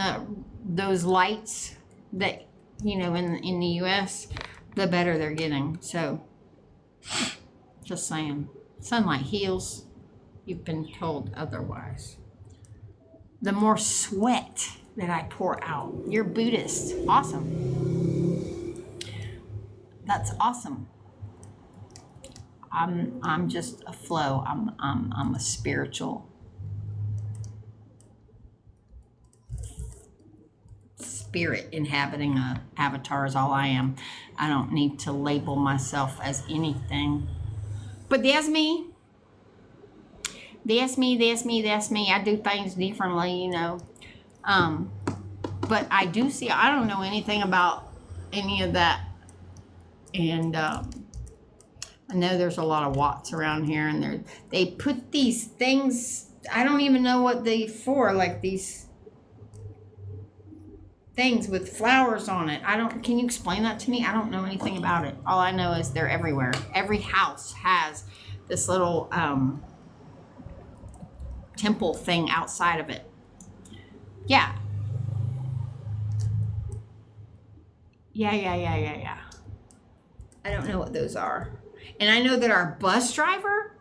those lights that, you know, in the US, the better they're getting. So just saying, sunlight heals. You've been told otherwise. The more sweat that I pour out. You're Buddhist. Awesome. That's awesome. I'm just a flow. I'm a spiritual spirit inhabiting a avatar is all I am. I don't need to label myself as anything. But that's me. That's me, that's me, that's me. I do things differently, you know. But I do see, I don't know anything about any of that. And I know there's a lot of Watts around here, and they put these things, I don't even know what they for, like these things with flowers on it. Can you explain that to me? I don't know anything about it. All I know is they're everywhere. Every house has this little temple thing outside of it. Yeah. Yeah. I don't know what those are. And I know that our bus driver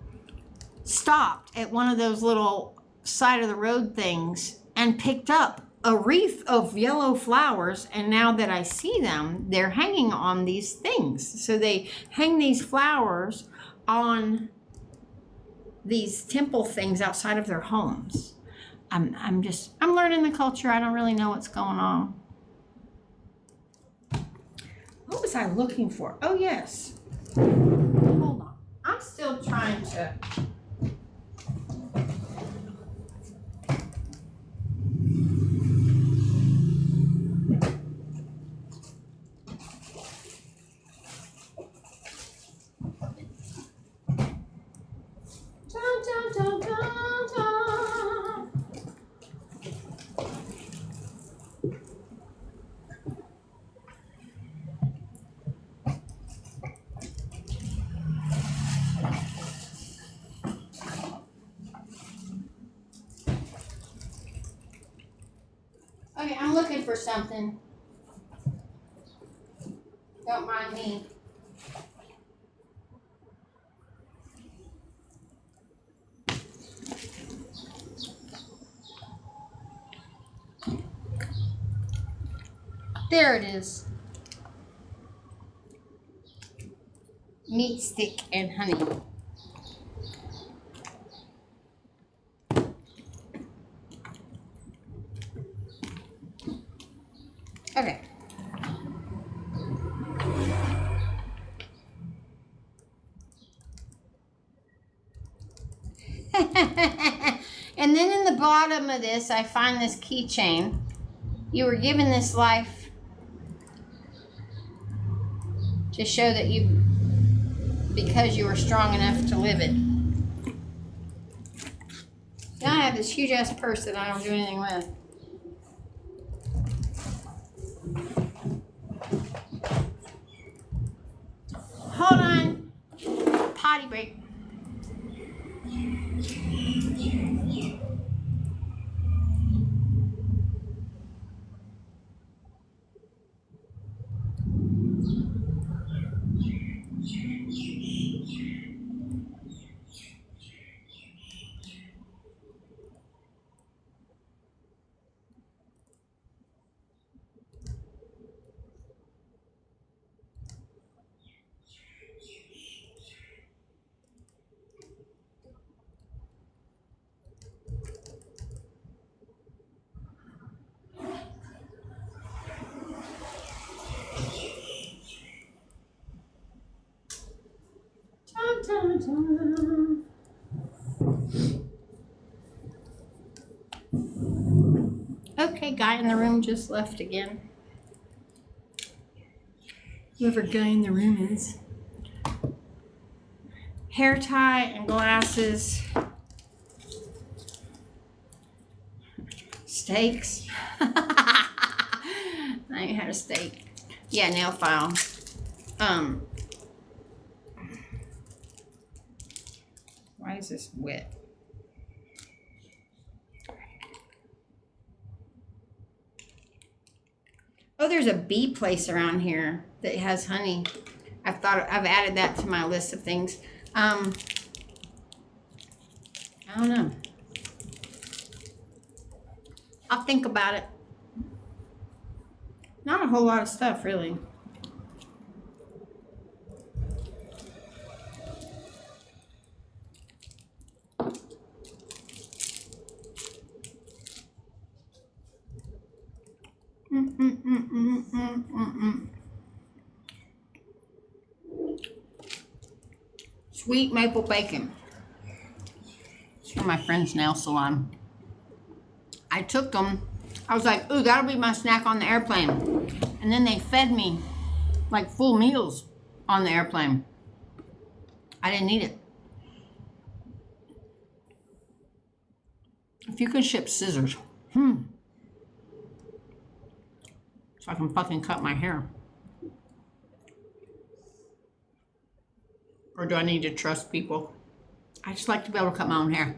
stopped at one of those little side of the road things and picked up a wreath of yellow flowers. And now that I see them, they're hanging on these things. So they hang these flowers on these temple things outside of their homes. I'm learning the culture. I don't really know what's going on. What was I looking for? Oh, yes. Hold on. I'm still trying to... Okay, I'm looking for something. Don't mind me. There it is. Meat stick and honey. Okay. And then in the bottom of this, I find this keychain. You were given this life to show that because you were strong enough to live it. Now I have this huge ass purse that I don't do anything with. Hold on. Potty break. Okay, guy in the room just left again. Whoever guy in the room is. Hair tie and glasses. Steaks. I ain't had a steak. Yeah, nail file. Why is this wet? Oh, there's a bee place around here that has honey. I've added that to my list of things. I don't know. I'll think about it. Not a whole lot of stuff, really. Sweet maple bacon. It's from my friend's nail salon. I took them. I was like, ooh, that'll be my snack on the airplane. And then they fed me like full meals on the airplane. I didn't need it. If you could ship scissors, so I can fucking cut my hair. Or do I need to trust people? I just like to be able to cut my own hair.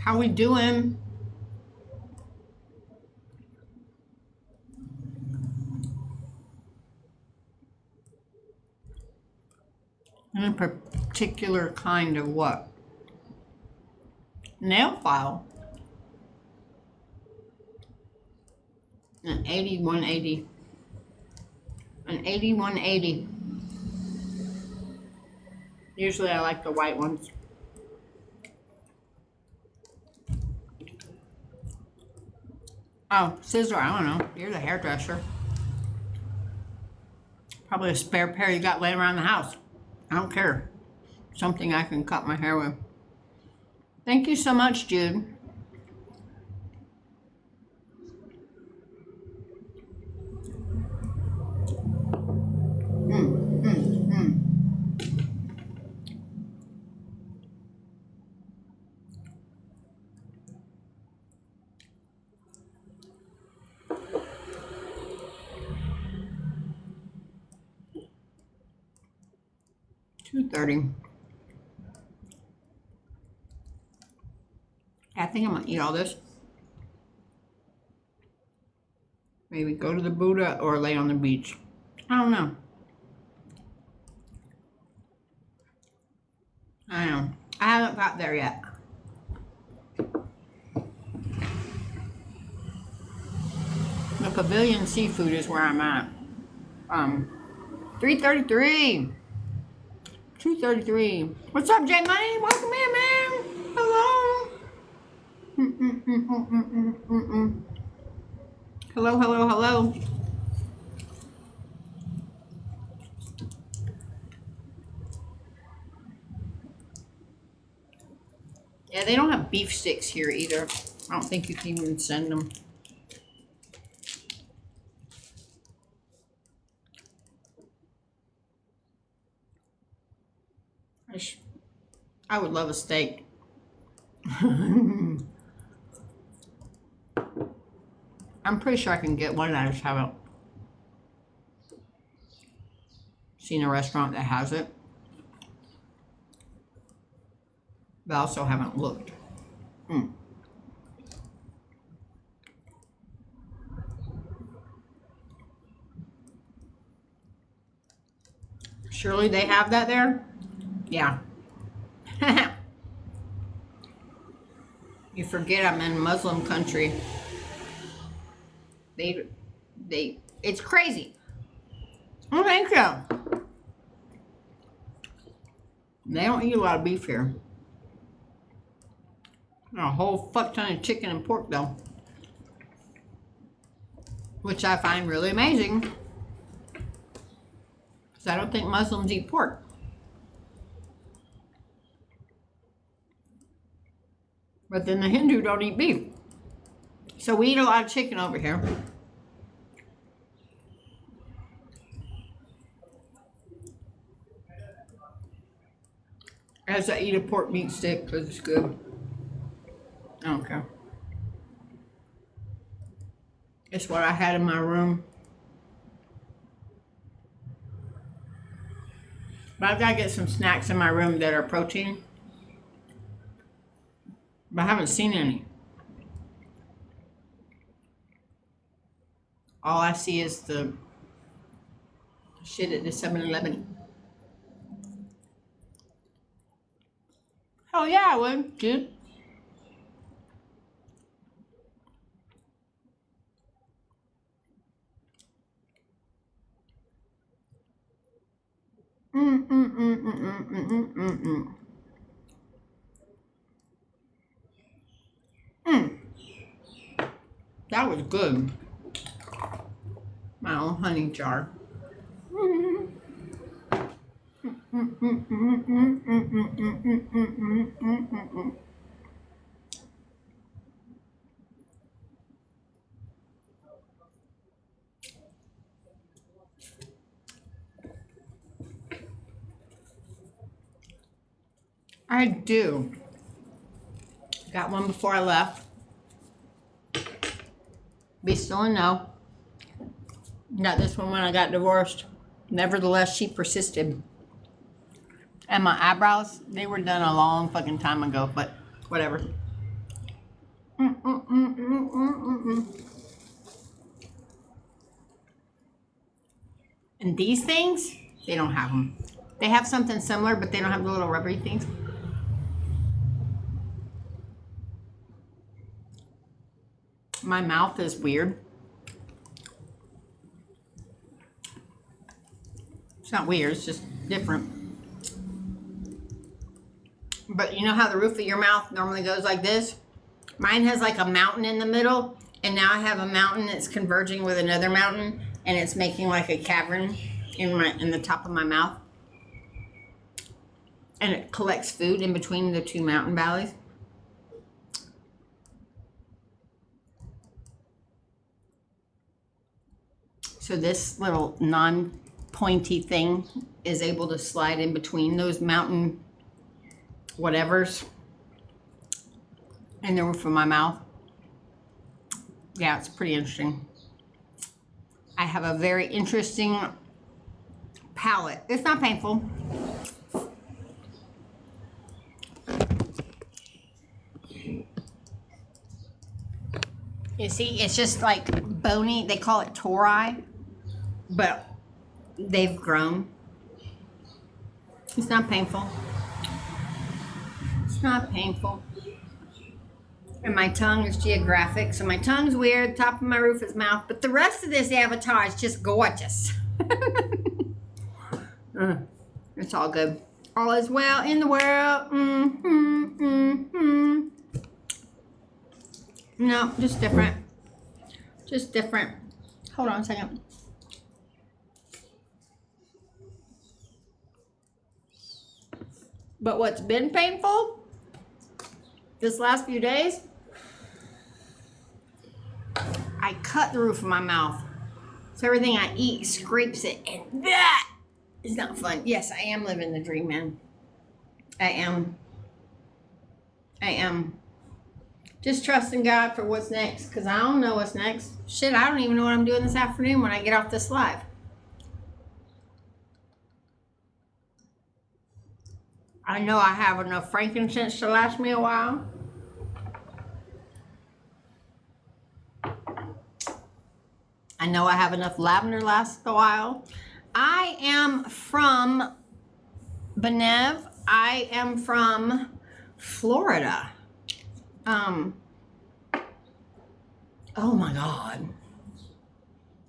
How we doing? In a particular kind of what? Nail file. An 8180. An 8180. Usually I like the white ones. Oh, scissor, I don't know. You're the hairdresser. Probably a spare pair you got laying around the house. I don't care. Something I can cut my hair with. Thank you so much, Jude. $2.30. I think I'm gonna eat all this. Maybe go to the Buddha or lay on the beach. I don't know. I don't know. I haven't got there yet. The Pavilion Seafood is where I'm at. 3:33. 2:33. What's up, J Money? Welcome in, man. Hello. Hello, hello, hello. Yeah, they don't have beef sticks here either. I don't think you can even send them. I would love a steak. I'm pretty sure I can get one. I just haven't seen a restaurant that has it. But I also haven't looked. Surely they have that there? Yeah. You forget I'm in Muslim country. It's crazy. Oh, thank you. They don't eat a lot of beef here. A whole fuck ton of chicken and pork though, which I find really amazing because I don't think Muslims eat pork. But then the Hindu don't eat beef. So we eat a lot of chicken over here. As I eat a pork meat stick because it's good. I don't care. It's what I had in my room. But I've got to get some snacks in my room that are protein. But I haven't seen any. All I see is the shit at the 7-Eleven. Oh yeah, I would, dude. Mm, mm, mm, mm, mm, mm, mm, mm, mm. That was good. My own honey jar. Mm, mm, mm, mm, mm, mm, mm, mm, mm, mm, mm, mm, mm, mm. I do. Got one before I left. Be still and know. Got this one when I got divorced. Nevertheless, she persisted. And my eyebrows, they were done a long fucking time ago, but whatever. Mm, mm, mm, mm, mm, mm. And these things, they don't have them. They have something similar, but they don't have the little rubbery things. My mouth is weird. It's not weird, it's just different. But you know how the roof of your mouth normally goes like this? Mine has like a mountain in the middle, and now I have a mountain that's converging with another mountain, and it's making like a cavern in the top of my mouth. And it collects food in between the two mountain valleys. So this little non-pointy thing is able to slide in between those mountain whatevers in the roof of my mouth. Yeah, it's pretty interesting. I have a very interesting palate. It's not painful. You see, it's just like bony. They call it tori, but they've grown. It's not painful. It's not painful. And my tongue is geographic, so my tongue's weird. Top of my roof is mouth, but the rest of this avatar is just gorgeous. It's all good. All is well in the world. No, just different. Just different. Hold on a second. But what's been painful this last few days, I cut the roof of my mouth. So everything I eat scrapes it, and that is not fun. Yes, I am living the dream, man. I am. Just trusting God for what's next, because I don't know what's next. Shit, I don't even know what I'm doing this afternoon when I get off this live. I know I have enough frankincense to last me a while. I know I have enough lavender last a while. I am from Benev. I am from Florida. Oh my God.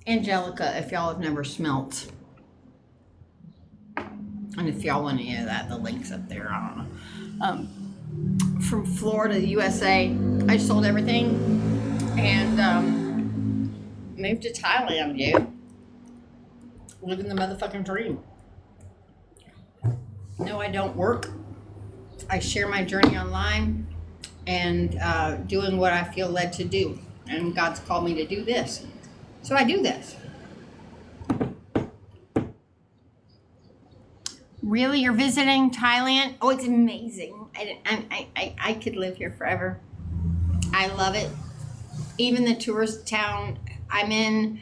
Angelica, if y'all have never smelt. And if y'all want any of that, the link's up there. I don't know. From Florida, USA. I sold everything and moved to Thailand, dude. Living the motherfucking dream. No, I don't work. I share my journey online and doing what I feel led to do. And God's called me to do this. So I do this. Really? You're visiting Thailand? Oh, it's amazing. I could live here forever. I love it. Even the tourist town, I'm in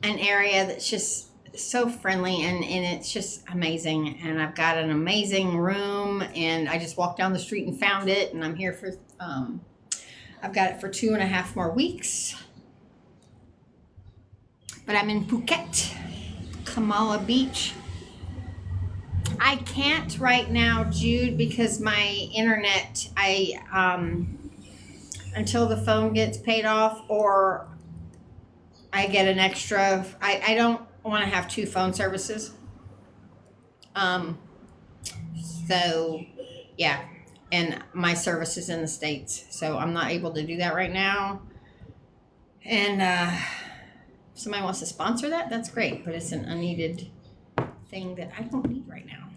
an area that's just so friendly and it's just amazing. And I've got an amazing room and I just walked down the street and found it. And I'm here for, I've got it for 2.5 more weeks. But I'm in Phuket, Kamala Beach. I can't right now, Jude, because my internet, until the phone gets paid off or I get an extra, I don't want to have two phone services. So yeah, and my service is in the States, so I'm not able to do that right now. And if somebody wants to sponsor that, that's great, but it's an unneeded thing that I don't need right now.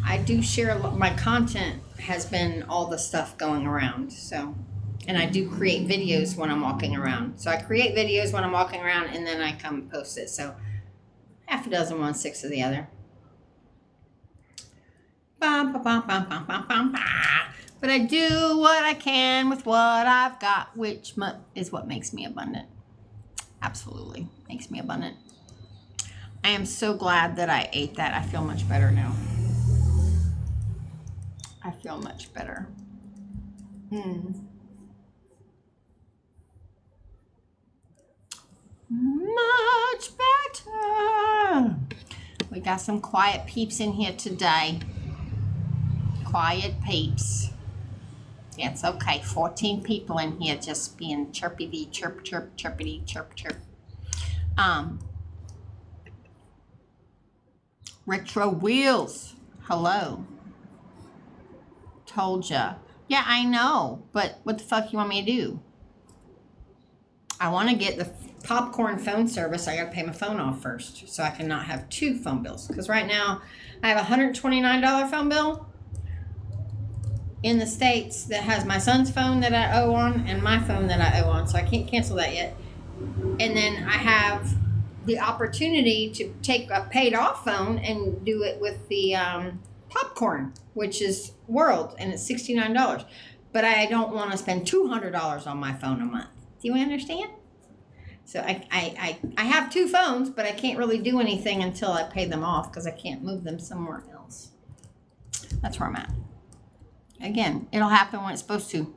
I do share my content has been all the stuff going around, so, and I do create videos when I'm walking around. So I create videos when I'm walking around and then I come post it. So half a dozen, 1/6 of the other. But I do what I can with what I've got, which is what makes me abundant. Absolutely makes me abundant. I am so glad that I ate that. I feel much better now. I feel much better. Much better. We got some quiet peeps in here today. Quiet peeps. Yeah, it's okay. 14 people in here just being chirpy, chirp, chirp, chirpity, chirp, chirp. Retro Wheels. Hello. Told ya. Yeah, I know. But what the fuck you want me to do? I want to get the popcorn phone service. I got to pay my phone off first so I can not have two phone bills. Because right now I have a $129 phone bill in the States that has my son's phone that I owe on and my phone that I owe on. So I can't cancel that yet. And then I have the opportunity to take a paid off phone and do it with the popcorn, which is World, and it's $69. But I don't want to spend $200 on my phone a month. Do you understand? So I have two phones, but I can't really do anything until I pay them off because I can't move them somewhere else. That's where I'm at. Again, it'll happen when it's supposed to.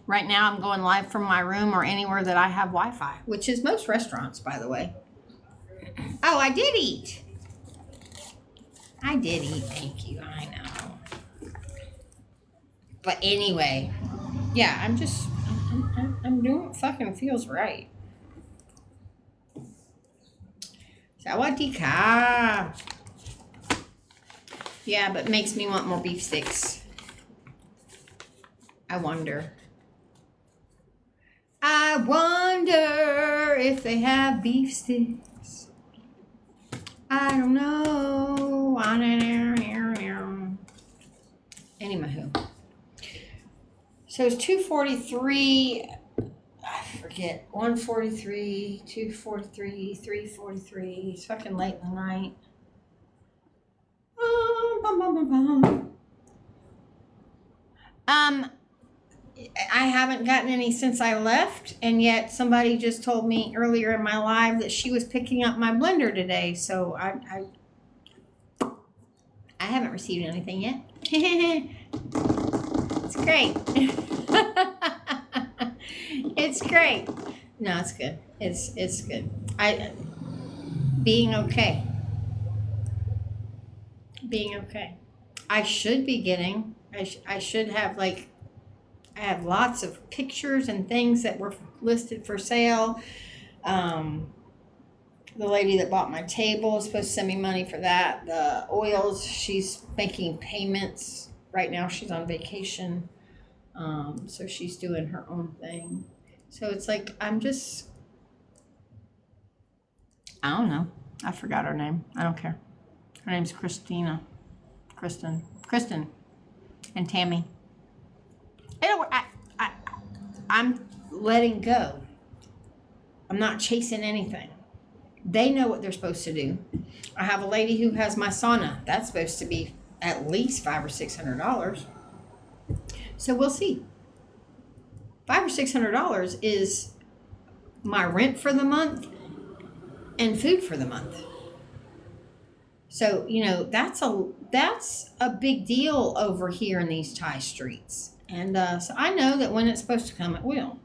Right now, I'm going live from my room or anywhere that I have Wi-Fi, which is most restaurants, by the way. Oh, I did eat. I did eat, thank you. I know. But anyway, yeah, I'm doing what fucking feels right. Sawadee-ka. Yeah, but makes me want more beef sticks. I wonder if they have beef sticks. I don't know. Anywho. So it's 2:43. I forget. 1:43, 2:43, 3:43. It's fucking late in the night. I haven't gotten any since I left, and yet somebody just told me earlier in my live that she was picking up my blender today. So I haven't received anything yet. It's great. It's great. No, it's good. It's good. Being okay. Being okay. I should be getting. I should have I have lots of pictures and things that were listed for sale. The lady that bought my table is supposed to send me money for that. The oils, she's making payments. Right now she's on vacation. So she's doing her own thing. So it's like, I don't know. I forgot her name. I don't care. Her name's Kristen, and Tammy. I'm letting go. I'm not chasing anything. They know what they're supposed to do. I have a lady who has my sauna. That's supposed to be at least $500 or $600. So we'll see. $500 or $600 is my rent for the month and food for the month. So, that's a big deal over here in these Thai streets. And so I know that when it's supposed to come, it will.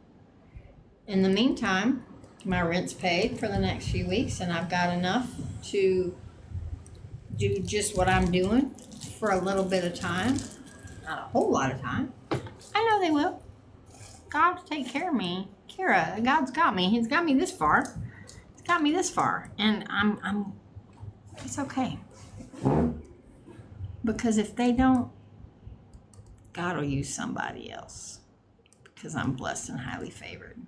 In the meantime, my rent's paid for the next few weeks, and I've got enough to do just what I'm doing for a little bit of time. Not a whole lot of time. I know they will. God will take care of me. Kira, God's got me. He's got me this far. He's got me this far. And it's okay. Because if they don't, God will use somebody else. Because I'm blessed and highly favored.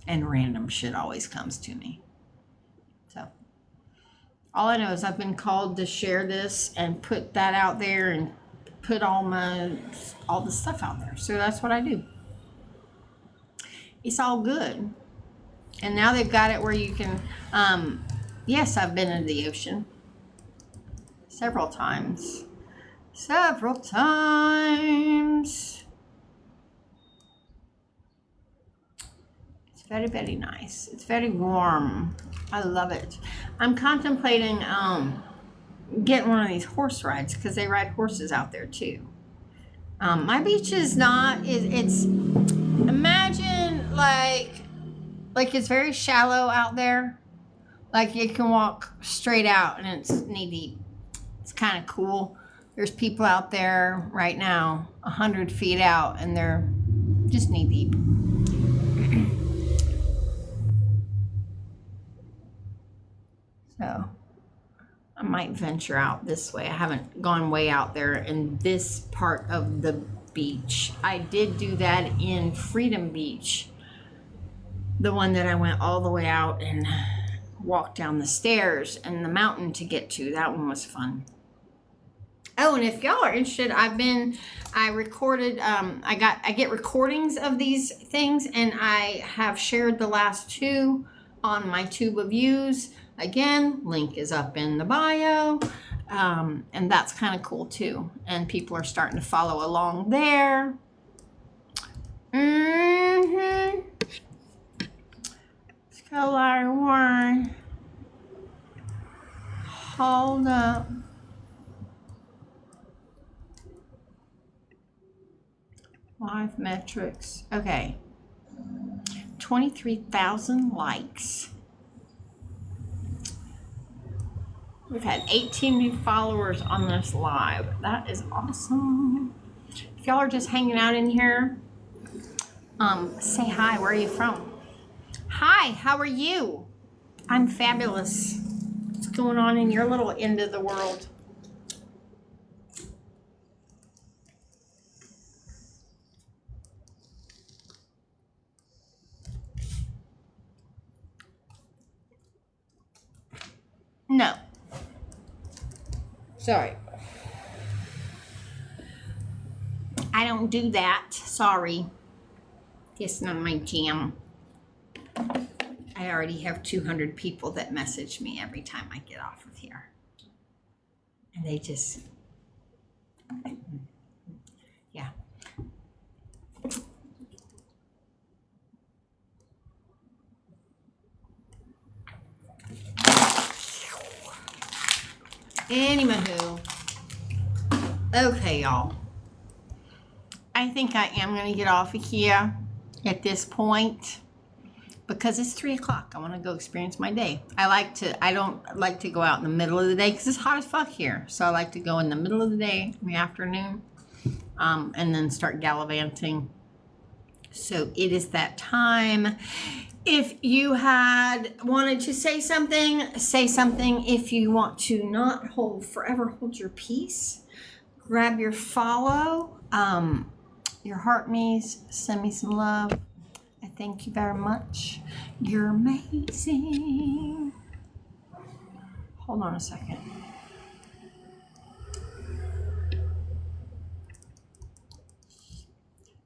And random shit always comes to me. So, all I know is I've been called to share this and put that out there and put all the stuff out there. So that's what I do. It's all good. And now they've got it where you can, yes, I've been in the ocean several times. Several times. It's very, very nice. It's very warm. I love it. I'm contemplating getting one of these horse rides because they ride horses out there too. My beach is not, it's, imagine like it's very shallow out there. Like you can walk straight out and it's knee deep. It's kind of cool. There's people out there right now 100 feet out and they're just knee deep. So I might venture out this way. I haven't gone way out there in this part of the beach. I did do that in Freedom Beach. The one that I went all the way out and walked down the stairs and the mountain to get to. That one was fun. Oh, and if y'all are interested, I recorded, I get recordings of these things and I have shared the last two on my Tube of Views. Again, link is up in the bio. And that's kind of cool too. And people are starting to follow along there. Let's go, Larry Warren. Hold up. Live metrics. Okay. 23,000 likes. We've had 18 new followers on this live. That is awesome. If y'all are just hanging out in here, say hi. Where are you from? Hi, how are you? I'm fabulous. What's going on in your little end of the world? No. Sorry. I don't do that. Sorry. It's not my jam. I already have 200 people that message me every time I get off of here. And they just... Yeah. Anywho, okay, y'all. I think I am going to get off of here at this point because it's 3 o'clock. I want to go experience my day. I don't like to go out in the middle of the day because it's hot as fuck here. So I like to go in the middle of the day, in the afternoon, and then start gallivanting. So it is that time. If you had wanted to say something, say something. If you want to not forever hold your peace, grab your follow, your heart me's, send me some love. I thank you very much. You're amazing. Hold on a second.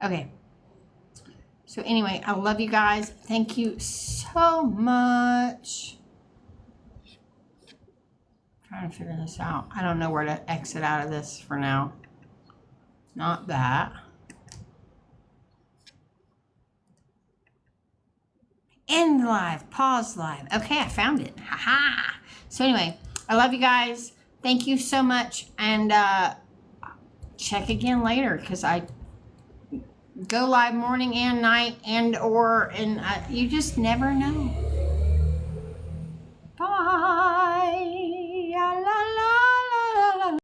Okay. So anyway, I love you guys. Thank you so much. I'm trying to figure this out. I don't know where to exit out of this for now. Not that. End live, pause live. Okay, I found it. Haha. So anyway, I love you guys. Thank you so much. And check again later because I go live morning and night and you just never know.